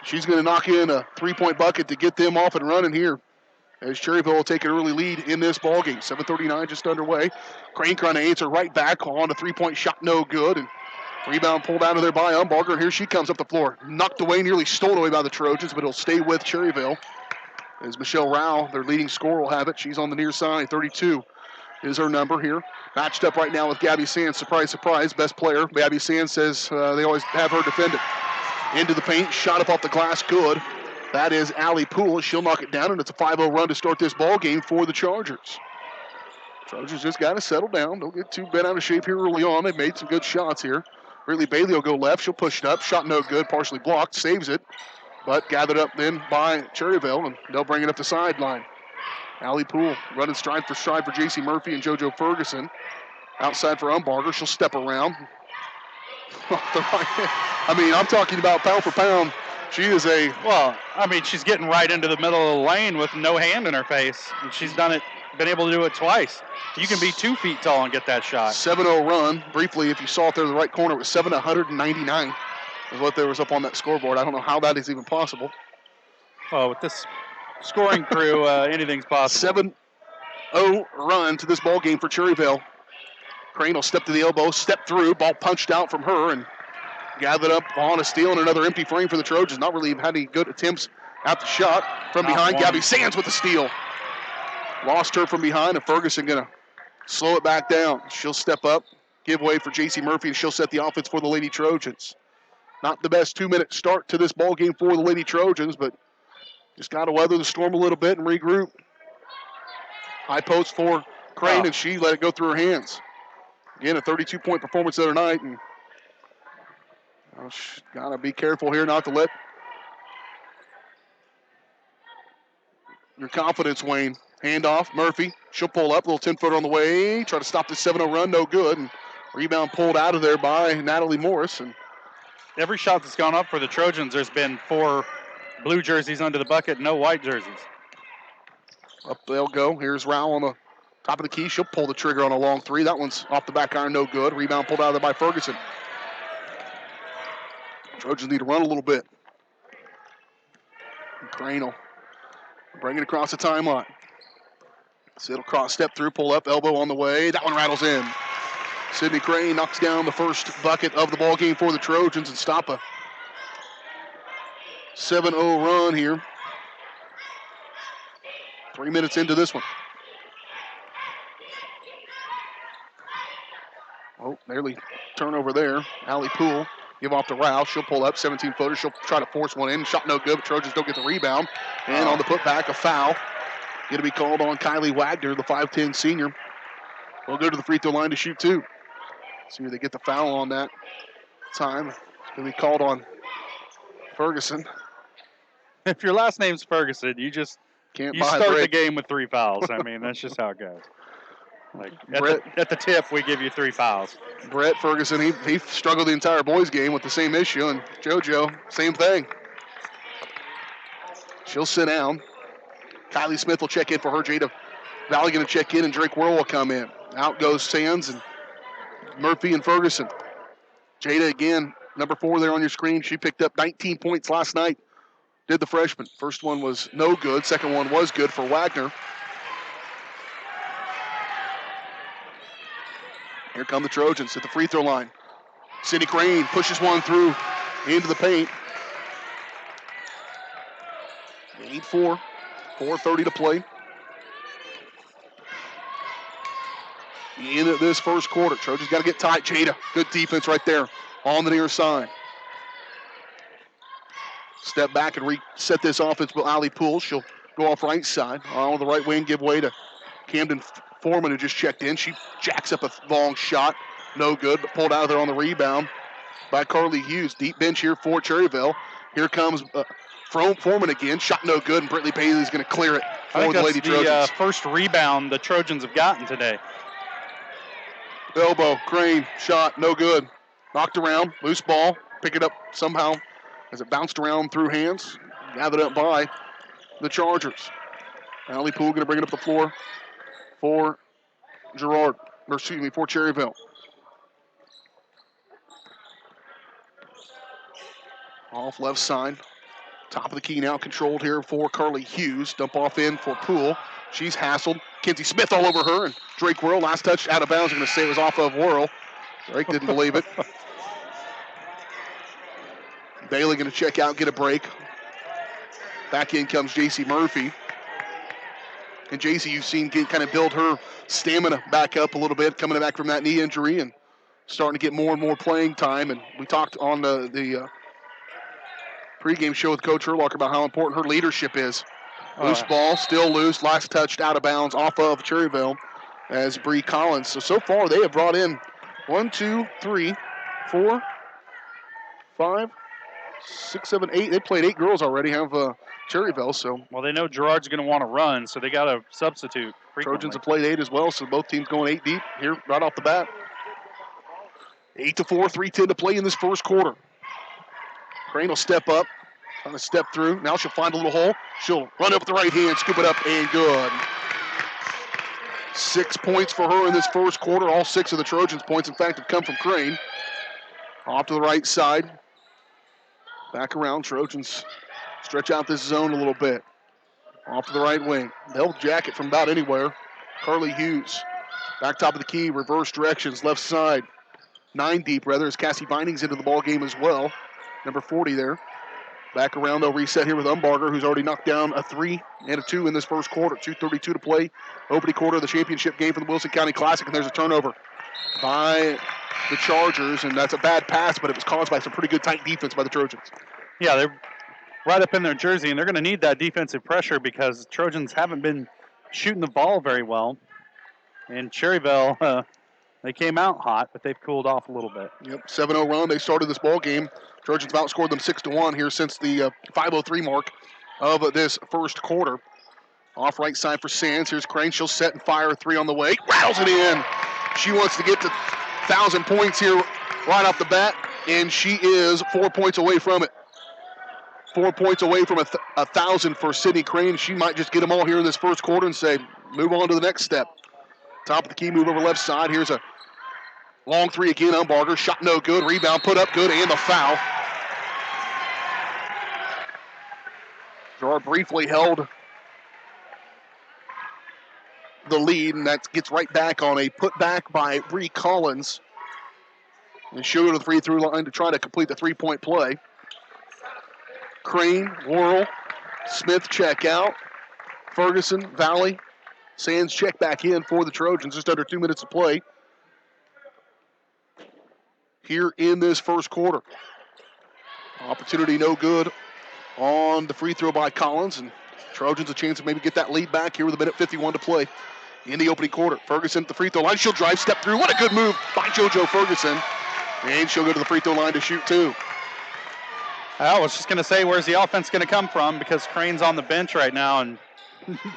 She's going to knock in a 3-point bucket to get them off and running here, as Cherryvale will take an early lead in this ball game. 7:39 just underway. Crane trying to answer right back on a 3-point shot, no good. And rebound pulled out of there by Umbarger. Here she comes up the floor. Knocked away, nearly stolen away by the Trojans, but it'll stay with Cherryvale. As Michelle Rao, their leading scorer, will have it. She's on the near side. 32 is her number here. Matched up right now with Gabby Sands. Surprise, surprise. Best player. Gabby Sands says they always have her defend it. Into the paint. Shot up off the glass. Good. That is Allie Poole. She'll knock it down, and it's a 5-0 run to start this ball game for the Chargers. Trojans just got to settle down. Don't get too bent out of shape here early on. They made some good shots here. Ridley Bailey will go left. She'll push it up. Shot no good. Partially blocked. Saves it. But gathered up then by Cherryvale, and they'll bring it up the sideline. Allie Poole running stride for J.C. Murphy and JoJo Ferguson. Outside for Umbarger. She'll step around. I mean, I'm talking about pound for pound. She is a... Well, I mean, she's getting right into the middle of the lane with no hand in her face. And she's been able to do it twice. You can be 2 feet tall and get that shot. 7-0 run. Briefly, if you saw it there in the right corner, it was 7-199 is what there was up on that scoreboard. I don't know how that is even possible. Oh, with this scoring crew, anything's possible. 7-0 run to this ball game for Cherryvale. Crane will step to the elbow, step through, ball punched out from her, and gathered up on a steal and another empty frame for the Trojans. Not really had any good attempts at the shot. From behind, Gabby Sands with the steal. Lost her from behind, and Ferguson going to slow it back down. She'll step up, give way for J.C. Murphy, and she'll set the offense for the Lady Trojans. Not the best 2-minute start to this ball game for the Lady Trojans, but just got to weather the storm a little bit and regroup. High post for Crane, and she let it go through her hands. Again, a 32-point performance the other night, and got to be careful here not to let your confidence wane. Handoff, Murphy. She'll pull up, little 10-footer on the way. Try to stop this 7-0 run, no good. And rebound pulled out of there by Natalie Morris. And every shot that's gone up for the Trojans, there's been 4 blue jerseys under the bucket, no white jerseys. Up they'll go. Here's Rao on the top of the key. She'll pull the trigger on a long 3. That one's off the back iron, no good. Rebound pulled out of there by Ferguson. Trojans need to run a little bit. Crane will bring it across the timeline. So it'll cross, step through, pull up, elbow on the way. That one rattles in. Sydney Crane knocks down the first bucket of the ball game for the Trojans and stop a 7-0 run here. 3 minutes into this one. Oh, nearly turnover there. Allie Poole give off to Rouse. She'll pull up, 17-footer. She'll try to force one in. Shot no good, but Trojans don't get the rebound. And on the putback, a foul. Going to be called on Kylie Wagner, the 5'10 senior. They'll go to the free throw line to shoot 2. See if they get the foul on that time. It's going to be called on Ferguson. If your last name's Ferguson, you start the game with 3 fouls. I mean, that's just how it goes. Like at the tip, we give you 3 fouls. Brett Ferguson, he struggled the entire boys game with the same issue, and JoJo, same thing. She'll sit down. Kylie Smith will check in for her. Jada Valley going to check in, and Drake Whirl will come in. Out goes Sands and Murphy and Ferguson. Jada again, number 4 there on your screen. She picked up 19 points last night. Did the freshman. First one was no good. Second one was good for Wagner. Here come the Trojans at the free throw line. Sydney Crane pushes one through into the paint. 8-4, 4:30 to play. The end of this first quarter. Trojans got to get tight. Jada, good defense right there on the near side. Step back and reset this offense with Allie Poole. She'll go off right side. On the right wing, give way to Camden Foreman, who just checked in. She jacks up a long shot. No good, but pulled out of there on the rebound by Carly Hughes. Deep bench here for Cherryvale. Here comes Foreman again. Shot no good, and Brittany Bailey's going to clear it for the Lady Trojans. That's the first rebound the Trojans have gotten today. Elbow, Crane, shot, no good. Knocked around, loose ball. Pick it up somehow as it bounced around through hands. Gathered up by the Chargers. Allie Poole going to bring it up the floor for Girard, for Cherryvale. Off left side. Top of the key now controlled here for Carly Hughes. Dump off in for Poole. She's hassled. Kenzie Smith all over her. And Drake Whirl, last touch out of bounds. I'm going to say it was off of Whirl. Drake didn't believe it. Bailey going to check out, get a break. Back in comes J.C. Murphy. And J.C., you've seen kind of build her stamina back up a little bit, coming back from that knee injury and starting to get more and more playing time. And we talked on the pregame show with Coach Herlock about how important her leadership is. Loose ball, still loose. Last touched out of bounds off of Cherryvale. as Bree Collins. So far they have brought in 1, 2, 3, 4, 5, 6, 7, 8. They played 8 girls already, have Cherryvale. So well, they know Girard's going to want to run, so they got to substitute frequently. Trojans have played 8 as well, so both teams going 8 deep here right off the bat. 8-4, 3:10 to play in this first quarter. Crane will step up, trying to step through. Now she'll find a little hole. She'll run up with the right hand, scoop it up, and good. 6 points for her in this first quarter. All 6 of the Trojans' points, in fact, have come from Crane. Off to the right side. Back around. Trojans stretch out this zone a little bit. Off to the right wing. They'll jack it from about anywhere. Carly Hughes. Back top of the key. Reverse directions. Left side. 9 deep, rather, as Cassie Bindings into the ball game as well. Number 40 there. Back around, they'll reset here with Umbarger, who's already knocked down a 3 and a 2 in this first quarter. 2:32 to play. Opening quarter of the championship game for the Wilson County Classic, and there's a turnover by the Chargers, and that's a bad pass, but it was caused by some pretty good tight defense by the Trojans. Yeah, they're right up in their jersey, and they're going to need that defensive pressure because the Trojans haven't been shooting the ball very well. And Cherryvale, they came out hot, but they've cooled off a little bit. Yep, 7-0 run. They started this ball game. Trojans have outscored them 6-1 here since the 5:03 mark of this first quarter. Off right side for Sands. Here's Crane. She'll set and fire a 3 on the way. Rattles it in. She wants to get to 1,000 points here right off the bat, and she is 4 points away from it. 4 points away from 1,000 for Sydney Crane. She might just get them all here in this first quarter and say, move on to the next step. Top of the key, move over left side. Here's a long 3 again. Umbarger. Shot no good. Rebound put up good, and the foul. Girard briefly held the lead, and that gets right back on a putback by Bree Collins. And she'll go to the free throw line to try to complete the 3-point play. Crane, Worrell, Smith check out. Ferguson, Valley, Sands check back in for the Trojans. Just under 2 minutes to play here in this first quarter. Opportunity no good on the free throw by Collins, and Trojans a chance to maybe get that lead back here with 1:51 to play in the opening quarter. Ferguson at the free throw line. She'll drive, step through. What a good move by JoJo Ferguson. And she'll go to the free throw line to shoot 2. I was just going to say, where's the offense going to come from? Because Crane's on the bench right now, and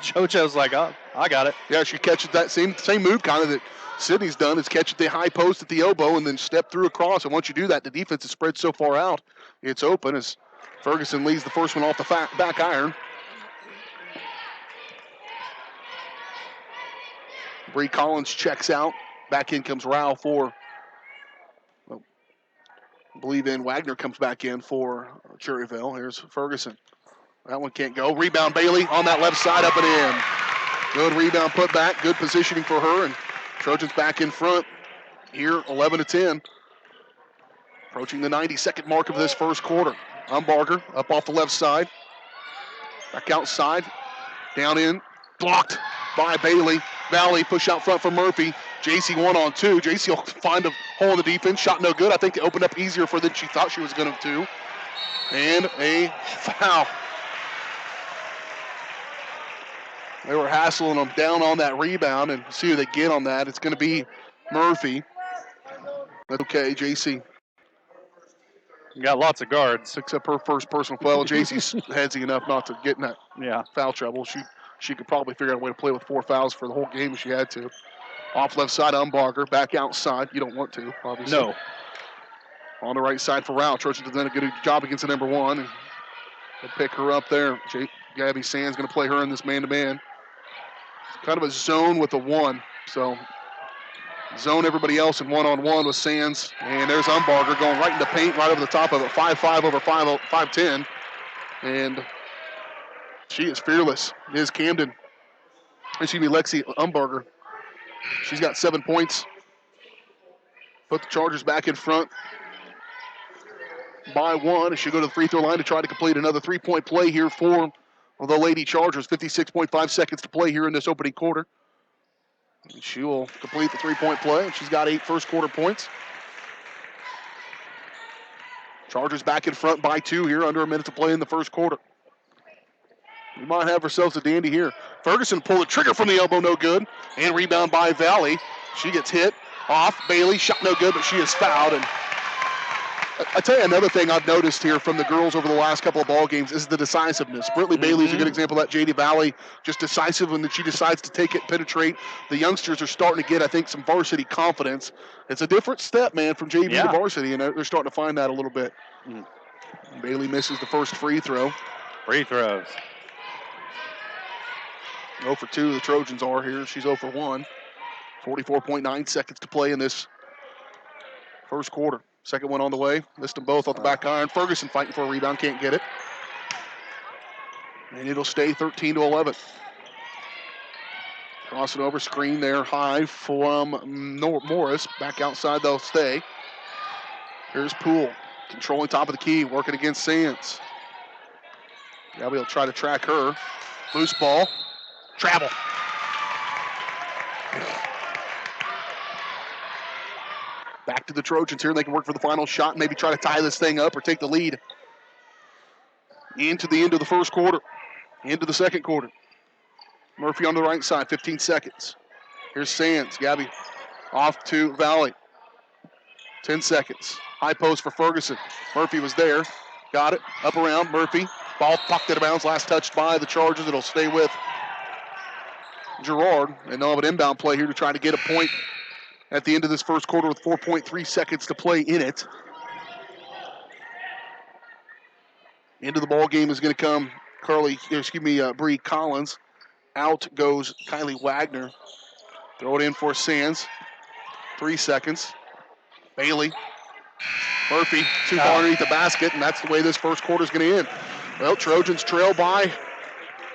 JoJo's like, oh, I got it. Yeah, she catches that same move kind of that Sydney's done, is catch at the high post at the elbow and then step through across. And once you do that, the defense is spread so far out, it's open as Ferguson leads the first one off the back iron. Bree Collins checks out. Back in comes Rao for, I believe in Wagner comes back in for Cherryvale. Here's Ferguson. That one can't go. Rebound Bailey on that left side, up and in. Good rebound put back. Good positioning for her. And Trojans back in front here, 11-10. Approaching the 92nd mark of this first quarter. Umbarger up off the left side. Back outside. Down in. Blocked by Bailey. Valley push out front for Murphy. JC 1-on-2. JC will find a hole in the defense. Shot no good. I think they opened up easier for than she thought she was going to. And a foul. They were hassling them down on that rebound, and see who they get on that. It's going to be Murphy. That's okay, JC. You got lots of guards. Picks up her first personal foul. JC's headsy enough not to get in that foul trouble. She could probably figure out a way to play with 4 fouls for the whole game if she had to. Off left side, Umbarger. Back outside. You don't want to, obviously. No. On the right side for Rao. Trojans have done a good job against the number 1. And they'll pick her up there. Gabby Sands going to play her in this man-to-man. Kind of a zone with a 1. So zone everybody else in 1-on-1 with Sands. And there's Umbarger going right in the paint, right over the top of it. 5'5" over 5'10". And she is fearless. Ms. Camden. Lexi Umbarger. She's got 7 points. Put the Chargers back in front by 1. She'll go to the free throw line to try to complete another 3-point play here for the Lady Chargers. 56.5 seconds to play here in this opening quarter. And she will complete the 3-point play. She's got 8 first quarter points. Chargers back in front by 2 here, under a minute to play in the first quarter. We might have ourselves a dandy here. Ferguson pulled the trigger from the elbow, no good. And rebound by Valley. She gets hit off. Bailey, shot no good, but she is fouled. And I tell you another thing I've noticed here from the girls over the last couple of ball games is the decisiveness. Britley Bailey is a good example of that. JD Valley, just decisive when she decides to take it, penetrate. The youngsters are starting to get, I think, some varsity confidence. It's a different step, man, from JV to varsity, and they're starting to find that a little bit. Bailey misses the first free throw. Free throws. 0 for 2 the Trojans are here. She's 0 for 1. 44.9 seconds to play in this first quarter. Second one on the way. Missed them both off the back iron. Ferguson fighting for a rebound. Can't get it. And it'll stay 13-11. Crossing over, screen there high from Morris. Back outside, they'll stay. Here's Poole. Controlling top of the key. Working against Sands. Gabby will try to track her. Loose ball. Travel. Back to the Trojans here. They can work for the final shot and maybe try to tie this thing up or take the lead. Into the end of the first quarter. Into the second quarter. Murphy on the right side, 15 seconds. Here's Sands. Gabby off to Valley. 10 seconds. High post for Ferguson. Murphy was there. Got it. Up around. Murphy. Ball popped out of bounds. Last touched by the Chargers. It'll stay with Girard. And they'll have an inbound play here to try to get a point at the end of this first quarter with 4.3 seconds to play in it. Into the ball game is going to come Bree Collins. Out goes Kylie Wagner. Throw it in for Sands. 3 seconds. Bailey. Murphy too far underneath the basket, and that's the way this first quarter is going to end. Well, Trojans trail by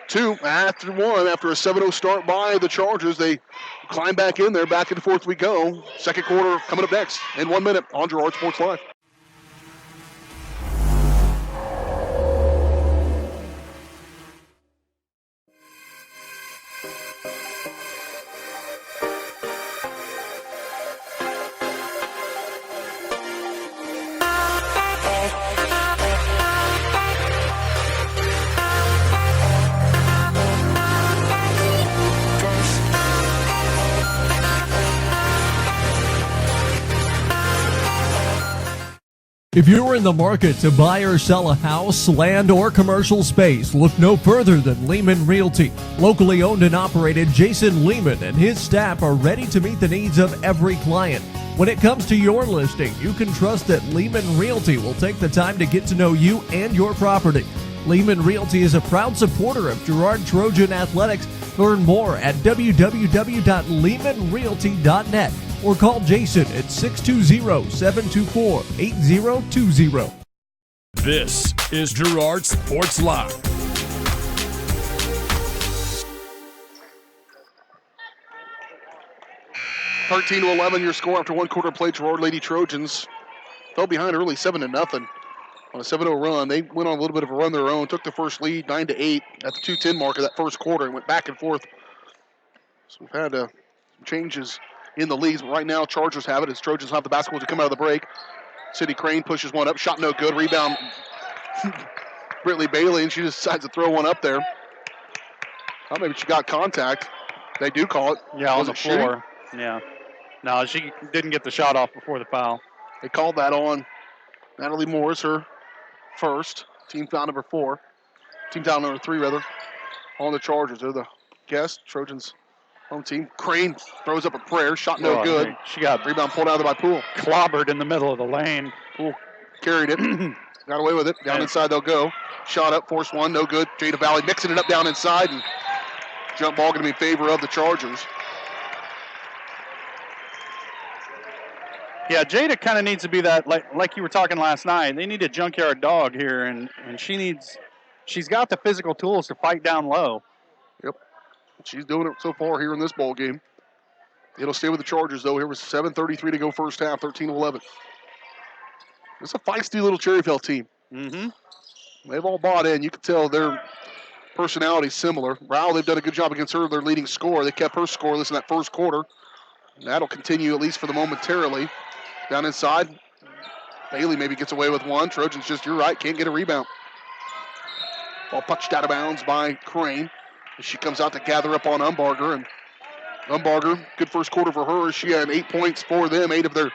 2 after 1 after a 7-0 start by the Chargers. They climb back in there. Back and forth we go. Second quarter coming up next in 1 minute on Girard Sports Live. If you're in the market to buy or sell a house, land, or commercial space, look no further than Lehman Realty. Locally owned and operated, Jason Lehman and his staff are ready to meet the needs of every client. When it comes to your listing, you can trust that Lehman Realty will take the time to get to know you and your property. Lehman Realty is a proud supporter of Girard Trojan Athletics. Learn more at www.lehmanrealty.net. or call Jason at 620-724-8020. This is Girard Sports Live. $13 to 11 your score after 1 quarter play. Girard Lady Trojans fell behind early 7-0 on a 7-0 run. They went on a little bit of a run of their own, took the first lead 9-8 at the 2:10 mark of that first quarter and went back and forth. So we've had some changes in the leagues, but right now Chargers have it as Trojans have the basketball to come out of the break. Sydney Crane pushes one up, shot no good, rebound Britley Bailey, and she just decides to throw one up there. Thought maybe she got contact. They do call it. Yeah, on the floor. Yeah. No, she didn't get the shot off before the foul. They called that on Natalie Morris, her first. Team foul number 4. Team foul number 3, rather, on the Chargers. They're the guest. Trojans home team. Crane throws up a prayer. Shot no good. She got rebound pulled out of there by Poole. Clobbered in the middle of the lane. Poole carried it. Got away with it. Down inside they'll go. Shot up. Force one. No good. Jada Valley mixing it up down inside. And jump ball going to be in favor of the Chargers. Yeah, Jada kind of needs to be that, like you were talking last night. They need a junkyard dog here, and she's got the physical tools to fight down low. Yep. She's doing it so far here in this ball game. It'll stay with the Chargers, though. Here was 7:33 to go first half, 13-11. It's a feisty little Cherryvale team. Mm-hmm. They've all bought in. You can tell their personality's similar. Rao, they've done a good job against her, their leading scorer. They kept her scoreless in that first quarter. And that'll continue, at least for the momentarily. Down inside, Bailey maybe gets away with one. Trojans just, you're right, can't get a rebound. Ball punched out of bounds by Crane. She comes out to gather up on Umbarger, and Umbarger, good first quarter for her. She had 8 points for them. 8 of their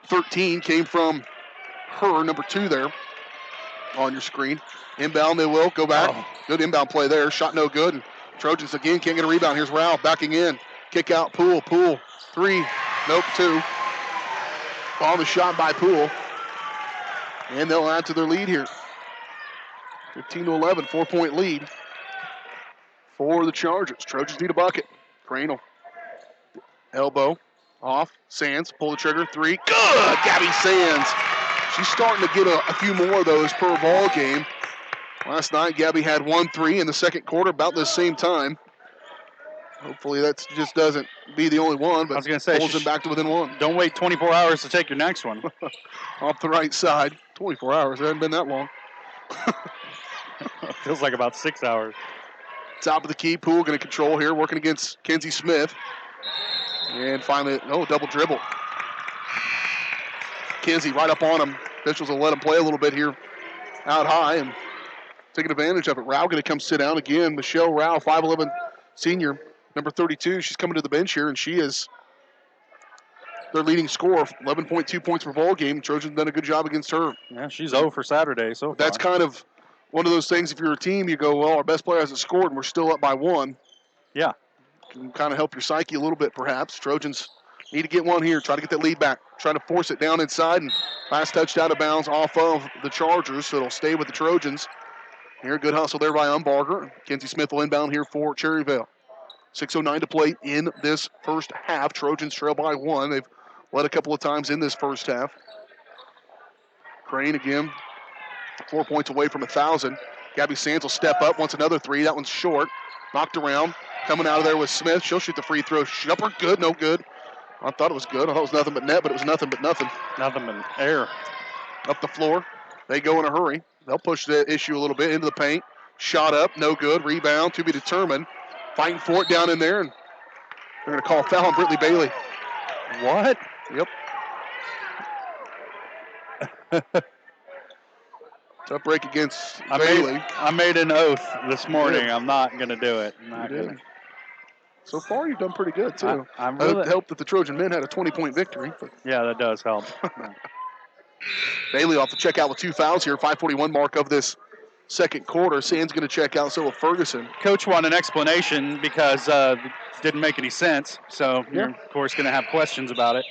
13 came from her, number 2 there on your screen. Inbound, they will go back. Oh. Good inbound play there. Shot no good. And Trojans again can't get a rebound. Here's Ralph backing in. Kick out, Poole. 3. Nope, 2. On the shot by Poole. And they'll add to their lead here. 15-11, 4-point lead for the Chargers. Trojans need a bucket. Crane will elbow off. Sands, pull the trigger. 3. Good! Gabby Sands. She's starting to get a few more of those per ball game. Last night, Gabby had 1 3 in the second quarter, about the same time. Hopefully that just doesn't be the only one, but I was going to say, pulls them back to within 1. Don't wait 24 hours to take your next one. Off the right side. 24 hours. It hasn't been that long. Feels like about 6 hours. Top of the key. Poole going to control here, working against Kenzie Smith. And finally, double dribble. Kenzie right up on him. Officials will let him play a little bit here out high and taking advantage of it. Rao going to come sit down again. Michelle Rao, 5'11", senior, number 32. She's coming to the bench here, and she is their leading scorer, 11.2 points per ball game. Trojans done a good job against her. Yeah, she's 0 for Saturday so far. That's kind of one of those things, if you're a team, you go, well, our best player hasn't scored, and we're still up by 1. Yeah. Can kind of help your psyche a little bit, perhaps. Trojans need to get one here, try to get that lead back, try to force it down inside, and last touched out of bounds off of the Chargers, so it'll stay with the Trojans. Here, good hustle there by Umbarger. Kenzie Smith will inbound here for Cherryvale. 6:09 to play in this first half. Trojans trail by 1. They've led a couple of times in this first half. Crane again, 4 points away from 1,000. Gabby Sands will step up, wants another 3. That one's short. Knocked around. Coming out of there with Smith. She'll shoot the free throw. Upper, good, no good. I thought it was good. I thought it was nothing but net, but it was nothing but nothing. Nothing but air. Up the floor. They go in a hurry. They'll push the issue a little bit into the paint. Shot up, no good. Rebound to be determined. Fighting for it down in there. And they're going to call a foul on Brittany Bailey. What? Yep. Tough break against Bailey. I made an oath this morning. I'm not going to do it. So far, you've done pretty good, too. I'm really... It helped that the Trojan men had a 20-point victory. But yeah, that does help. Bailey off the checkout with 2 fouls here. 5:41 mark of this second quarter. Sands going to check out, so will Ferguson. Coach wanted an explanation because it didn't make any sense. So you're, of course, going to have questions about it.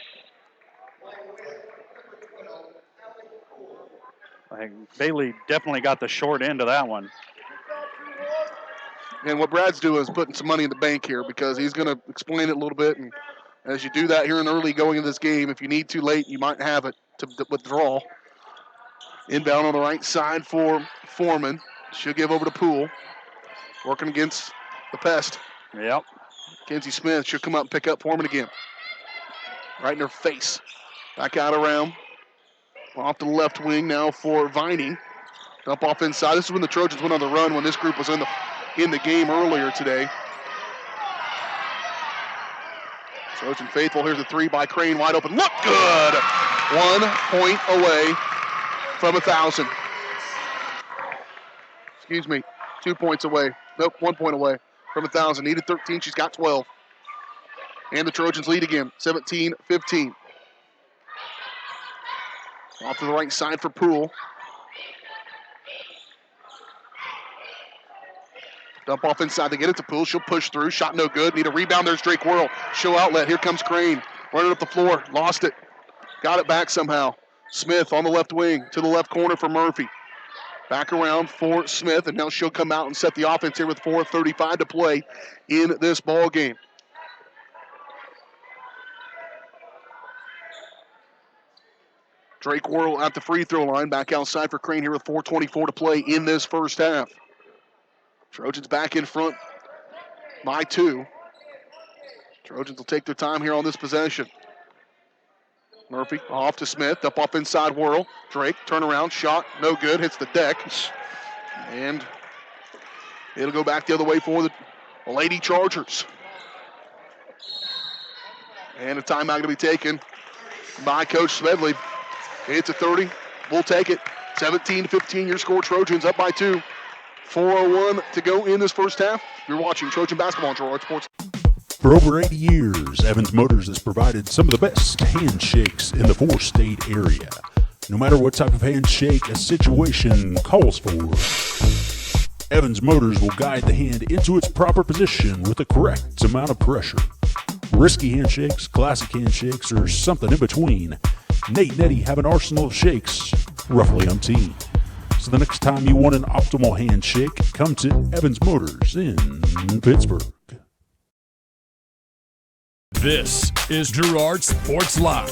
I think Bailey definitely got the short end of that one. And what Brad's doing is putting some money in the bank here because he's going to explain it a little bit. And as you do that here in early going into this game, if you need too late, you might have it to withdraw. Inbound on the right side for Foreman. She'll give over to Poole. Working against the Pest. Yep. Kenzie Smith should come up and pick up Foreman again. Right in her face. Back out around. Off to the left wing now for Vining. Dump off inside. This is when the Trojans went on the run when this group was in the game earlier today. Trojan faithful. Here's a 3 by Crane. Wide open. Look good. 1 point away from 1,000. Excuse me. 2 points away. Nope, 1 point away from 1,000. Needed 13. She's got 12. And the Trojans lead again. 17-15. Off to the right side for Poole. Dump off inside to get it to Poole. She'll push through. Shot no good. Need a rebound. There's Drake Whirl. Show outlet. Here comes Crane. Running up the floor. Lost it. Got it back somehow. Smith on the left wing to the left corner for Murphy. Back around for Smith, and now she'll come out and set the offense here with 4:35 to play in this ball game. Drake Whirl at the free throw line. Back outside for Crane here with 4:24 to play in this first half. Trojans back in front by 2. Trojans will take their time here on this possession. Murphy off to Smith, up off inside Whirl. Drake, turnaround, shot, no good, hits the deck. And it'll go back the other way for the Lady Chargers. And a timeout going to be taken by Coach Smedley. It's a 30. We'll take it. 17-15, your score. Trojans up by 2. 4:01 to go in this first half. You're watching Trojan Basketball on Girard Sports. For over 80 years, Evans Motors has provided some of the best handshakes in the four-state area. No matter what type of handshake a situation calls for, Evans Motors will guide the hand into its proper position with the correct amount of pressure. Risky handshakes, classic handshakes, or something in between, Nate and Eddie have an arsenal of shakes, roughly umpteen. So the next time you want an optimal handshake, come to Evans Motors in Pittsburgh. This is Girard Sports Live.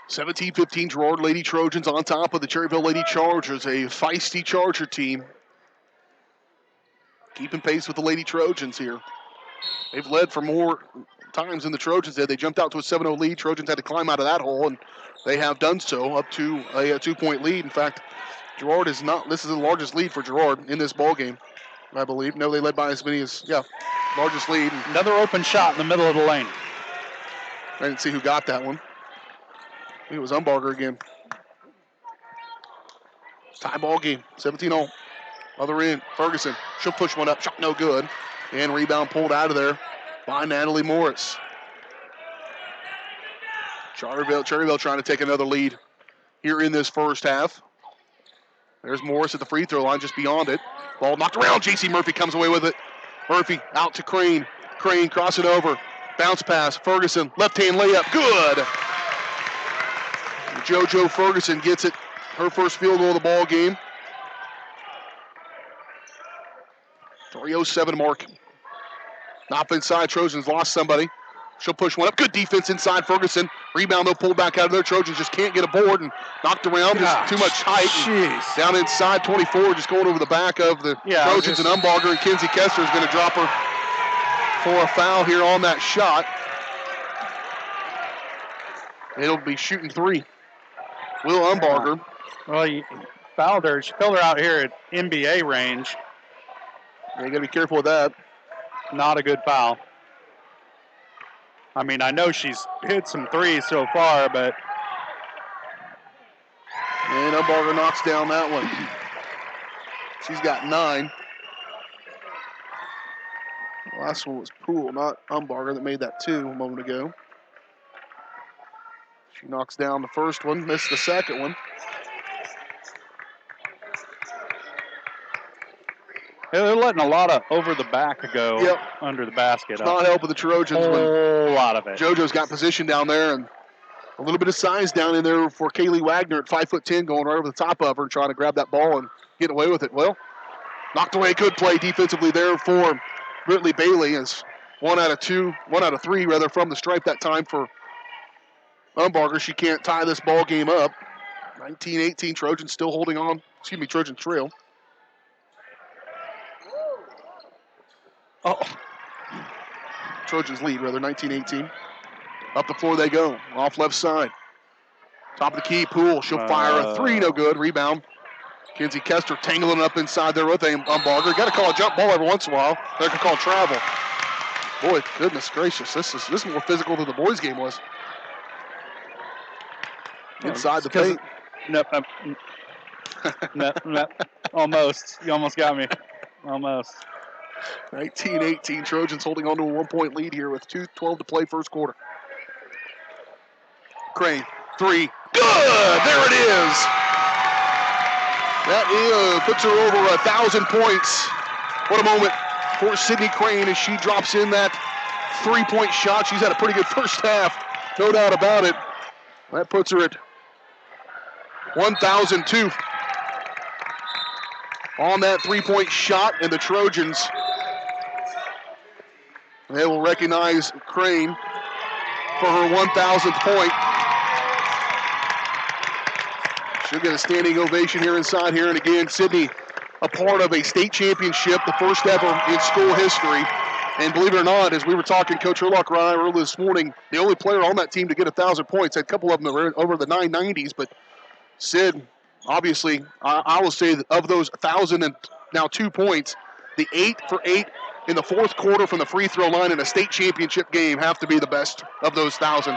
(17-15) Girard Lady Trojans on top of the Cherryvale Lady Chargers, a feisty Charger team. Keeping pace with the Lady Trojans here. They've led for more times than the Trojans did. They jumped out to a 7-0 lead. Trojans had to climb out of that hole, and they have done so up to a 2-point lead. In fact, Girard is not, this is the largest lead for Girard in this ball game, I believe. No, they led by as many as, largest lead. Another open shot in the middle of the lane. I didn't see who got that one. I think it was Umbarger again. Tie ball game, 17-0. Other end, Ferguson. She'll push one up, shot no good. And rebound pulled out of there by Natalie Morris. Cherryvale trying to take another lead here in this first half. There's Morris at the free throw line, just beyond it. Ball knocked around. J.C. Murphy comes away with it. Murphy out to Crane. Crane cross it over. Bounce pass. Ferguson, left-hand layup. Good. JoJo Ferguson gets it. Her first field goal of the ball game. 3:07 mark. Not inside. Trojans lost somebody. She'll push one up. Good defense inside Ferguson. Rebound, though, pulled back out of there. Trojans just can't get a board and knocked around. Just too much height. Down inside 24, just going over the back of the Trojans and Umbarger. And Kinsey Kessler is going to drop her for a foul here on that shot. It'll be shooting three. Will Umbarger. Well, you fouled her. She filled her out here at NBA range. You got to be careful with that. Not a good foul. I mean, I know she's hit some threes so far, but... And Umbarger knocks down that one. She's got 9. The last one was Poole, not Umbarger, that made that 2 a moment ago. She knocks down the first one, missed the second one. They're letting a lot of over the back go under the basket. It's not helping the Trojans. A whole lot of it. JoJo's got position down there, and a little bit of size down in there for Kaylee Wagner at 5'10", going right over the top of her, trying to grab that ball and get away with it. Well, knocked away. Good play defensively there for Brittany Bailey. As 1 out of 3 rather from the stripe that time for Umbarger. She can't tie this ball game up. 19-18, Trojans still holding on. Trojans trail. Trojans lead, rather, 19-18. Up the floor they go, off left side. Top of the key, Poole. She'll fire a 3, no good. Rebound. Kinsey Kester tangling up inside there with Umbarger. Got to call a jump ball every once in a while. They can call travel. Boy, goodness gracious, this is more physical than the boys' game was. Inside the paint. Nope. Almost. You almost got me. Almost. 19-18, Trojans holding on to a 1-point lead here with 2:12 to play first quarter. Crane, 3, good, there it is. That puts her over 1,000 points. What a moment for Sydney Crane as she drops in that 3-point shot. She's had a pretty good first half, no doubt about it. That puts her at 1,002 on that 3-point shot, and the Trojans, they will recognize Crane for her 1,000th point. She'll get a standing ovation here inside here. And again, Sydney, a part of a state championship, the first ever in school history. And believe it or not, as we were talking, Coach Herlock earlier this morning, the only player on that team to get 1,000 points, had a couple of them that were over the 990s, but Sid, obviously, I will say that of those 1,000 and now 2 points, the 8 for 8 in the fourth quarter from the free throw line in a state championship game have to be the best of those 1,000.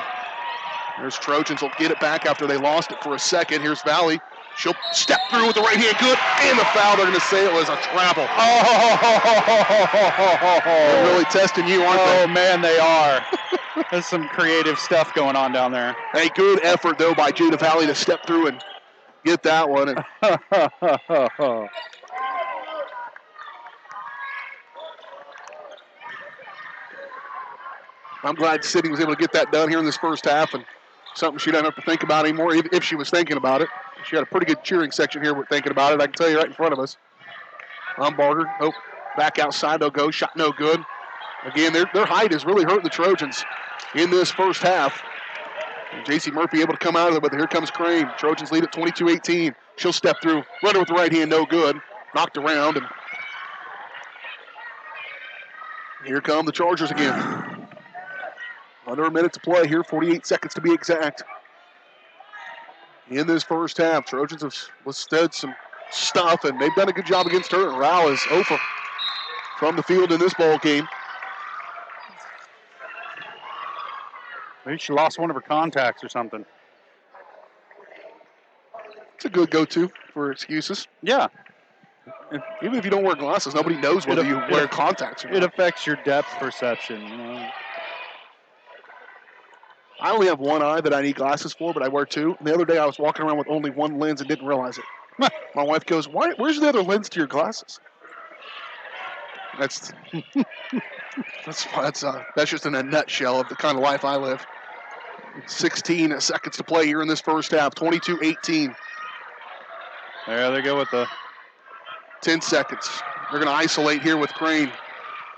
There's Trojans will get it back after they lost it for a second. Here's Valley. She'll step through with the right hand. Good. And the foul. They're going to say it was a travel. They're really testing you, aren't they? Oh, man, they are. There's some creative stuff going on down there. A good effort, though, by Jada Valley to step through and get that one. And I'm glad Sydney was able to get that done here in this first half, and something she doesn't have to think about anymore, if she was thinking about it. She had a pretty good cheering section here with thinking about it. I can tell you right in front of us. Umbarger, back outside they'll go. Shot no good. Again, their height is really hurting the Trojans in this first half. J.C. Murphy able to come out of it, but here comes Crane. Trojans lead at 22-18. She'll step through. Runner with the right hand, no good. Knocked around. And here come the Chargers again. Under a minute to play here, 48 seconds to be exact. In this first half, Trojans have withstood some stuff, and they've done a good job against her. And Rao is over from the field in this ball game. Maybe she lost one of her contacts or something. It's a good go-to for excuses. Yeah. Even if you don't wear glasses, nobody knows whether you wear contacts or not. It affects your depth perception, you know. I only have one eye that I need glasses for, but I wear two. And the other day I was walking around with only one lens and didn't realize it. My wife goes, where's the other lens to your glasses? That's just in a nutshell of the kind of life I live. 16 seconds to play here in this first half, 22-18. There they go with the 10 seconds. They're going to isolate here with Crane.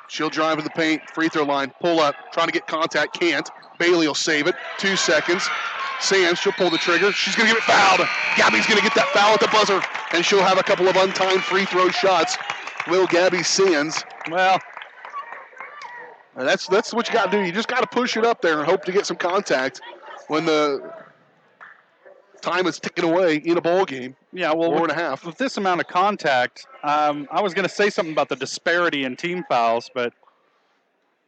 She'll drive in the paint, free throw line, pull up, trying to get contact, can't. Bailey will save it, 2 seconds. Sands, she'll pull the trigger. She's going to get it fouled. Gabby's going to get that foul at the buzzer, and she'll have a couple of untimed free throw shots. Little Gabby Sands. Well, that's what you got to do. You just got to push it up there and hope to get some contact when the time is ticking away in a ball game. Yeah, well, 4.5. With this amount of contact, I was going to say something about the disparity in team fouls, but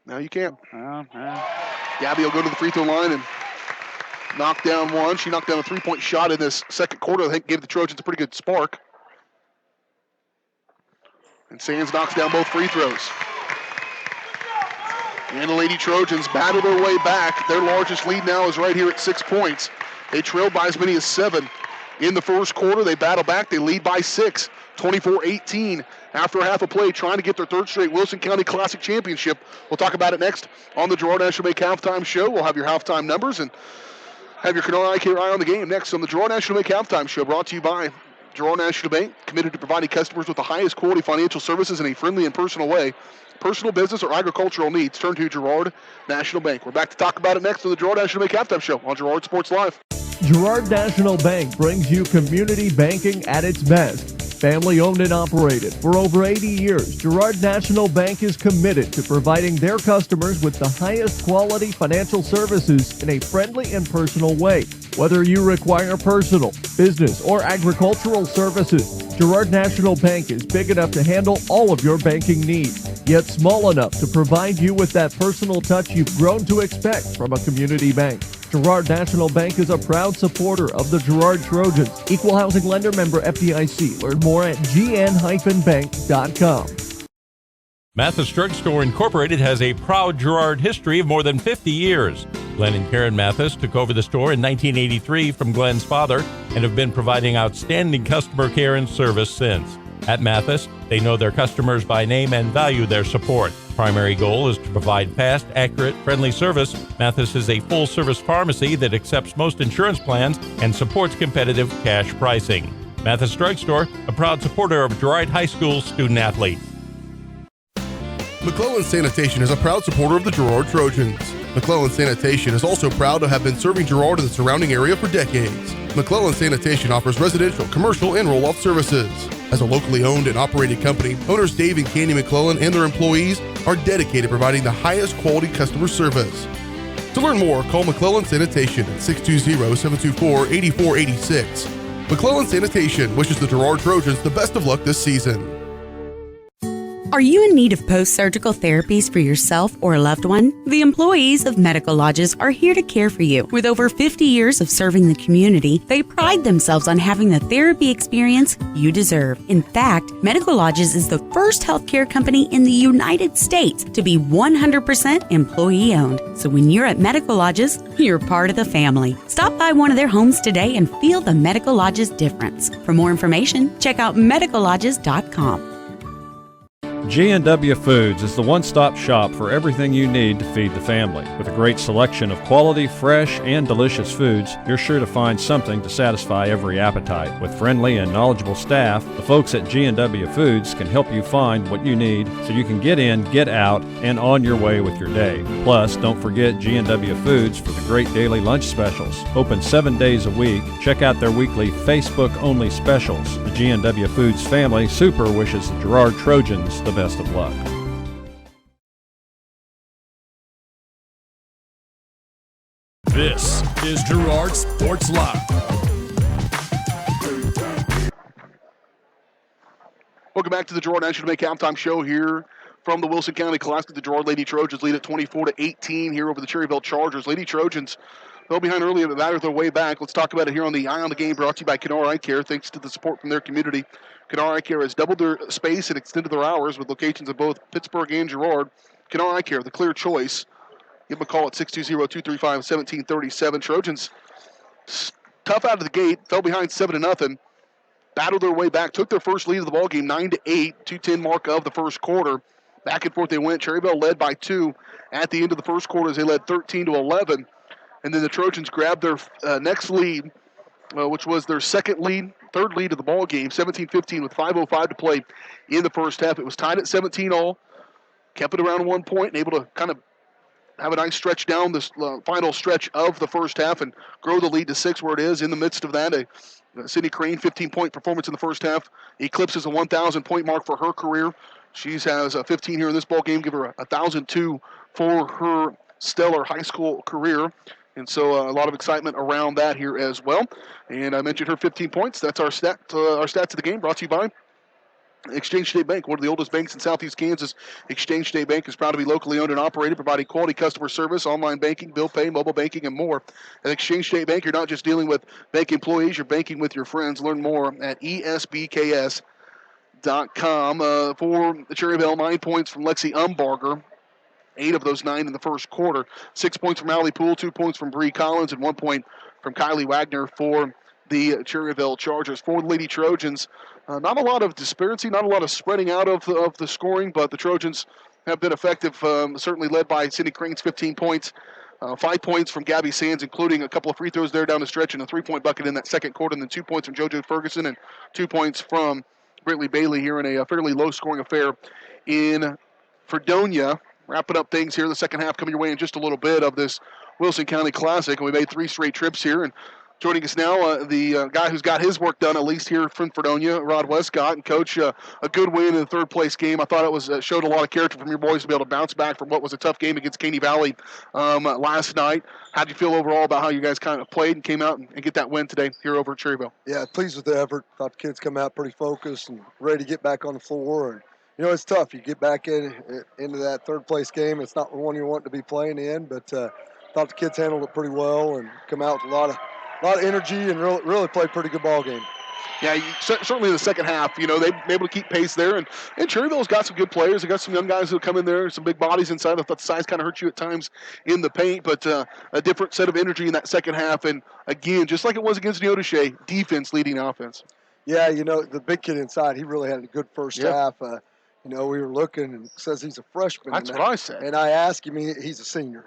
now you can't. Gabby will go to the free throw line and knock down one. She knocked down a three-point shot in this second quarter. I think gave the Trojans a pretty good spark. And Sands knocks down both free throws. And the Lady Trojans battle their way back. Their largest lead now is right here at 6 points. They trailed by as many as 7 in the first quarter. They battle back. They lead by 6, 24-18. After a half of play, trying to get their third straight Wilson County Classic Championship. We'll talk about it next on the Girard National Bank Halftime Show. We'll have your halftime numbers and have your Canard Eye Care Eye on the game next on the Girard National Bank Halftime Show, brought to you by Girard National Bank, committed to providing customers with the highest quality financial services in a friendly and personal way. Personal, business, or agricultural needs, turn to Girard National Bank. We're back to talk about it next on the Girard National Bank Halftime Show on Girard Sports Live. Girard National Bank brings you community banking at its best. Family owned and operated for over 80 years, Girard National Bank is committed to providing their customers with the highest quality financial services in a friendly and personal way. Whether you require personal, business, or agricultural services, Girard National Bank is big enough to handle all of your banking needs, yet small enough to provide you with that personal touch you've grown to expect from a community bank. Girard National Bank is a proud supporter of the Girard Trojans. Equal housing lender, member FDIC. Learn more at gn-bank.com. Mathis Drug Store Incorporated has a proud Girard history of more than 50 years. Glenn and Karen Mathis took over the store in 1983 from Glenn's father and have been providing outstanding customer care and service since. At Mathis, they know their customers by name and value their support. Primary goal is to provide fast, accurate, friendly service. Mathis is a full-service pharmacy that accepts most insurance plans and supports competitive cash pricing. Mathis Drug Store, a proud supporter of Girard High School student-athletes. McClellan Sanitation is a proud supporter of the Girard Trojans. McClellan Sanitation is also proud to have been serving Girard and the surrounding area for decades. McClellan Sanitation offers residential, commercial, and roll-off services. As a locally owned and operated company, owners Dave and Candy McClellan and their employees are dedicated to providing the highest quality customer service. To learn more, call McClellan Sanitation at 620-724-8486. McClellan Sanitation wishes the Girard Trojans the best of luck this season. Are you in need of post-surgical therapies for yourself or a loved one? The employees of Medical Lodges are here to care for you. With over 50 years of serving the community, they pride themselves on having the therapy experience you deserve. In fact, Medical Lodges is the first healthcare company in the United States to be 100% employee-owned. So when you're at Medical Lodges, you're part of the family. Stop by one of their homes today and feel the Medical Lodges difference. For more information, check out medicallodges.com. G&W Foods is the one-stop shop for everything you need to feed the family. With a great selection of quality, fresh, and delicious foods, you're sure to find something to satisfy every appetite. With friendly and knowledgeable staff, the folks at G&W Foods can help you find what you need so you can get in, get out, and on your way with your day. Plus, don't forget G&W Foods for the great daily lunch specials. Open 7 days a week. Check out their weekly Facebook-only specials. The G&W Foods family super wishes the Girard Trojans the best of luck. This is Girard Sports Live. Welcome back to the Girard National Bank halftime show here from the Wilson County Classic. The Girard Lady Trojans lead at 24-18 here over the Cherryvale Chargers. Lady Trojans fell behind early and battered their way back. Let's talk about it here on the Eye on the Game, brought to you by Kenora Eye Care. Thanks to the support from their community, Kenora Eye Care has doubled their space and extended their hours with locations in both Pittsburgh and Girard. Kenora Eye Care, the clear choice. Give them a call at 620-235-1737. Trojans, tough out of the gate, fell behind 7-0. Battled their way back, took their first lead of the ballgame, 9-8, 2:10 mark of the first quarter. Back and forth they went. Cherryvale led by 2 at the end of the first quarter as they led 13-11. And then the Trojans grabbed their next lead, which was their third lead of the ball game, 17-15 with 5:05 to play in the first half. It was tied at 17-all, kept it around 1 point, and able to kind of have a nice stretch down this final stretch of the first half and grow the lead to 6 where it is. In the midst of that, Sydney Crane, 15-point performance in the first half, eclipses a 1,000-point mark for her career. She has 15 here in this ball game, give her 1,002 for her stellar high school career. And so a lot of excitement around that here as well. And I mentioned her 15 points. That's our stats of the game, brought to you by Exchange State Bank, one of the oldest banks in Southeast Kansas. Exchange State Bank is proud to be locally owned and operated, providing quality customer service, online banking, bill pay, mobile banking, and more. At Exchange State Bank, you're not just dealing with bank employees, you're banking with your friends. Learn more at esbks.com. For the Cherryvale, 9 points from Lexi Umbarger. 8 of those 9 in the first quarter. 6 points from Allie Poole, 2 points from Bree Collins, and 1 point from Kylie Wagner for the Cherryvale Chargers. For the Lady Trojans, not a lot of disparity, not a lot of spreading out of the scoring, but the Trojans have been effective, certainly led by Sydney Crane's 15 points. 5 points from Gabby Sands, including a couple of free throws there down the stretch and a 3-point bucket in that second quarter, and then 2 points from JoJo Ferguson and 2 points from Brittany Bailey here in a fairly low-scoring affair in Fredonia. Wrapping up things here in the second half, coming your way in just a little bit of this Wilson County Classic. And we made 3 straight trips here. And joining us now, the guy who's got his work done, at least here from Fredonia, Rod Westcott. And Coach, a good win in the third-place game. I thought it was showed a lot of character from your boys to be able to bounce back from what was a tough game against Caney Valley last night. How did you feel overall about how you guys kind of played and came out and get that win today here over at Cherryvale? Yeah, pleased with the effort. Thought the kids come out pretty focused and ready to get back on the floor. And you know, it's tough. You get back into that third-place game. It's not the one you want to be playing in, but thought the kids handled it pretty well and come out with a lot of energy and really played a pretty good ball game. Yeah, certainly in the second half, you know, they've been able to keep pace there. And Cherryvale's got some good players. They got some young guys who come in there, some big bodies inside. I thought the size kind of hurt you at times in the paint, but a different set of energy in that second half. And, again, just like it was against Neodesha, defense leading offense. Yeah, you know, the big kid inside, he really had a good first half. You know, we were looking and it says he's a freshman. That's what I said. And I asked him, he's a senior.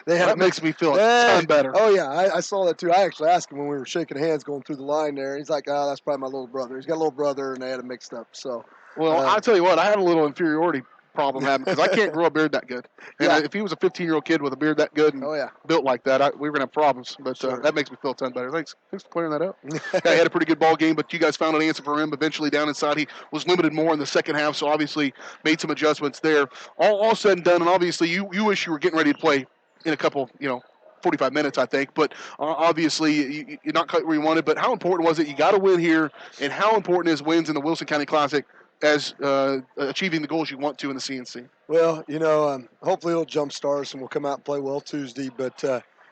That makes me feel a ton better. Oh, yeah, I saw that too. I actually asked him when we were shaking hands going through the line there. He's like, that's probably my little brother. He's got a little brother, and they had it mixed up. So, well, I'll tell you what, I had a little inferiority problem happen because I can't grow a beard that good. And if he was a 15-year-old kid with a beard that good and built like that, we were going to have problems. But that makes me feel a ton better. Thanks for clearing that up. He had a pretty good ball game, but you guys found an answer for him eventually down inside. He was limited more in the second half, so obviously made some adjustments there. All said and done, and obviously you wish you were getting ready to play in a couple, 45 minutes, I think. But obviously you're not quite where you wanted. But how important was it? You got to win here, and how important is wins in the Wilson County Classic as achieving the goals you want to in the CNC? Well, hopefully it'll jumpstart us and we'll come out and play well Tuesday. But,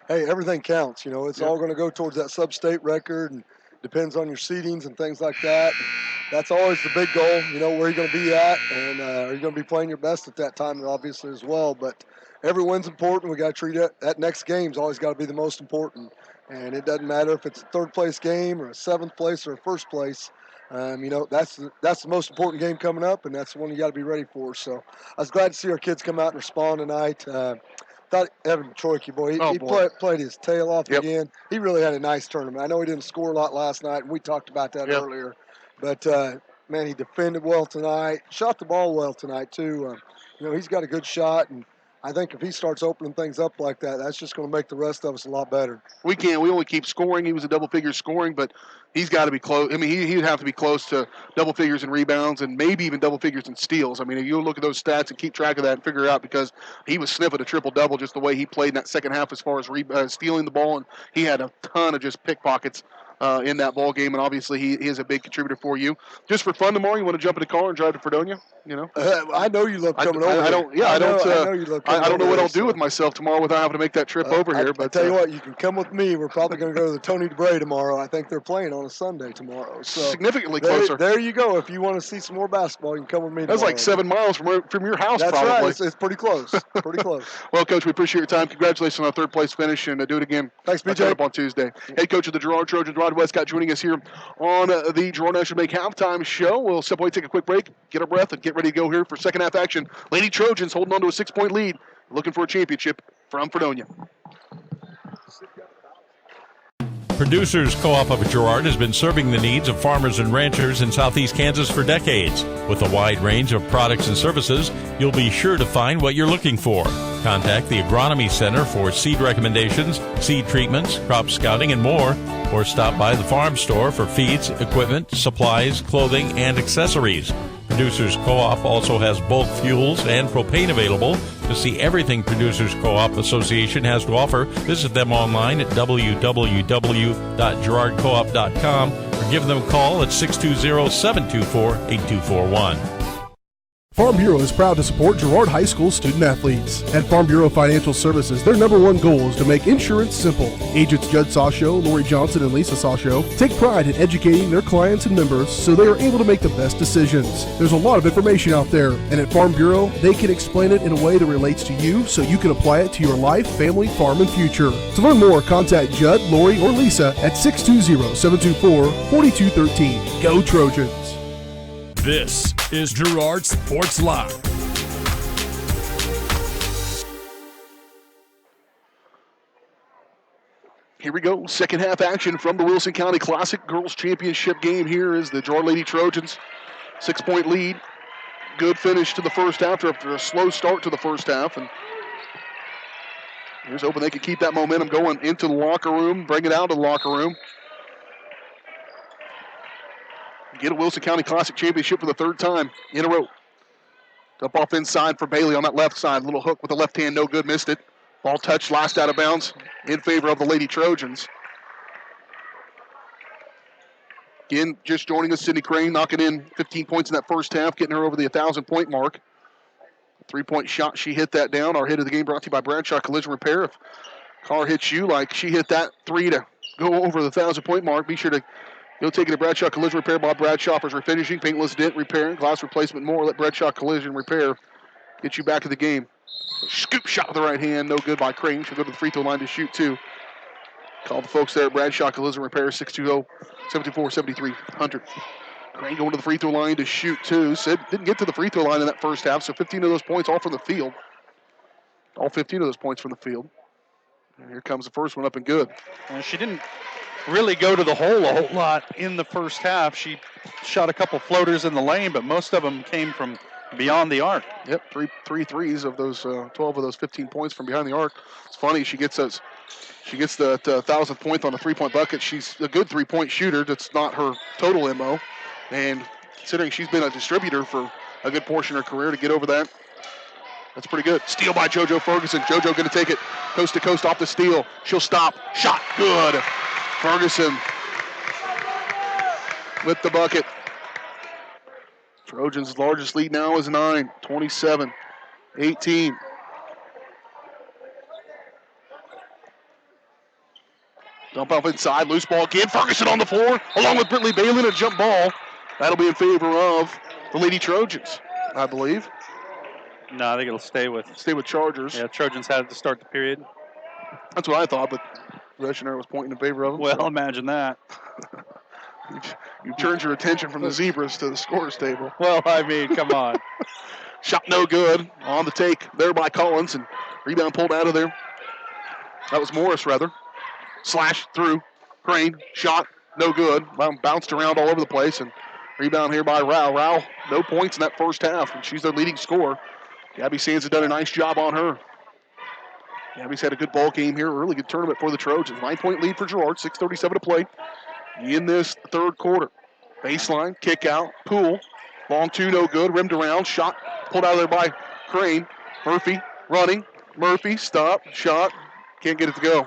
hey, everything counts. It's all going to go towards that sub-state record and depends on your seedings and things like that. And that's always the big goal, where you're going to be at. And are you going to be playing your best at that time, obviously, as well. But every win's important. We got to treat it. That next game's always got to be the most important. And it doesn't matter if it's a third-place game or a seventh place or a first place. That's the most important game coming up, and that's the one you got to be ready for. So I was glad to see our kids come out and respond tonight. Thought Evan Troike, he played his tail off again. He really had a nice tournament. I know he didn't score a lot last night, and we talked about that earlier. But, man, he defended well tonight, shot the ball well tonight, too. He's got a good shot, and I think if he starts opening things up like that, that's just going to make the rest of us a lot better. We only keep scoring. He was a double-figure scoring, but he's got to be close. I mean, he'd have to be close to double figures in rebounds and maybe even double figures in steals. I mean, if you look at those stats and keep track of that and figure it out, because he was sniffing a triple-double just the way he played in that second half as far as stealing the ball, and he had a ton of just pickpockets in that ball game, and obviously he is a big contributor for you. Just for fun tomorrow, you want to jump in the car and drive to Fredonia? I know you love coming over. I don't know what I'll do with myself tomorrow without having to make that trip over here. But I tell you what, you can come with me. We're probably going to go to the Tony DeBray tomorrow. I think they're playing on a Sunday tomorrow. So significantly closer. There you go. If you want to see some more basketball, you can come with me. That's like 7 miles from your house. That's probably. Right. It's pretty close. Pretty close. Well, Coach, we appreciate your time. Congratulations on a third-place finish, and do it again. Thanks, BJ. Up on Tuesday. Head coach of the Girard Trojans, Rod Westcott, joining us here on the Girard National Bank halftime show. We'll step away, take a quick break, get our breath, and get ready to go here for second half action. Lady Trojans holding on to a 6-point lead, looking for a championship from Fredonia. Producers Co-op of Girard has been serving the needs of farmers and ranchers in southeast Kansas for decades. With a wide range of products and services, you'll be sure to find what you're looking for. Contact the Agronomy Center for seed recommendations, seed treatments, crop scouting, and more, or stop by the farm store for feeds, equipment, supplies, clothing, and accessories. Producers Co-op also has bulk fuels and propane available. To see everything Producers Co-op Association has to offer, visit them online at www.girardcoop.com or give them a call at 620-724-8241. Farm Bureau is proud to support Girard High School student athletes. At Farm Bureau Financial Services, their number one goal is to make insurance simple. Agents Judd Sasho, Lori Johnson, and Lisa Sasho take pride in educating their clients and members so they are able to make the best decisions. There's a lot of information out there, and at Farm Bureau, they can explain it in a way that relates to you so you can apply it to your life, family, farm, and future. To learn more, contact Judd, Lori, or Lisa at 620-724-4213. Go Trojans! This is Girard Sports Live. Here we go. Second half action from the Wilson County Classic Girls Championship game. Here is the Girard Lady Trojans. 6-point lead. Good finish to the first half after a slow start to the first half. And here's hoping they can keep that momentum going into the locker room, bring it out of the locker room. Get a Wilson County Classic Championship for the third time in a row. Up off inside for Bailey on that left side. Little hook with the left hand, no good, missed it. Ball touched, last out of bounds in favor of the Lady Trojans. Again, just joining us, Sydney Crane, knocking in 15 points in that first half, getting her over the 1,000-point mark. 3-point shot, she hit that down. Our hit of the game brought to you by Bradshaw Collision Repair. If car hits you like she hit that 3 to go over the 1,000-point mark, be sure to go take it to Bradshaw Collision Repair. Bob Bradshaw offers refinishing, paintless dent, repair, glass replacement, more. Let Bradshaw Collision Repair get you back to the game. Scoop shot with the right hand, no good by Crane. She'll go to the free throw line to shoot, too. Call the folks there at Bradshaw Collision Repair, 620-724-7300. Crane going to the free throw line to shoot, too. Sid didn't get to the free throw line in that first half, so 15 of those points all from the field. All 15 of those points from the field. And here comes the first one up and good. And she didn't really go to the hole a whole lot in the first half. She shot a couple floaters in the lane, but most of them came from beyond the arc. Yep, three threes of those 12 of those 15 points from behind the arc. It's funny, she gets the 1,000th point on a 3-point bucket. She's a good 3-point shooter. That's not her total MO. And considering she's been a distributor for a good portion of her career, to get over that, that's pretty good. Steal by JoJo Ferguson. JoJo going to take it coast to coast off the steal. She'll stop. Shot good. Ferguson with the bucket. Trojans' largest lead now is 9, 27-18. Dump off inside, loose ball again. Ferguson on the floor, along with Brittany Bailey, a jump ball. That'll be in favor of the Lady Trojans, I believe. No, I think it'll stay with Chargers. Yeah, Trojans had it to start the period. That's what I thought, but the commissioner was pointing in favor of them. Well, imagine that. You turned your attention from the Zebras to the scores table. Well, I mean, come on. Shot no good. On the take there by Collins, and rebound pulled out of there. That was Morris, rather. Slash through. Crane. Shot no good. Bounced around all over the place, and rebound here by Rao. Rao, no points in that first half, and she's their leading scorer. Gabby Sands has done a nice job on her. Gabby's had a good ball game here, a really good tournament for the Trojans. 9-point lead for Girard, 6:37 to play in this third quarter. Baseline, kick out, Poole. Long two, no good, rimmed around, shot pulled out of there by Crane. Murphy running, Murphy, stop, shot, can't get it to go.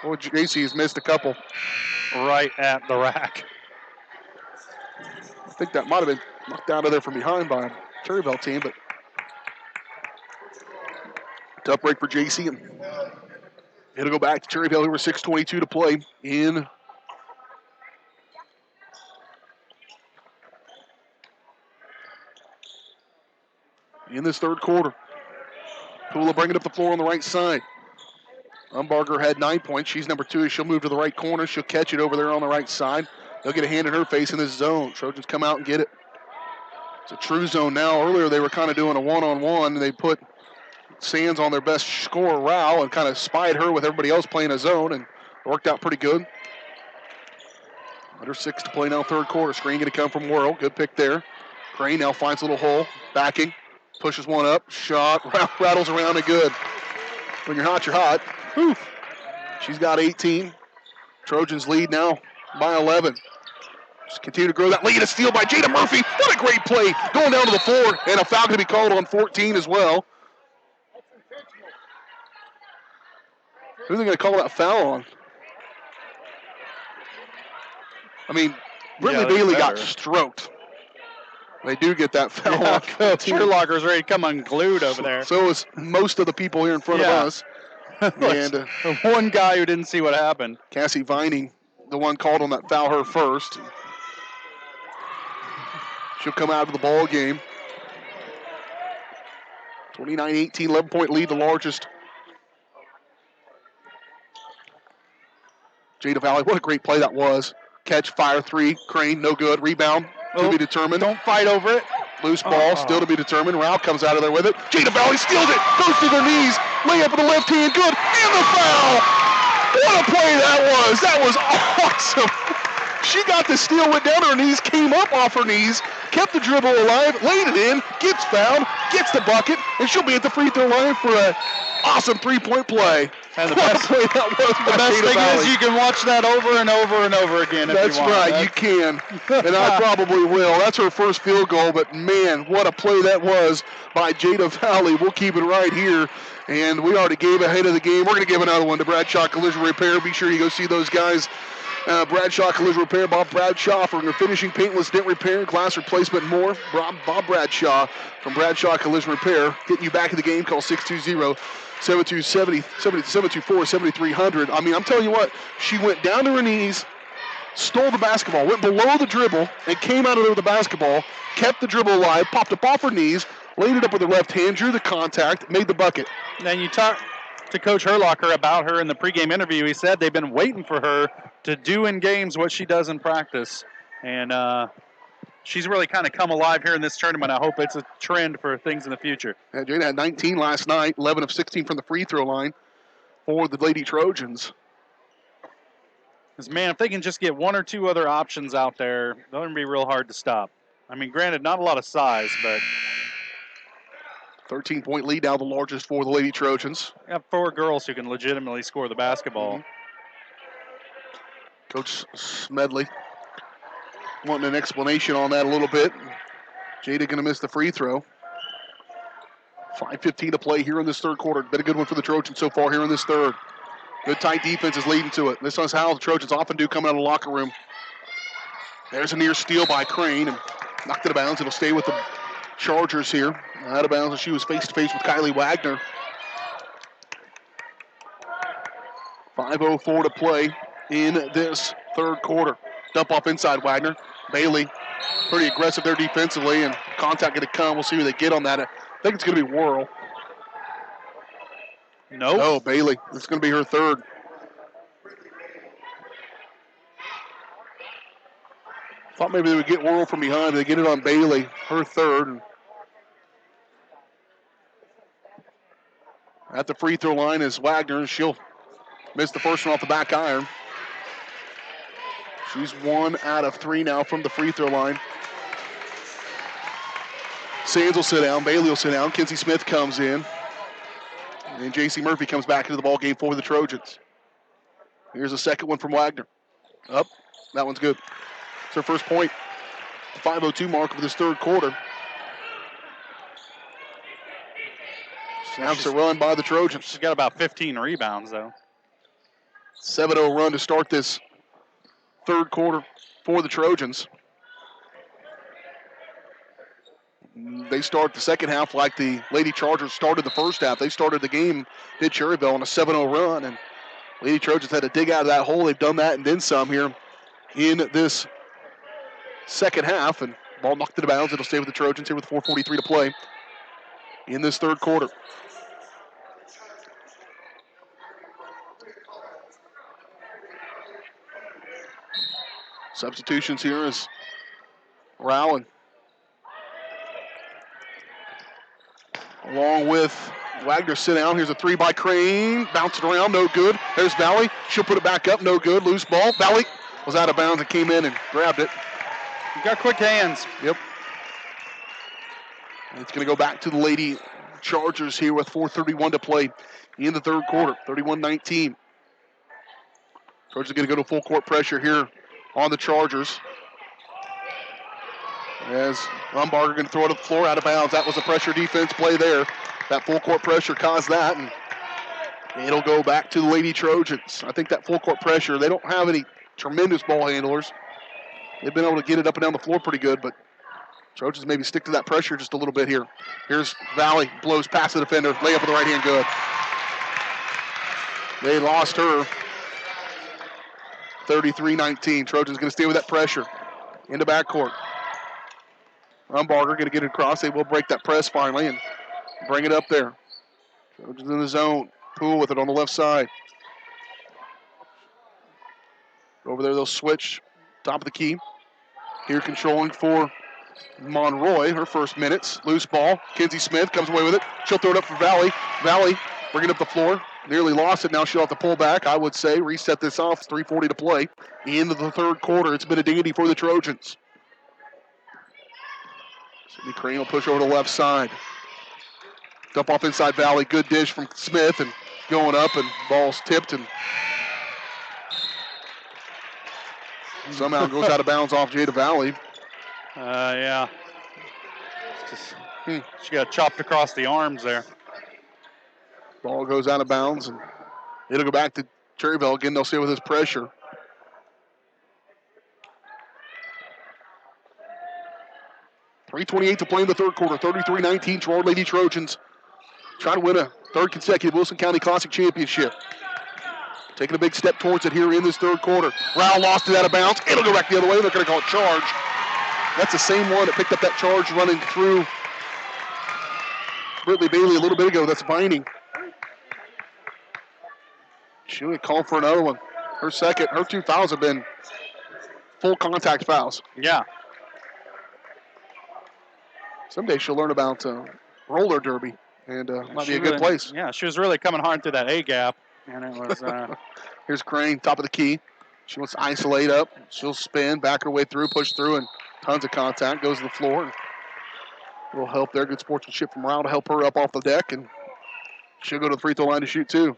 Oh, JC has missed a couple. Right at the rack. I think that might have been knocked out of there from behind by a Cherryvale team, but tough break for JC, and it'll go back to Cherryvale, who were 6:22 to play in this third quarter. Pula bringing up the floor on the right side. Umbarger had 9 points. She's number 2. She'll move to the right corner. She'll catch it over there on the right side. They'll get a hand in her face in this zone. Trojans come out and get it. It's a true zone now. Earlier they were kind of doing a one-on-one. They put Sands on their best scorer, Rao, and kind of spied her with everybody else playing a zone, and it worked out pretty good. Under 6 to play now, third quarter. Screen going to come from Worrell. Good pick there. Crane now finds a little hole. Backing. Pushes one up. Shot. Rattles around and good. When you're hot, you're hot. Whew. She's got 18. Trojans lead now by 11. Just continue to grow that lead. A steal by Jada Murphy. What a great play. Going down to the floor, and a foul going to be called on 14 as well. Who's they going to call that foul on? I mean, Brittany Bailey got stroked. They do get that foul. Yeah, Sherlocker's ready to come unglued over there. So is most of the people here in front of us. And one guy who didn't see what happened. Cassie Vining, the one called on that foul her first. She'll come out of the ball game. 29-18, 11-point lead, the largest. Jada Valley, what a great play that was. Catch, fire, 3, Crane, no good. Rebound, to be determined. Don't fight over it. Loose ball, still to be determined. Rao comes out of there with it. Jada Valley steals it, goes to their knees. Layup with the left hand, good, and the foul. What a play that was. That was awesome. She got the steal, went down to her knees, came up off her knees, kept the dribble alive, laid it in, gets fouled, gets the bucket, and she'll be at the free throw line for an awesome three-point play. And the best play that was. The best thing is you can watch that over and over and over again if That's you want. Right, you can. And I probably will. That's her first field goal, but man, what a play that was by Jada Valley. We'll keep it right here. And we already gave ahead of the game. We're going to give another one to Bradshaw Collision Repair. Be sure you go see those guys. Bradshaw Collision Repair, Bob Bradshaw for finishing, paintless dent repair, glass replacement, and more. Bob Bradshaw from Bradshaw Collision Repair. Getting you back in the game. Call 620-724-7300. I mean, I'm telling you what, she went down to her knees, stole the basketball, went below the dribble, and came out of there with the basketball, kept the dribble alive, popped up off her knees, laid it up with her left hand, drew the contact, made the bucket. And you talk to Coach Herlocker about her in the pregame interview. He said they've been waiting for her to do in games what she does in practice. And she's really kind of come alive here in this tournament. I hope it's a trend for things in the future. Yeah, Jada had 19 last night, 11 of 16 from the free throw line for the Lady Trojans. Because, man, if they can just get one or two other options out there, they're going to be real hard to stop. I mean, granted, not a lot of size, but 13-point lead, now the largest for the Lady Trojans. Got 4 girls who can legitimately score the basketball. Mm-hmm. Coach Smedley wanting an explanation on that a little bit. Jada going to miss the free throw. 5:15 to play here in this third quarter. Been a good one for the Trojans so far here in this third. Good tight defense is leading to it. This is how the Trojans often do coming out of the locker room. There's a near steal by Crane. And Knocked it out of bounds. It'll stay with the Chargers here. Out of bounds, and she was face-to-face with Kylie Wagner. 5:04 to play in this third quarter. Dump off inside Wagner. Bailey, pretty aggressive there defensively, and contact going to come. We'll see who they get on that. I think it's going to be Worrell. No, Bailey. It's going to be her third. Thought maybe they would get Worrell from behind. They get it on Bailey, her third. At the free throw line is Wagner. She'll miss the first one off the back iron. She's 1 out of 3 now from the free throw line. Sands will sit down. Bailey will sit down. Kinsey Smith comes in. And J.C. Murphy comes back into the ball game for the Trojans. Here's a second one from Wagner. Up. That one's good. It's her first point. 5:02 mark of this third quarter. Snaps a run by the Trojans. She's got about 15 rebounds, though. 7-0 run to start this third quarter for the Trojans. They start the second half like the Lady Chargers started the first half. They started the game, did Cherryvale, on a 7-0 run, and Lady Trojans had to dig out of that hole. They've done that and then some here in this second half, and ball knocked it out of bounds. It'll stay with the Trojans here with 4:43 to play in this third quarter. Substitutions here is Rowan. Along with Wagner sit down. Here's a three by Crane. Bouncing around, no good. There's Valley. She'll put it back up, no good. Loose ball. Valley was out of bounds and came in and grabbed it. You got quick hands. Yep. And it's going to go back to the Lady Chargers here with 4:31 to play in the third quarter. 31-19. Trojans are going to go to full court pressure here on the Chargers. As Umbarger going to throw it to the floor, out of bounds. That was a pressure defense play there. That full court pressure caused that, and it'll go back to the Lady Trojans. I think that full court pressure, they don't have any tremendous ball handlers. They've been able to get it up and down the floor pretty good, but Trojans maybe stick to that pressure just a little bit here. Here's Valley, blows past the defender, layup with the right hand, good. They lost her. 33-19. Trojans going to stay with that pressure into backcourt. Umbarger going to get it across. They will break that press finally and bring it up there. Trojans in the zone. Poole with it on the left side. Over there, they'll switch. Top of the key. Here controlling for Monroy. Her first minutes. Loose ball. Kinsey Smith comes away with it. She'll throw it up for Valley. Valley bringing up the floor. Nearly lost it. Now she'll have to pull back, I would say. Reset this off. 3:40 to play. Into the third quarter. It's been a dandy for the Trojans. Sydney Crane will push over to the left side. Dump off inside Valley. Good dish from Smith and going up, and ball's tipped and somehow goes out of bounds off Jada Valley. Yeah. She got chopped across the arms there. Ball goes out of bounds, and it'll go back to Cherryvale again. They'll stay with his pressure. .328 to play in the third quarter. 33-19. Girard Lady Trojans try to win a third consecutive Wilson County Classic Championship. Taking a big step towards it here in this third quarter. Rowell lost it out of bounds. It'll go back the other way. They're going to call it charge. That's the same one that picked up that charge running through Brittany Bailey a little bit ago. That's Vining. She would call for another one. Her second. Her 2 fouls have been full contact fouls. Yeah. Someday she'll learn about roller derby, and might be a good place. Yeah, she was really coming hard through that A gap, and it was. Here's Crane, top of the key. She wants to isolate up. She'll spin, back her way through, push through, and tons of contact. Goes to the floor. A little help there. Good sportsmanship from Rao to help her up off the deck, and she'll go to the free throw line to shoot too.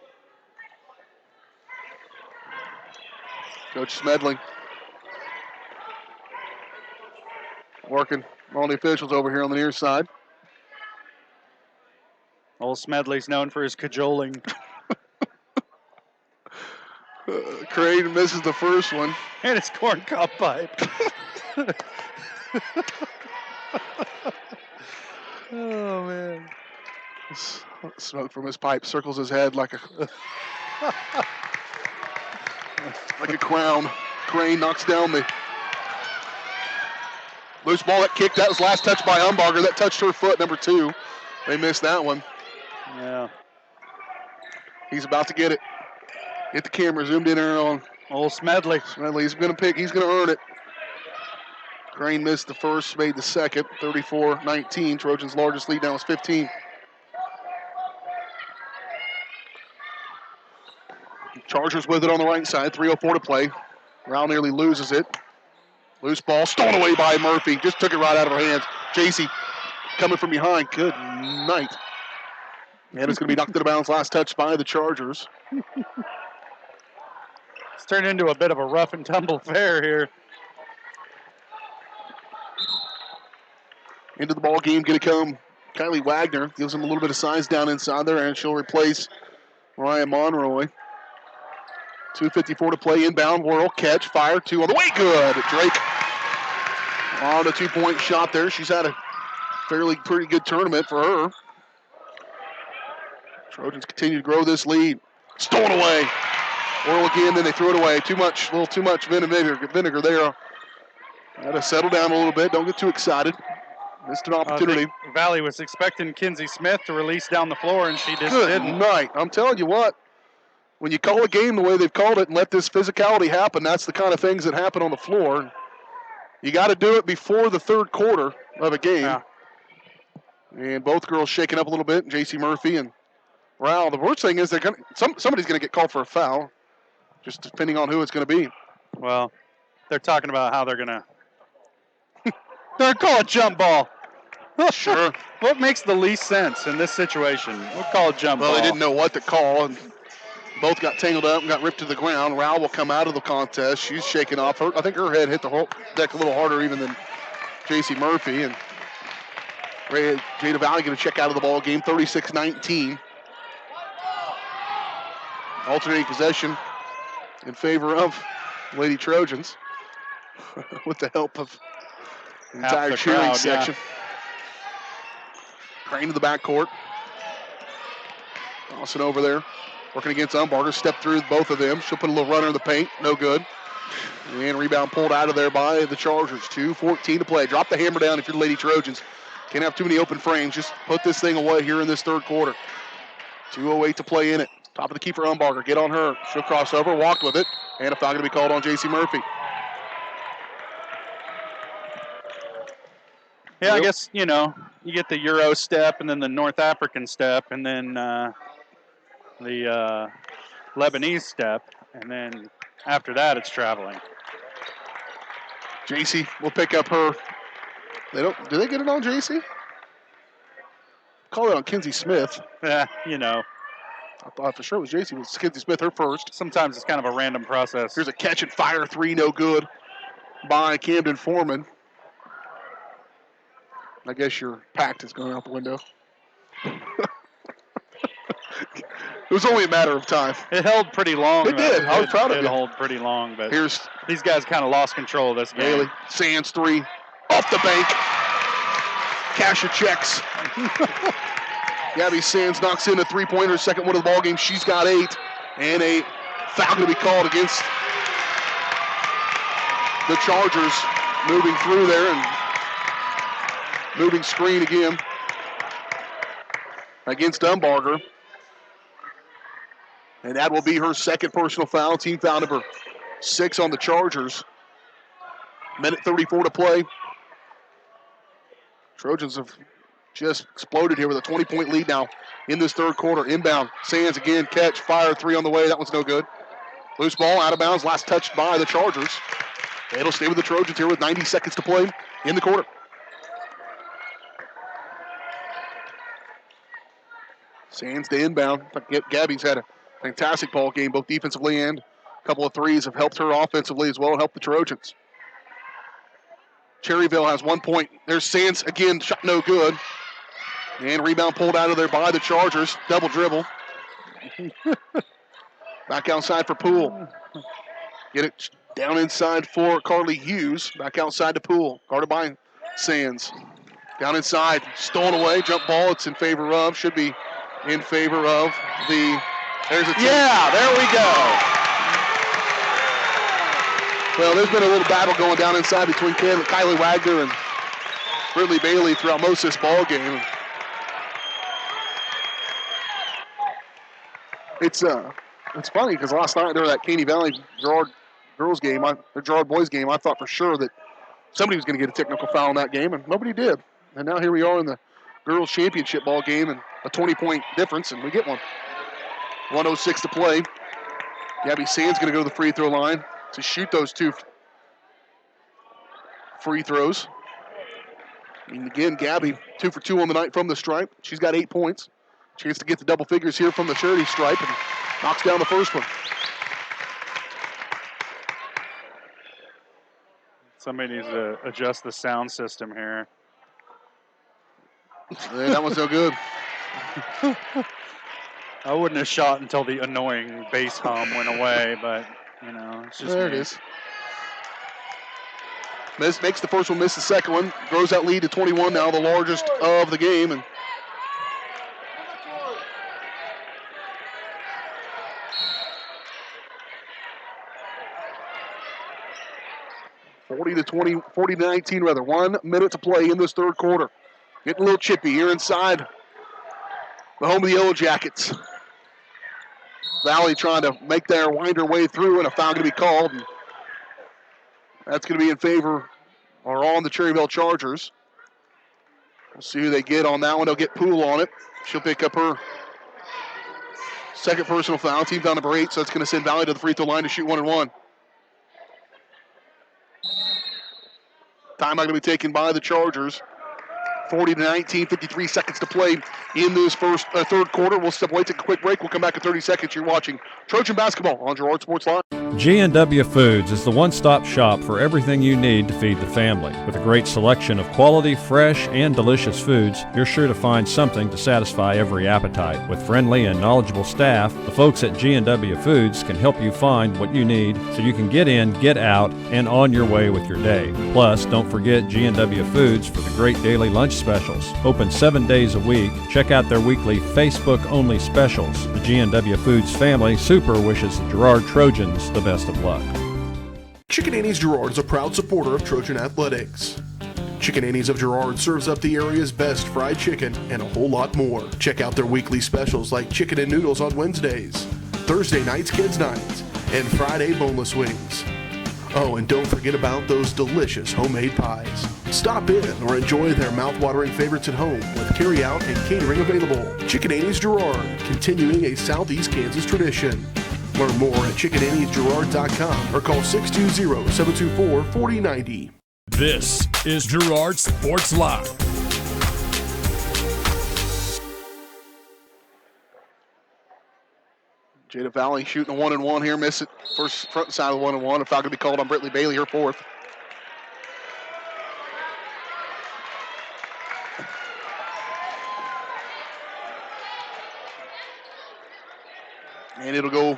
Coach Smedling working on the officials over here on the near side. Old Smedley's known for his cajoling. Crane misses the first one. And his corn cob pipe. Oh, man. Smoke from his pipe circles his head like a like a crown. Crane knocks down the loose ball. That kick, that was last touch by Umbarger. That touched her foot, number 2. They missed that one. Yeah. He's about to get it. Get the camera zoomed in there on old Smedley. He's going to earn it. Crane missed the first, made the second. 34-19. Trojans' largest lead now is 15. Chargers with it on the right side. 3:04 to play. Rao nearly loses it. Loose ball stolen away by Murphy. Just took it right out of her hands. JC coming from behind. Good night. And it's going to be knocked out of bounds. Last touch by the Chargers. It's turned into a bit of a rough and tumble affair here. Into the ball game going to come Kylie Wagner. Gives him a little bit of size down inside there, and she'll replace Mariah Monroy. 2:54 to play. Inbound whirl, catch, fire, 2 on the way. Good. Drake on a 2-point shot there. She's had a pretty good tournament for her. Trojans continue to grow this lead. Stolen away. Whirl again, then they threw it away. A little too much vinegar there. Got to settle down a little bit. Don't get too excited. Missed an opportunity. Valley was expecting Kinsey Smith to release down the floor, and she just didn't. Good night. I'm telling you what. When you call a game the way they've called it and let this physicality happen, that's the kind of things that happen on the floor. You got to do it before the third quarter of a game. Yeah. And both girls shaking up a little bit, J.C. Murphy and Rao. The worst thing is somebody's going to get called for a foul, just depending on who it's going to be. Well, they're talking about how they're going to they're call a jump ball. Sure. What makes the least sense in this situation? We'll call a jump ball. Well, they didn't know what to call, and both got tangled up and got ripped to the ground. Rao will come out of the contest. She's shaking off. I think her head hit the whole deck a little harder even than J.C. Murphy. And Jada Valley going to check out of the ball game, 36-19. Alternating possession in favor of Lady Trojans with the help of the entire cheering section. Yeah. Crane to the backcourt. Tossing over there. Working against Umbarger. Step through both of them. She'll put a little runner in the paint. No good. And rebound pulled out of there by the Chargers. 2:14 to play. Drop the hammer down if you're the Lady Trojans. Can't have too many open frames. Just put this thing away here in this third quarter. 2:08 to play in it. Top of the key for Umbarger. Get on her. She'll cross over. Walked with it. And a foul going to be called on J.C. Murphy. Yeah, I guess, you get the Euro step and then the North African step and then the Lebanese step. And then after that, it's traveling. JC will pick up her. Do they get it on JC? Call it on Kinsey Smith. Yeah, I thought for sure it was JC. It was Kinsey Smith, her first. Sometimes it's kind of a random process. Here's a catch and fire 3, no good by Camden Foreman. I guess your pact is going out the window. It was only a matter of time. It held pretty long. It did. I was proud of it. It held pretty long, but Here's these guys kind of lost control of this game. Bailey. Sands 3. Off the bank. Casher checks. Gabby Sands knocks in a 3-pointer. Second one of the ball game. She's got 8. And a foul going to be called against the Chargers. Moving through there and moving screen again against Umbarger. And that will be her second personal foul. Team foul number 6 on the Chargers. Minute 34 to play. Trojans have just exploded here with a 20-point lead now in this third quarter. Inbound. Sands again. Catch. Fire. 3 on the way. That one's no good. Loose ball out of bounds. Last touched by the Chargers. It'll stay with the Trojans here with 90 seconds to play in the quarter. Sands to inbound. Gabby's had a fantastic ball game, both defensively and a couple of threes have helped her offensively as well and helped the Trojans. Cherryvale has 1 point. There's Sands again, shot no good. And rebound pulled out of there by the Chargers. Double dribble. Back outside for Poole. Get it down inside for Carly Hughes. Back outside to Poole. Guarded by Sands. Down inside, stolen away, jump ball. It's in favor of, should be in favor of the. There's a Yeah, there we go. Well, there's been a little battle going down inside between Kylie Wagner and Brittany Bailey throughout most of this ball game. It's funny because last night during that Caney Valley Girard girls game, or Girard boys game, I thought for sure that somebody was going to get a technical foul in that game, and nobody did. And now here we are in the girls championship ball game, and a 20-point difference, and we get one. 1:06 to play. Gabby Sands going to go to the free throw line to shoot those 2 free throws. And again, Gabby 2 for 2 on the night from the stripe. She's got 8 points. Chance to get the double figures here from the charity stripe, and knocks down the first one. Somebody needs to adjust the sound system here. Yeah, that one's no good. I wouldn't have shot until the annoying bass hum went away, but, it's just There me. it is. Makes the first one, miss the second one. Grows that lead to 21 now, the largest of the game. And (40 to 19 rather. 1 minute to play in this third quarter. Getting a little chippy here inside the home of the Yellow Jackets. Valley trying to wind her way through, and a foul going to be called. And that's going to be in favor or on the Cherryvale Chargers. We'll see who they get on that one. They'll get Poole on it. She'll pick up her second personal foul. Team foul number 8, so that's going to send Valley to the free throw line to shoot 1-and-1. Timeout going to be taken by the Chargers. 40 to 19, 53 seconds to play in this third quarter. We'll step away, take a quick break. We'll come back in 30 seconds. You're watching Trojan Basketball on Girard Sports Live. G&W Foods is the one-stop shop for everything you need to feed the family. With a great selection of quality, fresh, and delicious foods, you're sure to find something to satisfy every appetite. With friendly and knowledgeable staff, the folks at G&W Foods can help you find what you need so you can get in, get out, and on your way with your day. Plus, don't forget G&W Foods for the great daily lunch specials. Open 7 days a week. Check out their weekly Facebook-only specials. The G&W Foods family super wishes the Girard Trojans the best of luck. Chicken Annie's Girard is a proud supporter of Trojan Athletics. Chicken Annie's of Girard serves up the area's best fried chicken and a whole lot more. Check out their weekly specials like chicken and noodles on Wednesdays, Thursday nights kids nights, and Friday boneless wings. Oh, and don't forget about those delicious homemade pies. Stop in or enjoy their mouth-watering favorites at home with carry-out and catering available. Chicken Annie's Girard, continuing a Southeast Kansas tradition. Learn more at chickenanniesgirard.com or call 620-724-4090. This is Girard Sports Live. Jada Valley shooting a 1-and-1 here. Miss it. First front side of the 1-and-1. A foul going to be called on Brittany Bailey, her fourth. And it'll go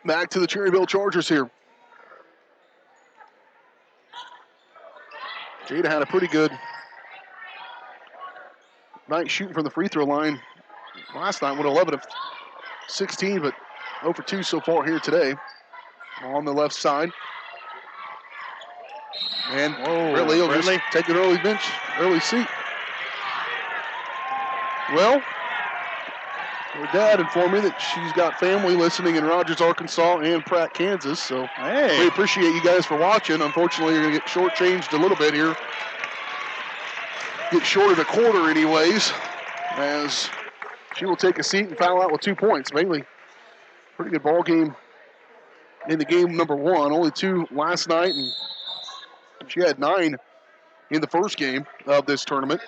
back to the Cherryvale Chargers here. Jada had a pretty good night shooting from the free throw line. Last night went 11 of 16, but 0 for 2 so far here today. On the left side. And Brittany will just take an early seat. Well, her dad informed me that she's got family listening in Rogers, Arkansas and Pratt, Kansas. So we appreciate you guys for watching. Unfortunately, you're going to get shortchanged a little bit here. Get short of a quarter anyways, as she will take a seat and foul out with 2 points. Bailey, pretty good ball game in the game number 1. Only 2 last night, and she had 9 in the first game of this tournament.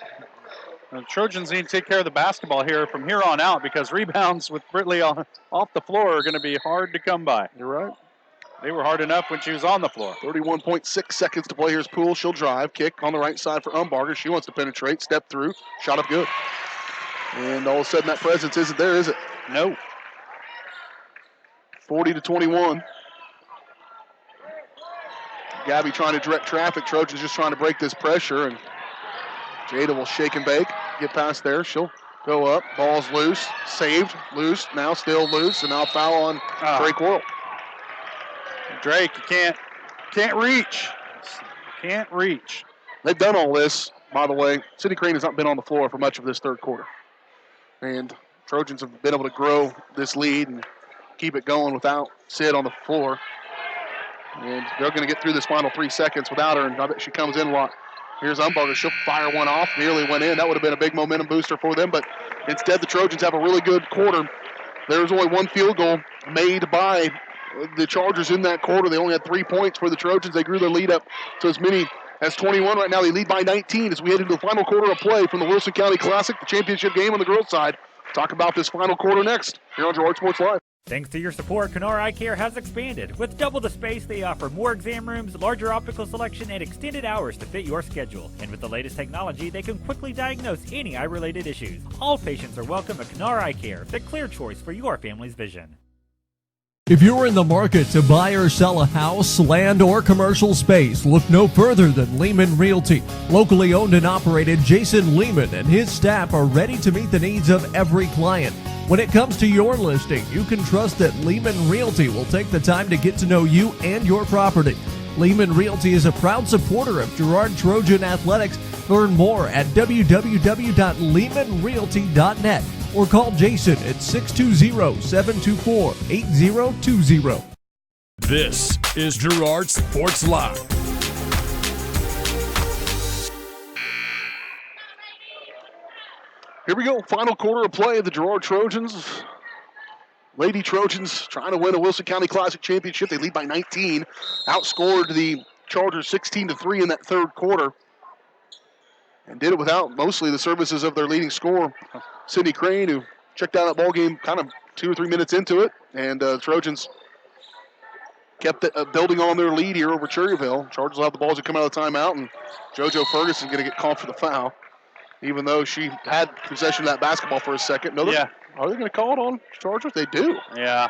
The Trojans need to take care of the basketball here from here on out because rebounds with Brittany off the floor are going to be hard to come by. You're right. They were hard enough when she was on the floor. 31.6 seconds to play. Here's Poole. She'll drive. Kick on the right side for Umbarger. She wants to penetrate. Step through. Shot up good. And all of a sudden that presence isn't there, is it? No. 40 to 21. Gabby trying to direct traffic. Trojans just trying to break this pressure, and Jada will shake and bake, get past there. She'll go up. Ball's loose, saved, loose, now still loose, and now foul on Drake Worrell. Drake, you can't reach. Can't reach. They've done all this, by the way. City Crane has not been on the floor for much of this third quarter. And Trojans have been able to grow this lead and keep it going without Sid on the floor. And they're going to get through this final 3 seconds without her, and I bet she comes in a lot. Here's Umbarger. She'll fire one off. Nearly went in. That would have been a big momentum booster for them, but instead the Trojans have a really good quarter. There's only one field goal made by the Chargers in that quarter. They only had 3 points for the Trojans. They grew their lead up to as many as 21. Right now they lead by 19 as we head into the final quarter of play from the Wilson County Classic, the championship game on the girls' side. Talk about this final quarter next here on Girard Sports Live. Thanks to your support, Kenora Eye Care has expanded. With double the space, they offer more exam rooms, larger optical selection, and extended hours to fit your schedule. And with the latest technology, they can quickly diagnose any eye-related issues. All patients are welcome at Kenora Eye Care, the clear choice for your family's vision. If you're in the market to buy or sell a house, land, or commercial space, look no further than Lehman Realty. Locally owned and operated, Jason Lehman and his staff are ready to meet the needs of every client. When it comes to your listing, you can trust that Lehman Realty will take the time to get to know you and your property. Lehman Realty is a proud supporter of Girard Trojan Athletics. Learn more at www.lehmanrealty.net or call Jason at 620-724-8020. This is Girard Sports Live. Here we go, final quarter of play of the Girard Trojans. Lady Trojans trying to win a Wilson County Classic championship. They lead by 19. Outscored the Chargers 16-3 in that third quarter. And did it without mostly the services of their leading scorer, Sydney Crane, who checked out that ball game kind of 2 or 3 minutes into it. And Trojans kept building on their lead here over Cherryvale. Chargers will have the balls that come out of the timeout, and JoJo Ferguson going to get called for the foul, even though she had possession of that basketball for a second. No, yeah. Are they going to call it on Chargers? They do. Yeah.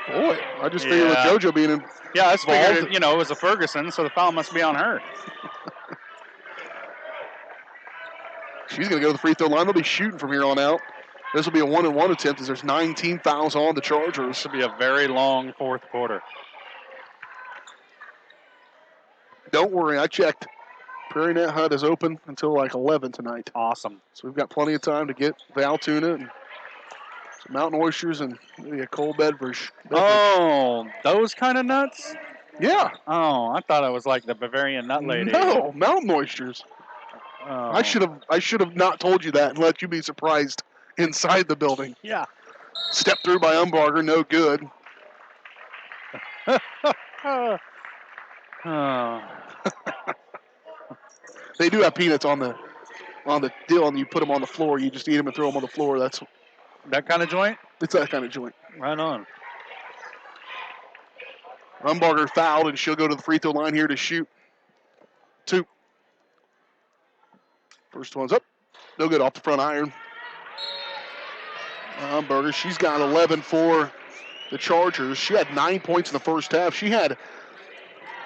Boy, I just figured with JoJo being involved. Yeah, I figured, it was a Ferguson, so the foul must be on her. She's going to go to the free throw line. They'll be shooting from here on out. This will be a 1-and-1 attempt as there's 19 fouls on the Chargers. This will be a very long fourth quarter. Don't worry, I checked. Prairie Net Hut is open until like 11 tonight. Awesome. So we've got plenty of time to get Val tuna and some mountain oysters and maybe a cold beverage. Oh, those kind of nuts? Yeah. Oh, I thought it was like the Bavarian nut lady. No, mountain oysters. Oh. I should have not told you that and let you be surprised inside the building. Yeah. Step through by Umbarger, no good. They do have peanuts on the deal, and you put them on the floor. You just eat them and throw them on the floor. That's that kind of joint? It's that kind of joint. Right on. Umbarger fouled, and she'll go to the free throw line here to shoot 2. First one's up. No good off the front iron. Umbarger, she's got 11 for the Chargers. She had 9 points in the first half. She had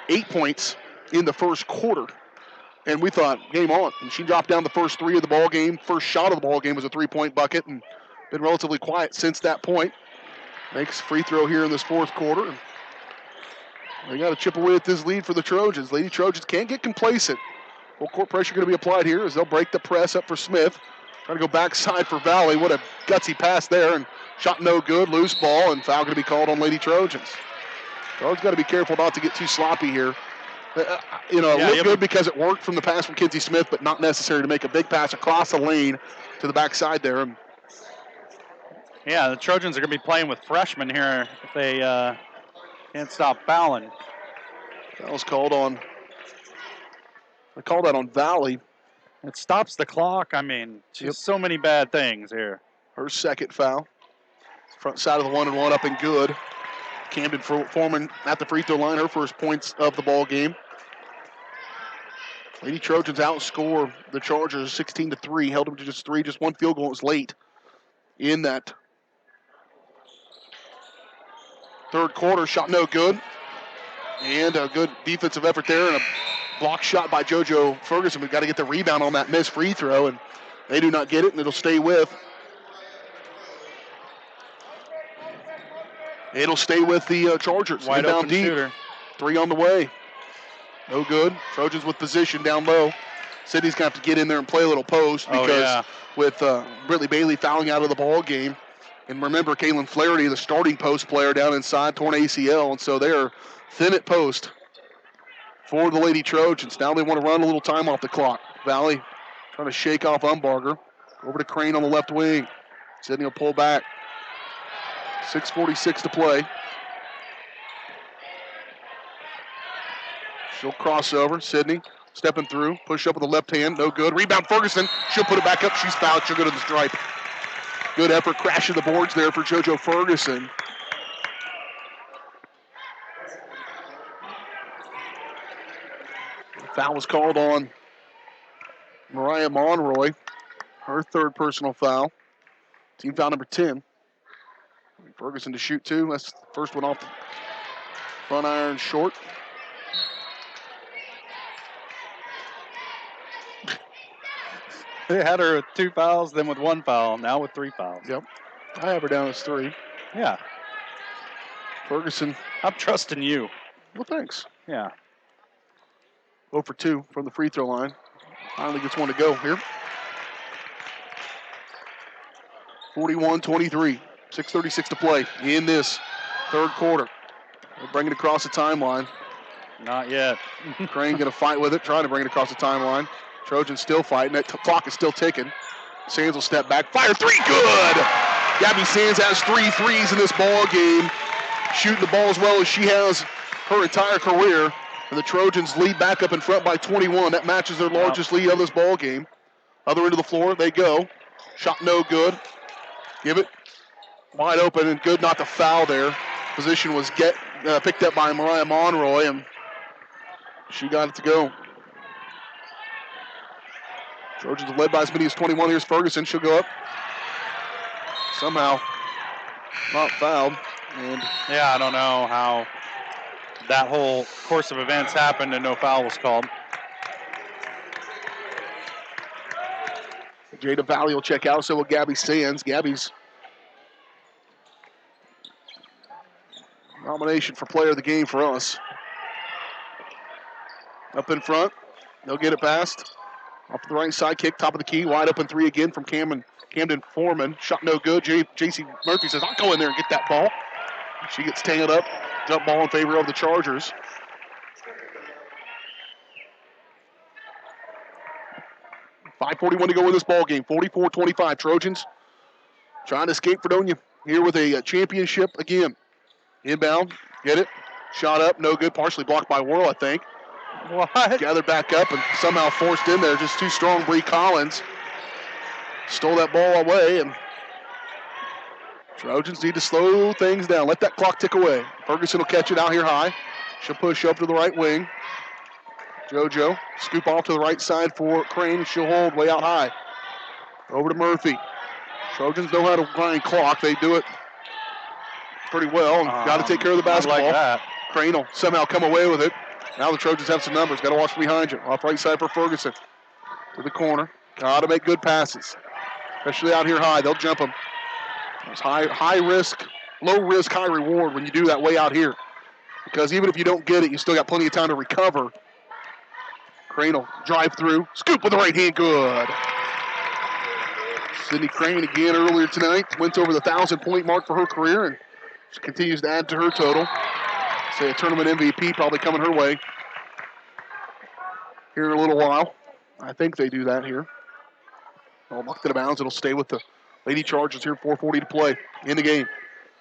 8 points in the first quarter. And we thought, game on. And she dropped down the first 3 of the ball game. First shot of the ball game was a 3-point bucket, and been relatively quiet since that point. Makes free throw here in this fourth quarter. They got to chip away at this lead for the Trojans. Lady Trojans can't get complacent. Full court pressure going to be applied here as they'll break the press up for Smith. Trying to go backside for Valley. What a gutsy pass there, and shot no good. Loose ball, and foul going to be called on Lady Trojans. Trojans got to be careful not to get too sloppy here. It looked good because it worked from the pass from Kinsey Smith, but not necessary to make a big pass across the lane to the backside there. Yeah, the Trojans are going to be playing with freshmen here if they can't stop fouling. That was called on. They called that on Valley. It stops the clock. I mean, just so many bad things here. Her second foul. Front side of the 1-and-1 up and good. Camden Foreman at the free throw line, her first points of the ball game. Lady Trojans outscore the Chargers 16-3, held them to just 3, just one field goal was late in that third quarter. Shot no good. And a good defensive effort there and a block shot by JoJo Ferguson. We've got to get the rebound on that missed free throw, and they do not get it, and it'll stay with. It'll stay with the Chargers. Wide Inbound open deep. shooter. 3 on the way. No good. Trojans with position down low. Sydney's going to have to get in there and play a little post because with Brittany Bailey fouling out of the ball game. And remember, Kaylin Flaherty, the starting post player down inside, torn ACL, and so they're thin at post for the Lady Trojans. Now they want to run a little time off the clock. Valley trying to shake off Umbarger. Over to Crane on the left wing. Sydney will pull back. 6:46 to play. She'll cross over. Sydney stepping through. Push up with the left hand. No good. Rebound Ferguson. She'll put it back up. She's fouled. She'll go to the stripe. Good effort. Crashing the boards there for JoJo Ferguson. Foul was called on Mariah Monroy. Her third personal foul. Team foul number 10. Ferguson to shoot 2. That's the first one off the front iron short. They had her with 2 fouls, then with 1 foul, now with 3 fouls. Yep. I have her down as 3. Yeah. Ferguson. I'm trusting you. Well, thanks. Yeah. 0 for 2 from the free throw line. Finally gets one to go here. 41-23. 6:36 to play in this third quarter. They'll bring it across the timeline. Not yet. Crane going to fight with it, trying to bring it across the timeline. Trojans still fighting. That clock is still ticking. Sands will step back. Fire 3, good! Gabby Sands has 3 threes in this ball game. Shooting the ball as well as she has her entire career. And the Trojans lead back up in front by 21. That matches their largest lead of this ball game. Other end of the floor, they go. Shot no good. Give it wide open and good not to foul there. Position was picked up by Mariah Monroy, and she got it to go. Trojans led by as many as 21. Here's Ferguson. She'll go up. Somehow not fouled. And yeah, I don't know how that whole course of events happened and no foul was called. Jada Valley will check out, so will Gabby Sands. Gabby's nomination for player of the game for us. Up in front. They'll get it past. Off the right side, kick, top of the key. Wide open 3 again from Camden Foreman. Shot no good. J.C. Murphy says, I'll go in there and get that ball. She gets tangled up. Jump ball in favor of the Chargers. $5:41 to go in this ball game. 44-25. Trojans trying to escape Fredonia here with a championship again. Inbound, get it. Shot up, no good. Partially blocked by Whirl, I think. What? Gathered back up and somehow forced in there. Just too strong. Bree Collins stole that ball away, and Trojans need to slow things down. Let that clock tick away. Ferguson will catch it out here high. She'll push up to the right wing. JoJo scoop off to the right side for Crane. She'll hold way out high. Over to Murphy. Trojans know how to grind clock. They do it pretty well. Got to take care of the basketball. Like that. Crane will somehow come away with it. Now the Trojans have some numbers. Got to watch behind you. Off right side for Ferguson. To the corner. Got to make good passes. Especially out here high. They'll jump them. It's high risk, low risk, high reward when you do that way out here. Because even if you don't get it, you still got plenty of time to recover. Crane will drive through. Scoop with the right hand. Good. Sydney Crane again earlier tonight. Went over the 1,000-point mark for her career, and she continues to add to her total. Say a tournament MVP probably coming her way here in a little while. I think they do that here. Ball knocked out of bounds. It'll stay with the Lady Trojans here. 4:40 to play in the game.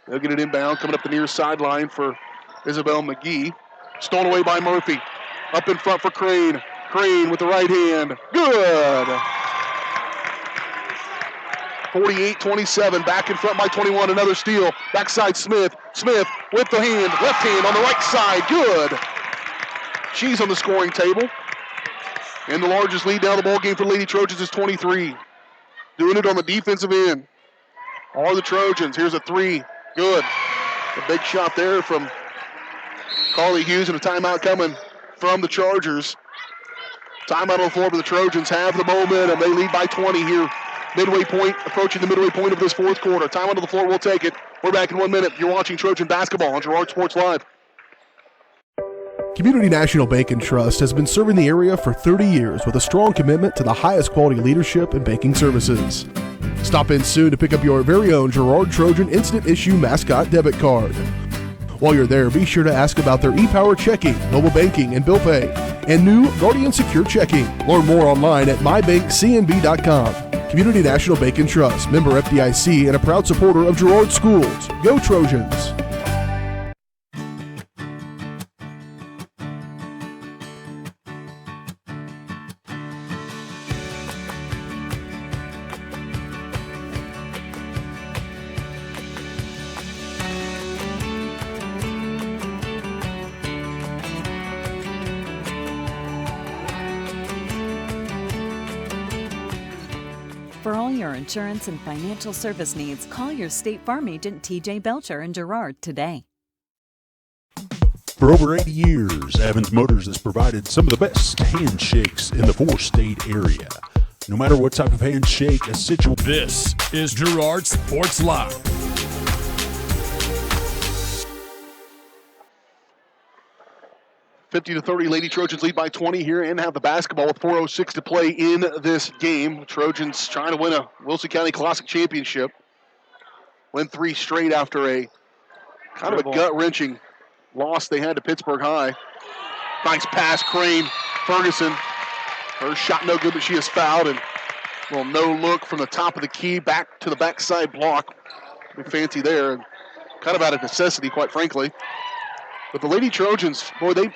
They'll get it inbound. Coming up the near sideline for Isabel McGee. Stolen away by Murphy. Up in front for Crane. Crane with the right hand. Good. 48-27. Back in front by 21. Another steal. Backside Smith. Smith with the hand. Left hand on the right side. Good. She's on the scoring table. And the largest lead down the ball game for Lady Trojans is 23. Doing it on the defensive end. All the Trojans. Here's a 3. Good. A big shot there from Carly Hughes and a timeout coming from the Chargers. Timeout on the floor for the Trojans. Have the momentum. They lead by 20 here. Midway point, approaching the midway point of this fourth quarter. Timeout on the floor, we'll take it. We're back in 1 minute. You're watching Trojan basketball on Girard Sports Live. Community National Bank and Trust has been serving the area for 30 years with a strong commitment to the highest quality leadership and banking services. Stop in soon to pick up your very own Girard Trojan Instant Issue Mascot Debit Card. While you're there, be sure to ask about their e-Power checking, mobile banking, and bill pay, and new Guardian Secure Checking. Learn more online at mybankcnb.com. Community National Bank and Trust, member FDIC, and a proud supporter of Girard Schools. Go Trojans! For all your insurance and financial service needs, call your State Farm agent TJ Belcher in Girard today. For over 80 years, Evans Motors has provided some of the best handshakes in the four-state area. No matter what type of handshake a situation. This is Girard Sports Live. (50-30), Lady Trojans lead by 20 here and have the basketball with 4:06 to play in this game. Trojans trying to win a Wilson County Classic championship. Win 3 straight after a kind of a gut-wrenching loss they had to Pittsburgh High. Nice pass, Crane, Ferguson. Her shot no good, but she is fouled. And a little no-look from the top of the key back to the backside block. Be fancy there. And kind of out of necessity, quite frankly. But the Lady Trojans, boy, they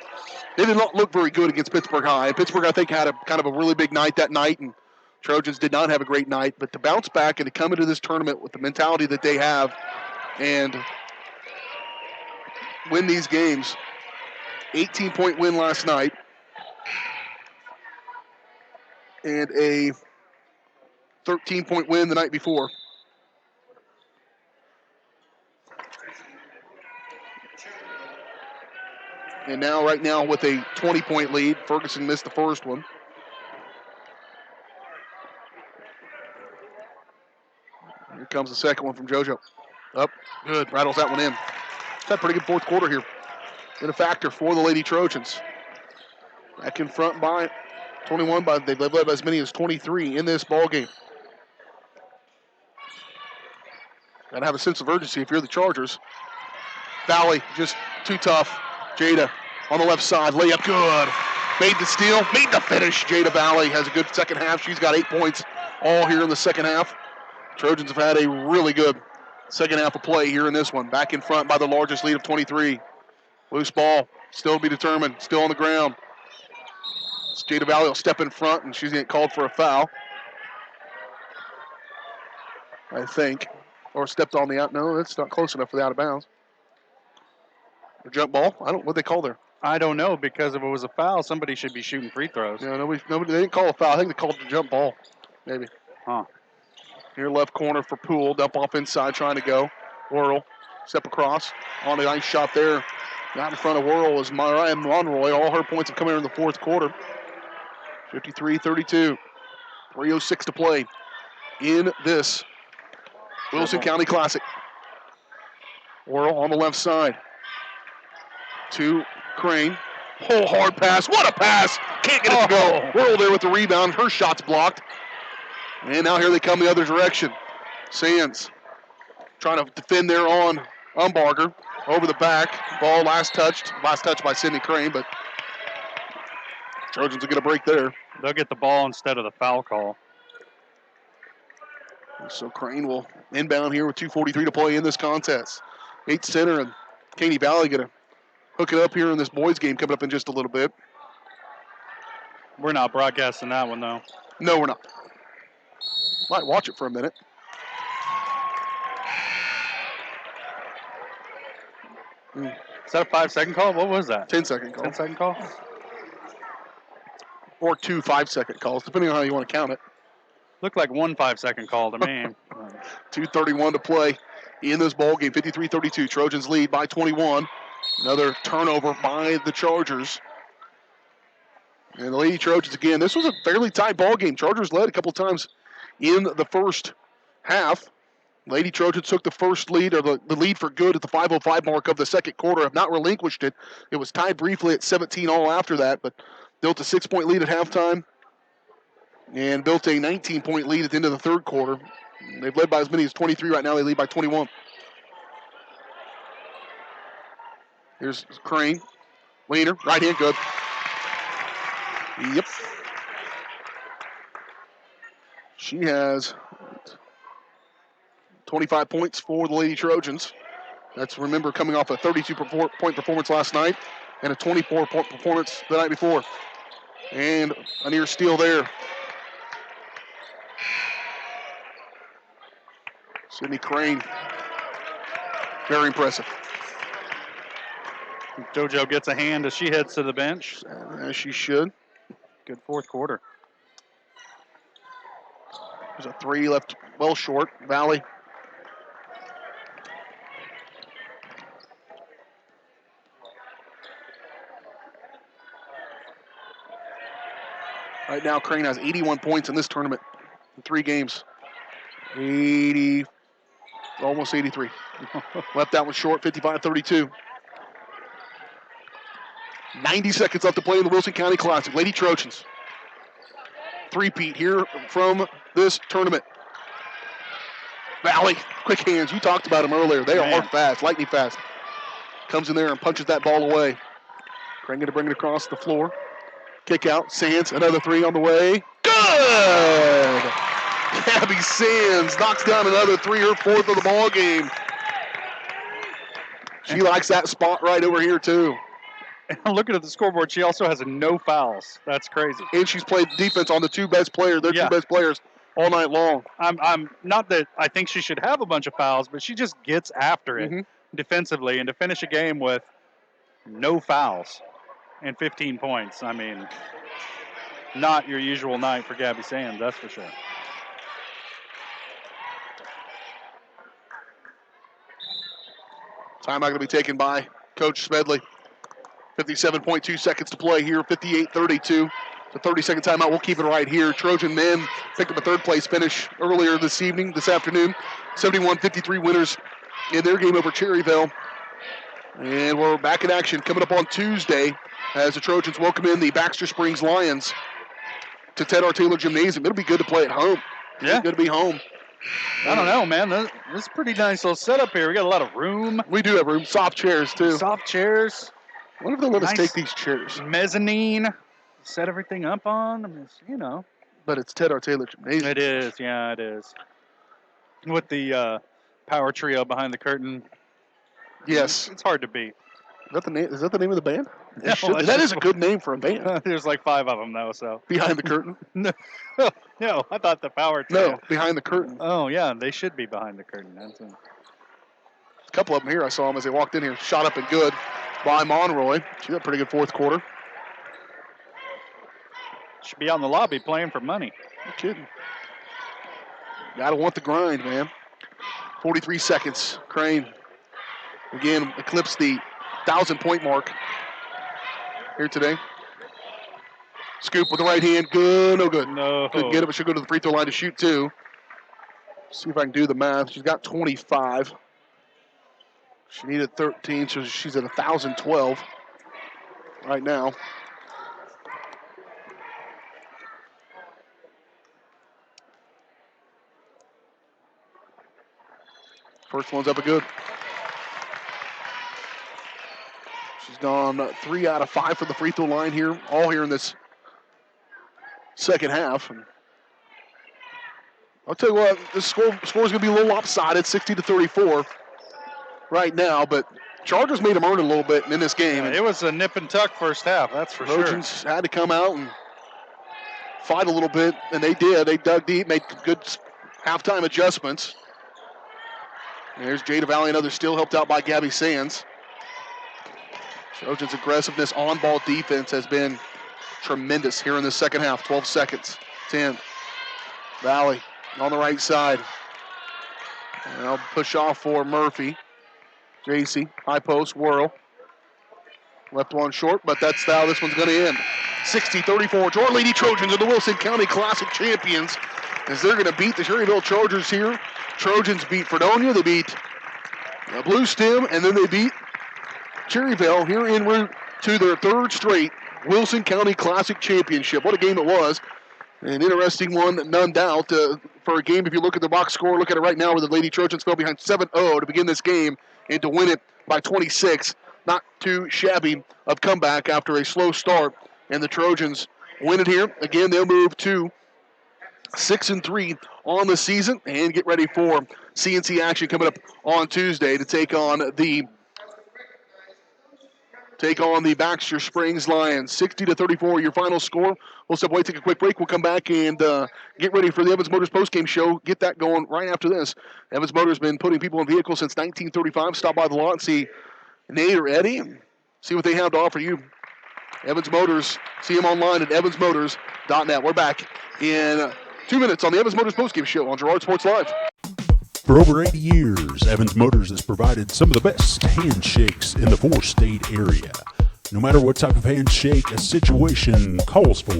did not look very good against Pittsburgh High. Pittsburgh, I think, had a kind of a really big night that night, and Trojans did not have a great night. But to bounce back and to come into this tournament with the mentality that they have and win these games, 18-point win last night, and a 13-point win the night before. And now, right now, with a 20-point lead, Ferguson missed the first one. Here comes the second one from JoJo. Up, good, rattles that one in. It's had a pretty good fourth quarter here. Been a factor for the Lady Trojans. Back in front by 21, they've led by as many as 23 in this ball game. Got to have a sense of urgency if you're the Chargers. Valley just too tough. Jada on the left side, layup good. Made the steal, made the finish. Jada Valley has a good second half. She's got 8 points all here in the second half. Trojans have had a really good second half of play here in this one. Back in front by the largest lead of 23. Loose ball, still to be determined, still on the ground. Jada Valley will step in front, and she's going to get called for a foul, I think. Or stepped on the out. No, that's not close enough for the out of bounds. A jump ball? What they call there? I don't know, because if it was a foul, somebody should be shooting free throws. Yeah, nobody. They didn't call a foul. I think they called the jump ball, maybe. Huh. Here, left corner for Poole. Dump off inside, trying to go. Whirl, step across. On a nice shot there. Not in front of Whirl is Mariah Monroy. All her points have come here in the fourth quarter. 53-32. 3:06 to play in this Wilson County Classic. Whirl on the left side. To Crane. Oh, hard pass. What a pass. Can't get it to go. Whirl there with the rebound. Her shot's blocked. And now here they come the other direction. Sands trying to defend there on Umbarger. Over the back. Ball last touch by Sydney Crane, but Trojans will get a break there. They'll get the ball instead of the foul call. So Crane will inbound here with 2:43 to play in this contest. 8 center and Caney Valley going to hook it up here in this boys game coming up in just a little bit. We're not broadcasting that one, though. No, we're not. Might watch it for a minute. Is that a 5-second call? What was that? 10-second call. 10-second call? Or 2 5-second calls, depending on how you want to count it. Looked like 1 5-second call to me. 2:31 to play in this ball game. 53-32. Trojans lead by 21. Another turnover by the Chargers. And the Lady Trojans again. This was a fairly tight ball game. Chargers led a couple times in the first half. Lady Trojans took the first lead, or the lead for good at the 5:05 mark of the second quarter. Have not relinquished it. It was tied briefly at 17 all after that, but built a 6-point lead at halftime and built a 19-point lead at the end of the third quarter. They've led by as many as 23 right now. They lead by 21. Here's Crane. Leaner, right hand, good. Yep. She has 25 points for the Lady Trojans. That's, remember, coming off a 32-point performance last night and a 24-point performance the night before. And a near steal there. Sydney Crane. Very impressive. JoJo gets a hand as she heads to the bench. As she should. Good fourth quarter. There's a three left well short. Valley. Right now, Crane has 81 points in this tournament in 3 games. 80, almost 83. Left that one short, 55-32. 90 seconds left to play in the Wilson County Classic. Lady Trojans. Three-peat here from this tournament. Valley, quick hands. You talked about them earlier. They are fast, lightning fast. Comes in there and punches that ball away. Crane going to bring it across the floor. Kick out. Sands, another three on the way. Good! Gabby Sands knocks down another three, her fourth of the ball game. She likes that spot right over here, too. And looking at the scoreboard, she also has no fouls. That's crazy. And she's played defense on the two best players, two best players all night long. I'm not that I think she should have a bunch of fouls, but she just gets after it defensively. And to finish a game with no fouls and 15 points, I mean, not your usual night for Gabby Sands, that's for sure. Timeout going to be taken by Coach Smedley. 57.2 seconds to play here, 58-32. The 30-second timeout, we'll keep it right here. Trojan men picked up a third-place finish earlier this afternoon. 71-53 winners in their game over Cherryvale. And we're back in action coming up on Tuesday as the Trojans welcome in the Baxter Springs Lions to Ted R. Taylor Gymnasium. It'll be good to play at home. Yeah. Good to be home. I don't know, man. This is a pretty nice little setup here. We got a lot of room. We do have room. Soft chairs, too. Soft chairs. What if they let us take these chairs? Mezzanine. Set everything up on. I mean, you know. But it's Ted R. Taylor Gymnasium. It is. Yeah, it is. With the power trio behind the curtain. Yes. It's hard to beat. Is that the name of the band? No, that is a good name for a band. There's like 5 of them, though, so. Behind the curtain? No, I thought the power trio. No, behind the curtain. Oh, yeah, they should be behind the curtain. A couple of them here, I saw them as they walked in here. Shot up and good by Monroy. She had a pretty good fourth quarter. Should be out in the lobby playing for money. No kidding. Gotta want the grind, man. 43 seconds. Crane again eclipsed the 1,000-point mark here today. Scoop with the right hand. Good, no good. No. Couldn't get it, but she'll go to the free throw line to shoot two. See if I can do the math. She's got 25. She needed 13, so she's at 1,012 right now. First one's up and good. She's gone 3 out of 5 for the free throw line here, all here in this second half. And I'll tell you what, this score's going to be a little lopsided, 60-34 right now, but Chargers made them earn a little bit in this game. Yeah, it was a nip and tuck first half, that's for sure. Trojans had to come out and fight a little bit, and they did. They dug deep, made good halftime adjustments. And there's Jada Valley, another steal, helped out by Gabby Sands. Trojans' aggressiveness on-ball defense has been tremendous here in the second half. 12 seconds, 10. Valley on the right side. And I'll push off for Murphy. JC, high post, whirl. Left one short, but that's how this one's going to end. 60-34. Girard Lady Trojans are the Wilson County Classic champions as they're going to beat the Cherryvale Chargers here. Trojans beat Fredonia. They beat Blue Stem, and then they beat Cherryvale here en route to their third straight Wilson County Classic championship. What a game it was. An interesting one, none doubt. For a game, if you look at the box score, look at it right now where the Lady Trojans fell behind 7-0 to begin this game and to win it by 26. Not too shabby of comeback after a slow start. And the Trojans win it here. Again, they'll move to 6-3 on the season and get ready for CNC action coming up on Tuesday to take on the Baxter Springs Lions. 60-34, your final score. We'll step away, take a quick break. We'll come back and get ready for the Evans Motors postgame show. Get that going right after this. Evans Motors has been putting people in vehicles since 1935. Stop by the lot and see Nate or Eddie and see what they have to offer you. Evans Motors, see them online at evansmotors.net. We're back in 2 minutes on the Evans Motors postgame show on Girard Sports Live. For over 80 years, Evans Motors has provided some of the best handshakes in the four-state area. No matter what type of handshake a situation calls for,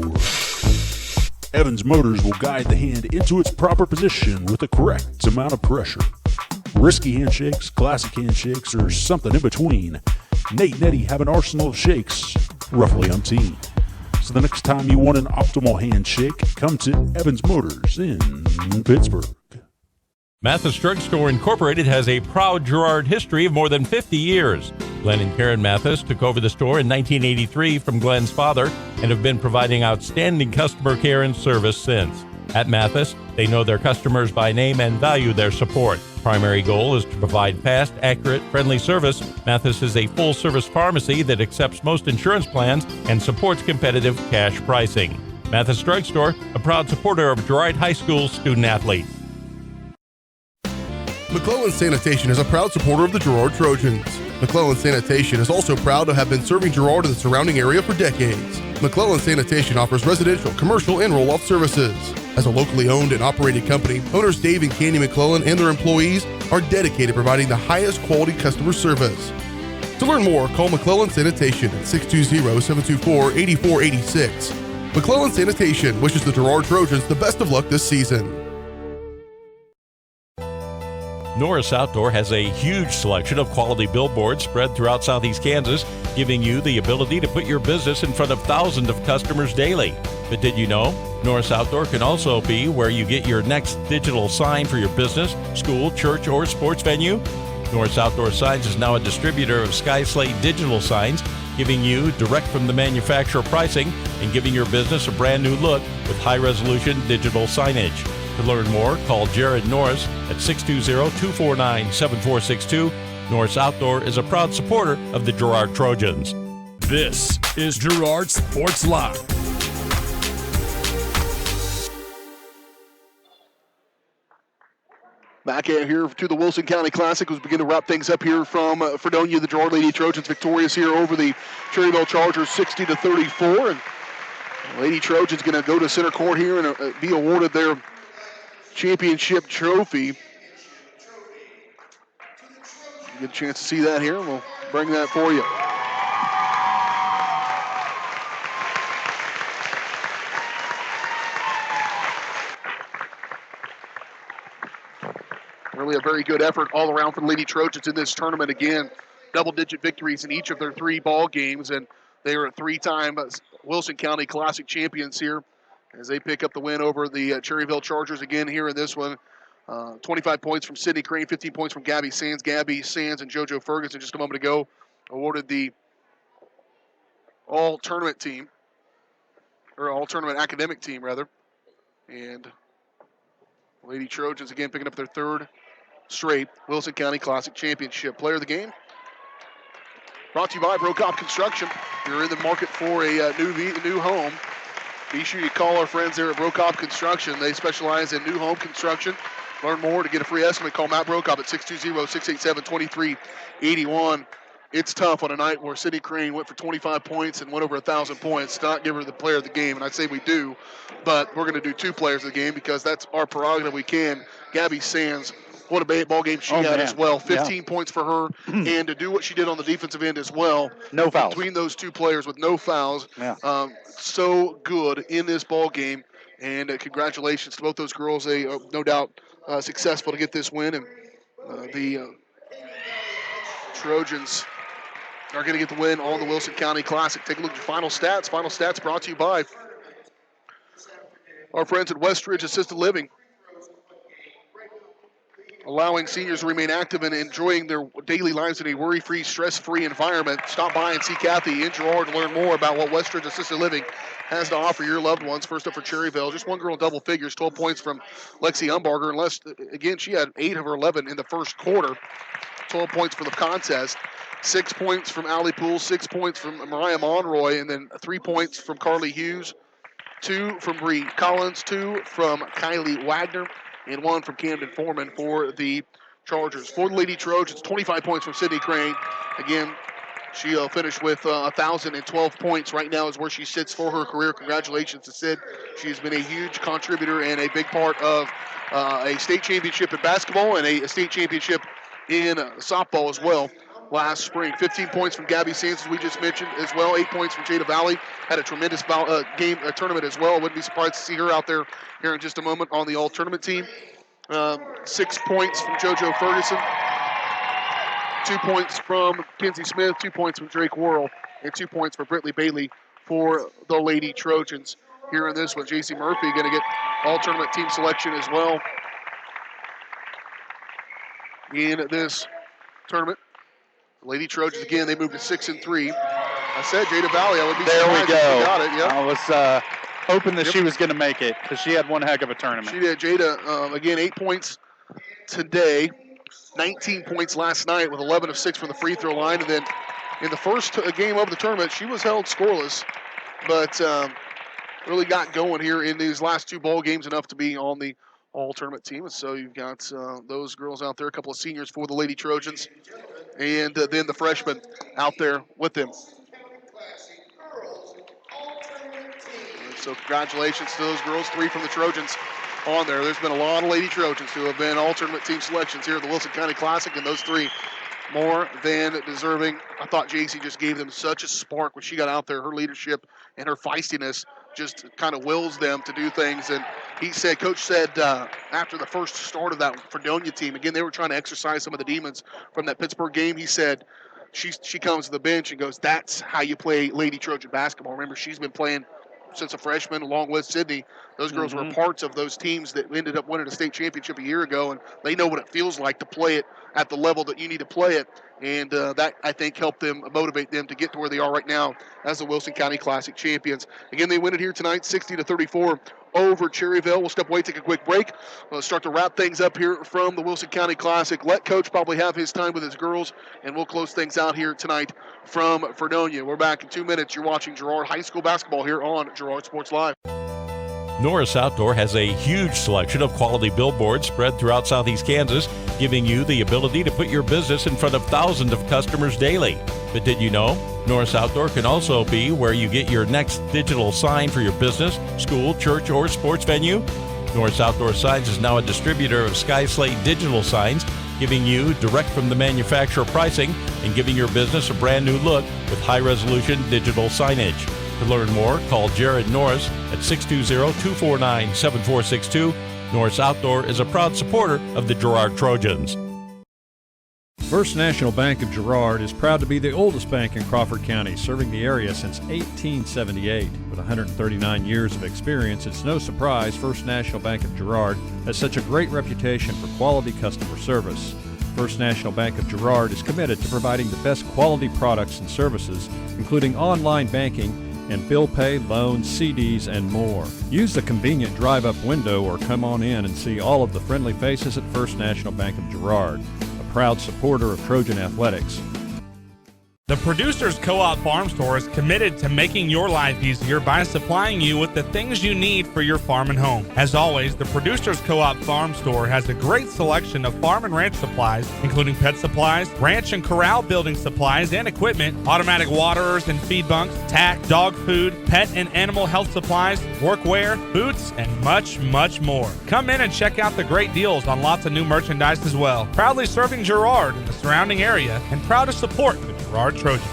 Evans Motors will guide the hand into its proper position with the correct amount of pressure. Risky handshakes, classic handshakes, or something in between, Nate and Eddie have an arsenal of shakes, roughly umpteen. So the next time you want an optimal handshake, come to Evans Motors in Pittsburgh. Mathis Drugstore Incorporated has a proud Girard history of more than 50 years. Glenn and Karen Mathis took over the store in 1983 from Glenn's father and have been providing outstanding customer care and service since. At Mathis, they know their customers by name and value their support. Primary goal is to provide fast, accurate, friendly service. Mathis is a full-service pharmacy that accepts most insurance plans and supports competitive cash pricing. Mathis Drugstore, a proud supporter of Girard High School student-athletes. McClellan Sanitation is a proud supporter of the Girard Trojans. McClellan Sanitation is also proud to have been serving Girard and the surrounding area for decades. McClellan Sanitation offers residential, commercial, and roll-off services. As a locally owned and operated company, owners Dave and Candy McClellan and their employees are dedicated to providing the highest quality customer service. To learn more, call McClellan Sanitation at 620-724-8486. McClellan Sanitation wishes the Girard Trojans the best of luck this season. Norris Outdoor has a huge selection of quality billboards spread throughout southeast Kansas, giving you the ability to put your business in front of thousands of customers daily. But did you know? Norris Outdoor can also be where you get your next digital sign for your business, school, church, or sports venue. Norris Outdoor Signs is now a distributor of Sky Slate digital signs, giving you direct from the manufacturer pricing and giving your business a brand new look with high-resolution digital signage. To learn more, call Jared Norris at 620-249-7462. Norris Outdoor is a proud supporter of the Girard Trojans. This is Girard Sports Live. Back here to the Wilson County Classic. We'll begin to wrap things up here from Fredonia. The Girard Lady Trojans victorious here over the Cherryvale Chargers 60-34. And Lady Trojans going to go to center court here and be awarded their championship trophy. Get a chance to see that here. We'll bring that for you. Really a very good effort all around for the Lady Trojans in this tournament. Again, double-digit victories in each of their three ball games, and they are three-time Wilson County Classic champions here as they pick up the win over the Cherryvale Chargers again here in this one. 25 points from Sydney Crane, 15 points from Gabby Sands. Gabby Sands and JoJo Ferguson just a moment ago awarded the all-tournament team, or all-tournament academic team, rather. And Lady Trojans again picking up their third straight Wilson County Classic Championship. Player of the game brought to you by Brokop Construction. If you're in the market for a new home, be sure you call our friends there at Brokop Construction. They specialize in new home construction. Learn more to get a free estimate. Call Matt Brokop at 620-687-2381. It's tough on a night where Sydney Crane went for 25 points and went over 1,000 points to not give her the player of the game, and I'd say we do, but we're going to do two players of the game because that's our prerogative. We can. Gabby Sands, What a ball game she had as well. 15 points for her, and to do what she did on the defensive end as well. No fouls. Between those two players with no fouls. Yeah. So good in this ball game. And congratulations to both those girls. They no doubt successful to get this win. And the Trojans are going to get the win on the Wilson County Classic. Take a look at your final stats. Final stats brought to you by our friends at Westridge Assisted Living, allowing seniors to remain active and enjoying their daily lives in a worry-free, stress-free environment. Stop by and see Kathy in Girard to learn more about what Westridge Assisted Living has to offer your loved ones. First up for Cherryvale, just one girl in double figures, 12 points from Lexi Umbarger. Unless, again, she had 8 of her 11 in the first quarter. 12 points for the contest. 6 points from Allie Poole, 6 points from Mariah Monroy, and then 3 points from Carly Hughes, 2 from Bree Collins, 2 from Kylie Wagner, and 1 from Camden Foreman for the Chargers. For the Lady Trojans, 25 points from Sydney Crane. Again, she'll finish with 1,012 points. Right now is where she sits for her career. Congratulations to Sid. She's been a huge contributor and a big part of a state championship in basketball and a state championship in softball as well last spring. 15 points from Gabby Sands, as we just mentioned, as well. 8 points from Jada Valley. Had a tremendous tournament as well. Wouldn't be surprised to see her out there here in just a moment on the all-tournament team. 6 points from JoJo Ferguson. 2 points from Kinsey Smith. 2 points from Drake Worrell. And 2 points for Brittany Bailey for the Lady Trojans. Here in this one, JC Murphy going to get all-tournament team selection as well in this tournament. Lady Trojans, again, they moved to 6-3. I said Jada Valley. I would be surprised if she got it. Yep. I was hoping that she was going to make it because she had one heck of a tournament. She did. Jada, again, 8 points today, 19 points last night with 11 of 6 from the free throw line. And then in the first game of the tournament, she was held scoreless, but really got going here in these last 2 ball games, enough to be on the all-tournament team. And so you've got those girls out there, a couple of seniors for the Lady Trojans, and then the freshmen out there with them. And so congratulations to those girls. 3 from the Trojans on there. There's been a lot of Lady Trojans who have been all-tournament team selections here at the Wilson County Classic, and those 3 more than deserving. I thought JC just gave them such a spark when she got out there. Her leadership and her feistiness just kind of wills them to do things. And Coach said after the first start of that Fredonia team, again, they were trying to exercise some of the demons from that Pittsburgh game. He said she comes to the bench and goes, that's how you play Lady Trojan basketball. Remember, she's been playing since a freshman along with Sydney. Those girls were parts of those teams that ended up winning a state championship a year ago, and they know what it feels like to play it at the level that you need to play it. And that, I think, helped them, motivate them to get to where they are right now as the Wilson County Classic champions. Again, they win it here tonight, 60-34 over Cherryvale. We'll step away, take a quick break. We'll start to wrap things up here from the Wilson County Classic. Let Coach probably have his time with his girls, and we'll close things out here tonight from Fredonia. We're back in 2 minutes. You're watching Girard High School basketball here on Girard Sports Live. Norris Outdoor has a huge selection of quality billboards spread throughout southeast Kansas, giving you the ability to put your business in front of thousands of customers daily. But did you know? Norris Outdoor can also be where you get your next digital sign for your business, school, church, or sports venue. Norris Outdoor Signs is now a distributor of Sky Slate digital signs, giving you direct from the manufacturer pricing and giving your business a brand new look with high-resolution digital signage. To learn more, call Jared Norris at 620-249-7462. Norris Outdoor is a proud supporter of the Girard Trojans. First National Bank of Girard is proud to be the oldest bank in Crawford County, serving the area since 1878. With 139 years of experience, it's no surprise First National Bank of Girard has such a great reputation for quality customer service. First National Bank of Girard is committed to providing the best quality products and services, including online banking and bill pay, loans, CDs, and more. Use the convenient drive-up window or come on in and see all of the friendly faces at First National Bank of Girard, a proud supporter of Trojan Athletics. The Producers Co-op Farm Store is committed to making your life easier by supplying you with the things you need for your farm and home. As always, the Producers Co-op Farm Store has a great selection of farm and ranch supplies, including pet supplies, ranch and corral building supplies and equipment, automatic waterers and feed bunks, tack, dog food, pet and animal health supplies, workwear, boots, and much, much more. Come in and check out the great deals on lots of new merchandise as well. Proudly serving Girard and the surrounding area, and proud to support the Girard Trojans.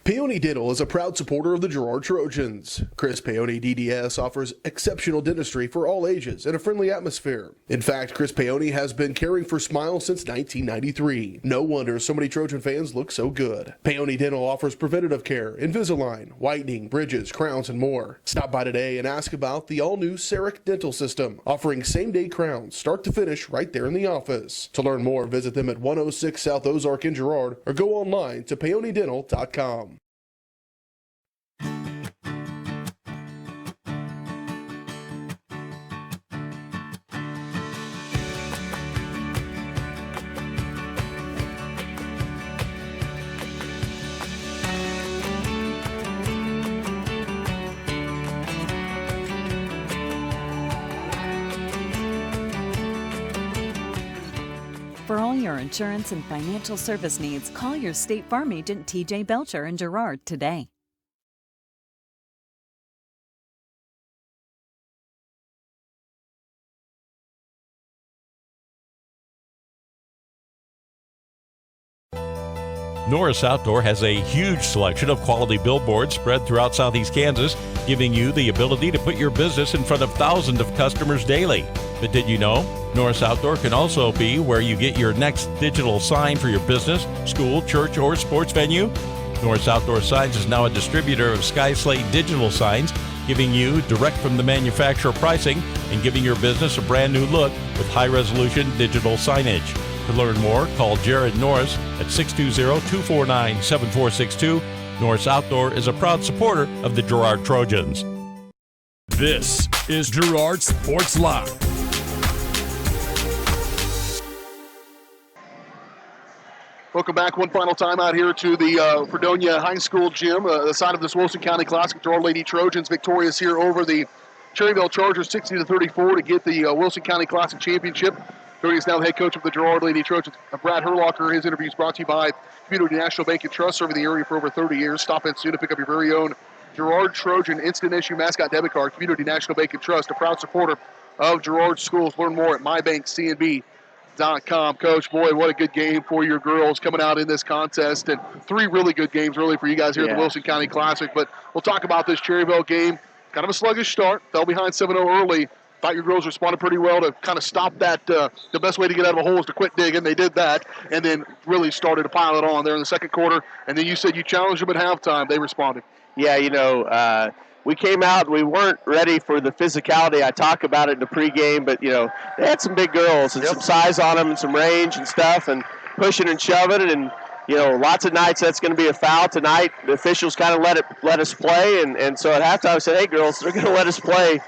Peony Dental is a proud supporter of the Girard Trojans. Chris Peony DDS offers exceptional dentistry for all ages in a friendly atmosphere. In fact, Chris Peony has been caring for smiles since 1993. No wonder so many Trojan fans look so good. Peony Dental offers preventative care, Invisalign, whitening, bridges, crowns, and more. Stop by today and ask about the all-new CEREC dental system, offering same-day crowns, start to finish, right there in the office. To learn more, visit them at 106 South Ozark in Girard or go online to peonydental.com. For all your insurance and financial service needs, call your State Farm agent TJ Belcher in Girard today. Norris Outdoor has a huge selection of quality billboards spread throughout Southeast Kansas, giving you the ability to put your business in front of thousands of customers daily. But did you know? Norris Outdoor can also be where you get your next digital sign for your business, school, church, or sports venue. Norris Outdoor Signs is now a distributor of SkySlate digital signs, giving you direct from the manufacturer pricing and giving your business a brand new look with high-resolution digital signage. To learn more, call Jared Norris at 620-249-7462. Norris Outdoor is a proud supporter of the Girard Trojans. This is Girard Sports Live. Welcome back one final time out here to the Fredonia High School gym, the side of this Wilson County Classic. Girard Lady Trojans victorious here over the Cherryvale Chargers 60-34 to get the Wilson County Classic Championship. Joining us now, the head coach of the Girard Lady Trojans, Brad Herlocker. His interview is brought to you by Community National Bank and Trust, serving the area for over 30 years. Stop in soon to pick up your very own Girard Trojan Instant Issue Mascot Debit Card. Community National Bank and Trust, a proud supporter of Girard schools. Learn more at mybankcnb.com. Coach, boy, what a good game for your girls coming out in this contest, and three really good games really for you guys here at the Wilson County Classic. But we'll talk about this Cherryvale game. Kind of a sluggish start. Fell behind 7-0 early. Thought your girls responded pretty well to kind of stop that. The best way to get out of a hole is to quit digging. They did that, and then really started to pile it on there in the second quarter. And then you said you challenged them at halftime. They responded. Yeah, we came out. We weren't ready for the physicality. I talk about it in the pregame, but, they had some big girls and some size on them and some range and stuff and pushing and shoving. And, lots of nights that's going to be a foul. Tonight, the officials kind of let us play. And so at halftime I said, hey, girls, they're going to let us play.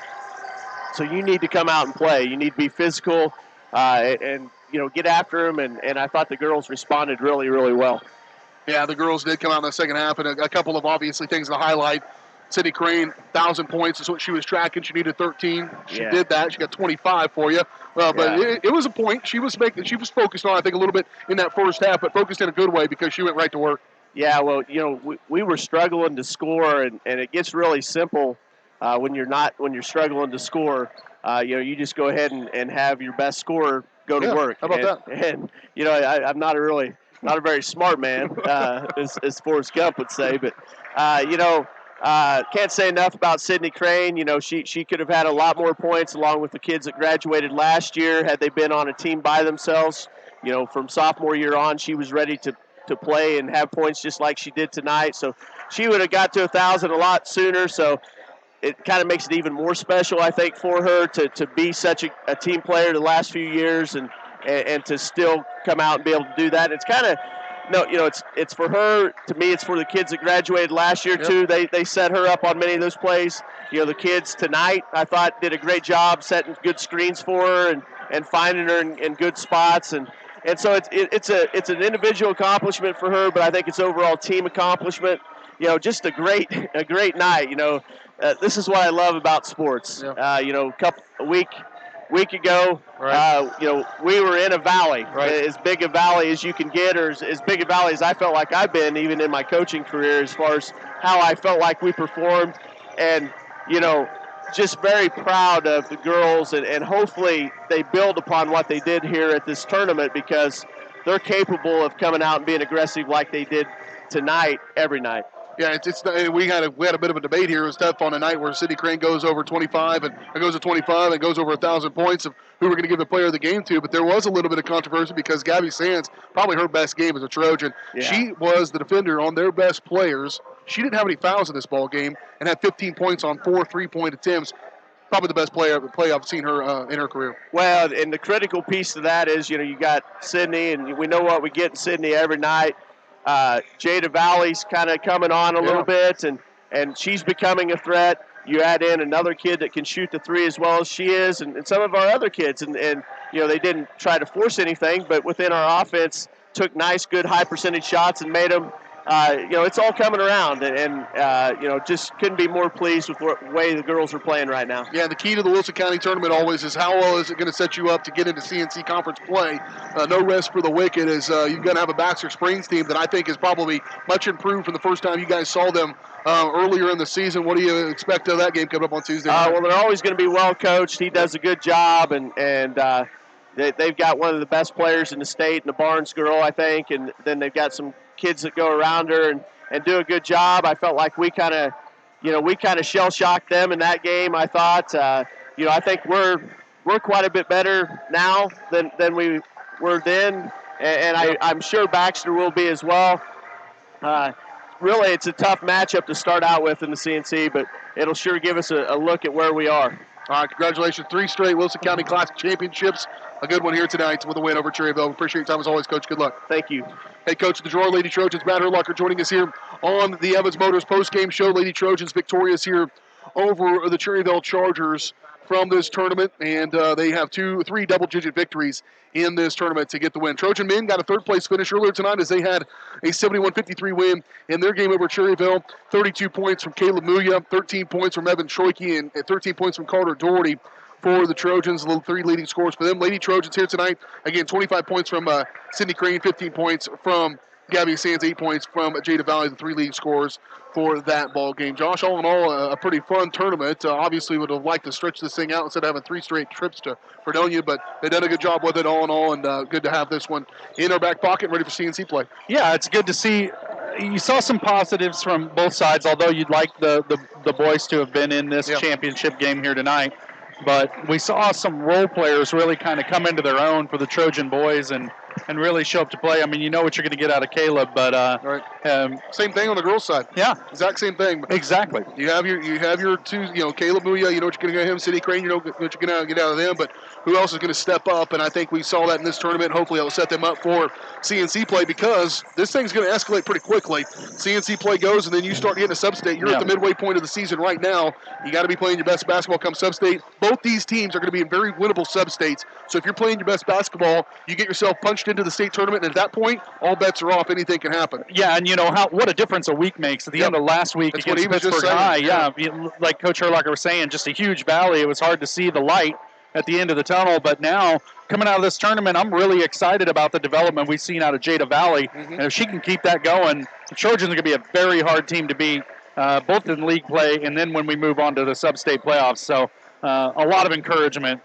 So you need to come out and play. You need to be physical and get after them. And I thought the girls responded really, really well. Yeah, the girls did come out in the second half, and a couple of obviously things to highlight. Sydney Crane, 1,000 points is what she was tracking. She needed 13. She did that. She got 25 for you. But it was a point. She was focused on, I think, a little bit in that first half, but focused in a good way because she went right to work. Yeah, well, we were struggling to score, and it gets really simple when you're struggling to score. You just go ahead and have your best scorer go to work. How about that? And I'm not a very smart man, as Forrest Gump would say, but can't say enough about Sydney Crane. She could have had a lot more points along with the kids that graduated last year had they been on a team by themselves. From sophomore year on, she was ready to play and have points just like she did tonight. So she would have got to 1,000 a lot sooner. So it kind of makes it even more special, I think, for her to be such a team player the last few years and to still come out and be able to do that. It's kind of, it's for her. To me, it's for the kids that graduated last year, too. They set her up on many of those plays. The kids tonight, I thought, did a great job setting good screens for her and finding her in good spots. And, And so it's an individual accomplishment for her, but I think it's overall team accomplishment. Just a great night. This is what I love about sports. A week ago, we were in a valley, as big a valley as you can get, or as big a valley as I felt like I've been even in my coaching career, as far as how I felt like we performed. And, just very proud of the girls, and hopefully they build upon what they did here at this tournament, because they're capable of coming out and being aggressive like they did tonight, every night. Yeah, we had a bit of a debate here. It was tough on a night where Sydney Crane goes over 25 and goes to 25 and goes over 1,000 points of who we're going to give the player of the game to. But there was a little bit of controversy because Gabby Sands, probably her best game as a Trojan. Yeah. She was the defender on their best players. She didn't have any fouls in this ball game and had 15 points on 4 3-point attempts. Probably the best player I've seen her in her career. Well, and the critical piece to that is, you got Sydney, and we know what we get in Sydney every night. Jada Valley's kind of coming on a little bit, and she's becoming a threat. You add in another kid that can shoot the three as well as she is, and some of our other kids. And they didn't try to force anything, but within our offense, took nice, good, high percentage shots and made them. It's all coming around, and just couldn't be more pleased with the way the girls are playing right now. Yeah, the key to the Wilson County tournament always is how well is it going to set you up to get into CNC conference play. No rest for the wicked, as you're going to have a Baxter Springs team that I think is probably much improved from the first time you guys saw them earlier in the season. What do you expect of that game coming up on Tuesday night? Well, they're always going to be well coached. He does a good job, and they've got one of the best players in the state, and the Barnes girl, I think, and then they've got some kids that go around her and do a good job. I felt like we kind of shell-shocked them in that game. I thought, I think we're quite a bit better now than we were then, and I'm sure Baxter will be as well. Really, it's a tough matchup to start out with in the CNC, but it'll sure give us a look at where we are. All right, congratulations. 3 straight Wilson County Classic Championships. A good one here tonight with a win over Cherryvale. Appreciate your time as always, Coach. Good luck. Thank you. Hey, Coach of the Girard Lady Trojans, Matt Herlocker, joining us here on the Evans Motors postgame show. Lady Trojans victorious here over the Cherryvale Chargers from this tournament, and they have 3 double-digit victories in this tournament to get the win. Trojan men got a third-place finish earlier tonight as they had a 71-53 win in their game over Cherryvale. 32 points from Caleb Muya, 13 points from Evan Troike, and 13 points from Carter Doherty for the Trojans. The 3 leading scores for them. Lady Trojans here tonight. Again, 25 points from Sydney Crane, 15 points from Gabby Sands, 8 points from Jada Valley, the 3 leading scores for that ball game. Josh, all in all, a pretty fun tournament. Obviously would have liked to stretch this thing out instead of having 3 straight trips to Fredonia, but they've done a good job with it all in all, and good to have this one in our back pocket, ready for CNC play. Yeah, it's good to see. You saw some positives from both sides, although you'd like the boys to have been in this championship game here tonight. But we saw some role players really kind of come into their own for the Trojan boys and really show up to play. I mean, you know what you're going to get out of Caleb, but same thing on the girls' side. Yeah, exact same thing. Exactly. You have your 2, Caleb Muya. You know what you're going to get him. City Crane. You know what you're going to get out of them. But who else is going to step up? And I think we saw that in this tournament. Hopefully, it'll set them up for CNC play, because this thing's going to escalate pretty quickly. CNC play goes, and then you start getting a sub-state. You're at the midway point of the season right now. You got to be playing your best basketball come sub-state. Both these teams are going to be in very winnable sub-states. So if you're playing your best basketball, you get yourself punched into the state tournament, and at that point, all bets are off. Anything can happen. Yeah, and what a difference a week makes. At the end of last week against Pittsburgh High, like Coach Herlocker was saying, just a huge valley. It was hard to see the light at the end of the tunnel, but now coming out of this tournament, I'm really excited about the development we've seen out of Jada Valley, and if she can keep that going, the Trojans are going to be a very hard team to beat, both in league play and then when we move on to the sub-state playoffs. So a lot of encouragement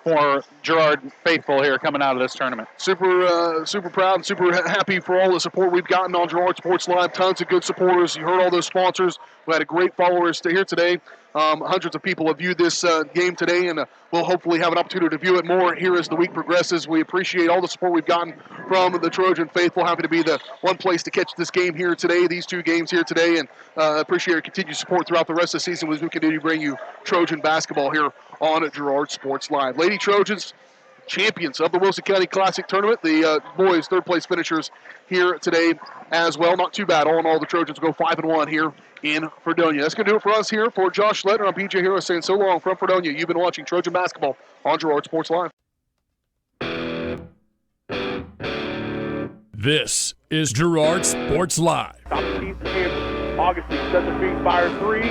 for Girard faithful here coming out of this tournament. Super proud and super happy for all the support we've gotten on Girard Sports Live. Tons of good supporters. You heard all those sponsors. We had a great followers here today. Hundreds of people have viewed this game today, and we'll hopefully have an opportunity to view it more here as the week progresses. We appreciate all the support we've gotten from the Trojan faithful. Happy to be the one place to catch this game here today, these 2 games here today, and appreciate your continued support throughout the rest of the season as we continue to bring you Trojan basketball here on Girard Sports Live. Lady Trojans, champions of the Wilson County Classic Tournament. The boys, 3rd-place finishers here today as well. Not too bad. All in all, the Trojans go 5-1 here in Fredonia. That's going to do it for us here. For Josh Lettner, I'm PJ Hero saying so long from Fredonia. You've been watching Trojan basketball on Girard Sports Live. This is Girard Sports Live. Top of the East, Kansas. Augustine sets a feed, fire three.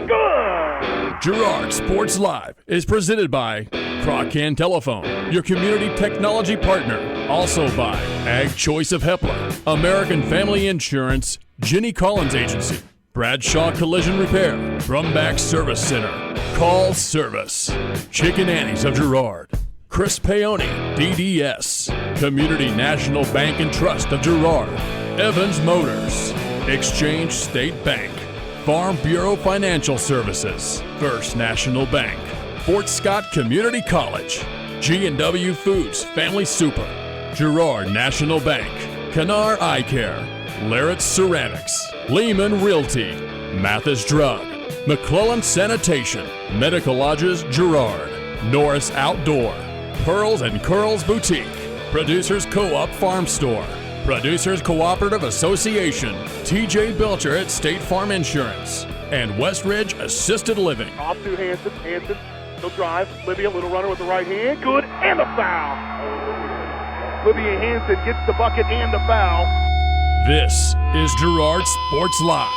Good! Girard Sports Live is presented by Croc-Can Telephone, your community technology partner. Also by Ag Choice of Hepler, American Family Insurance, Jenny Collins Agency, Bradshaw Collision Repair, Brumback Service Center, Call Service, Chicken Annie's of Girard, Chris Paoni, DDS, Community National Bank and Trust of Girard, Evans Motors, Exchange State Bank, Farm Bureau Financial Services, First National Bank, Fort Scott Community College, G&W Foods Family Super, Girard National Bank, Canar Eye Care, Larrett Ceramics, Lehman Realty, Mathis Drug, McClellan Sanitation, Medical Lodges Girard, Norris Outdoor, Pearls and Curls Boutique, Producers Co-op Farm Store, Producers Cooperative Association, TJ Belcher at State Farm Insurance, and West Ridge Assisted Living. Off to Hanson. Hanson, he'll drive. Libya, little runner with the right hand. Good, and the foul. Libya Hanson gets the bucket and the foul. This is Girard Sports Live.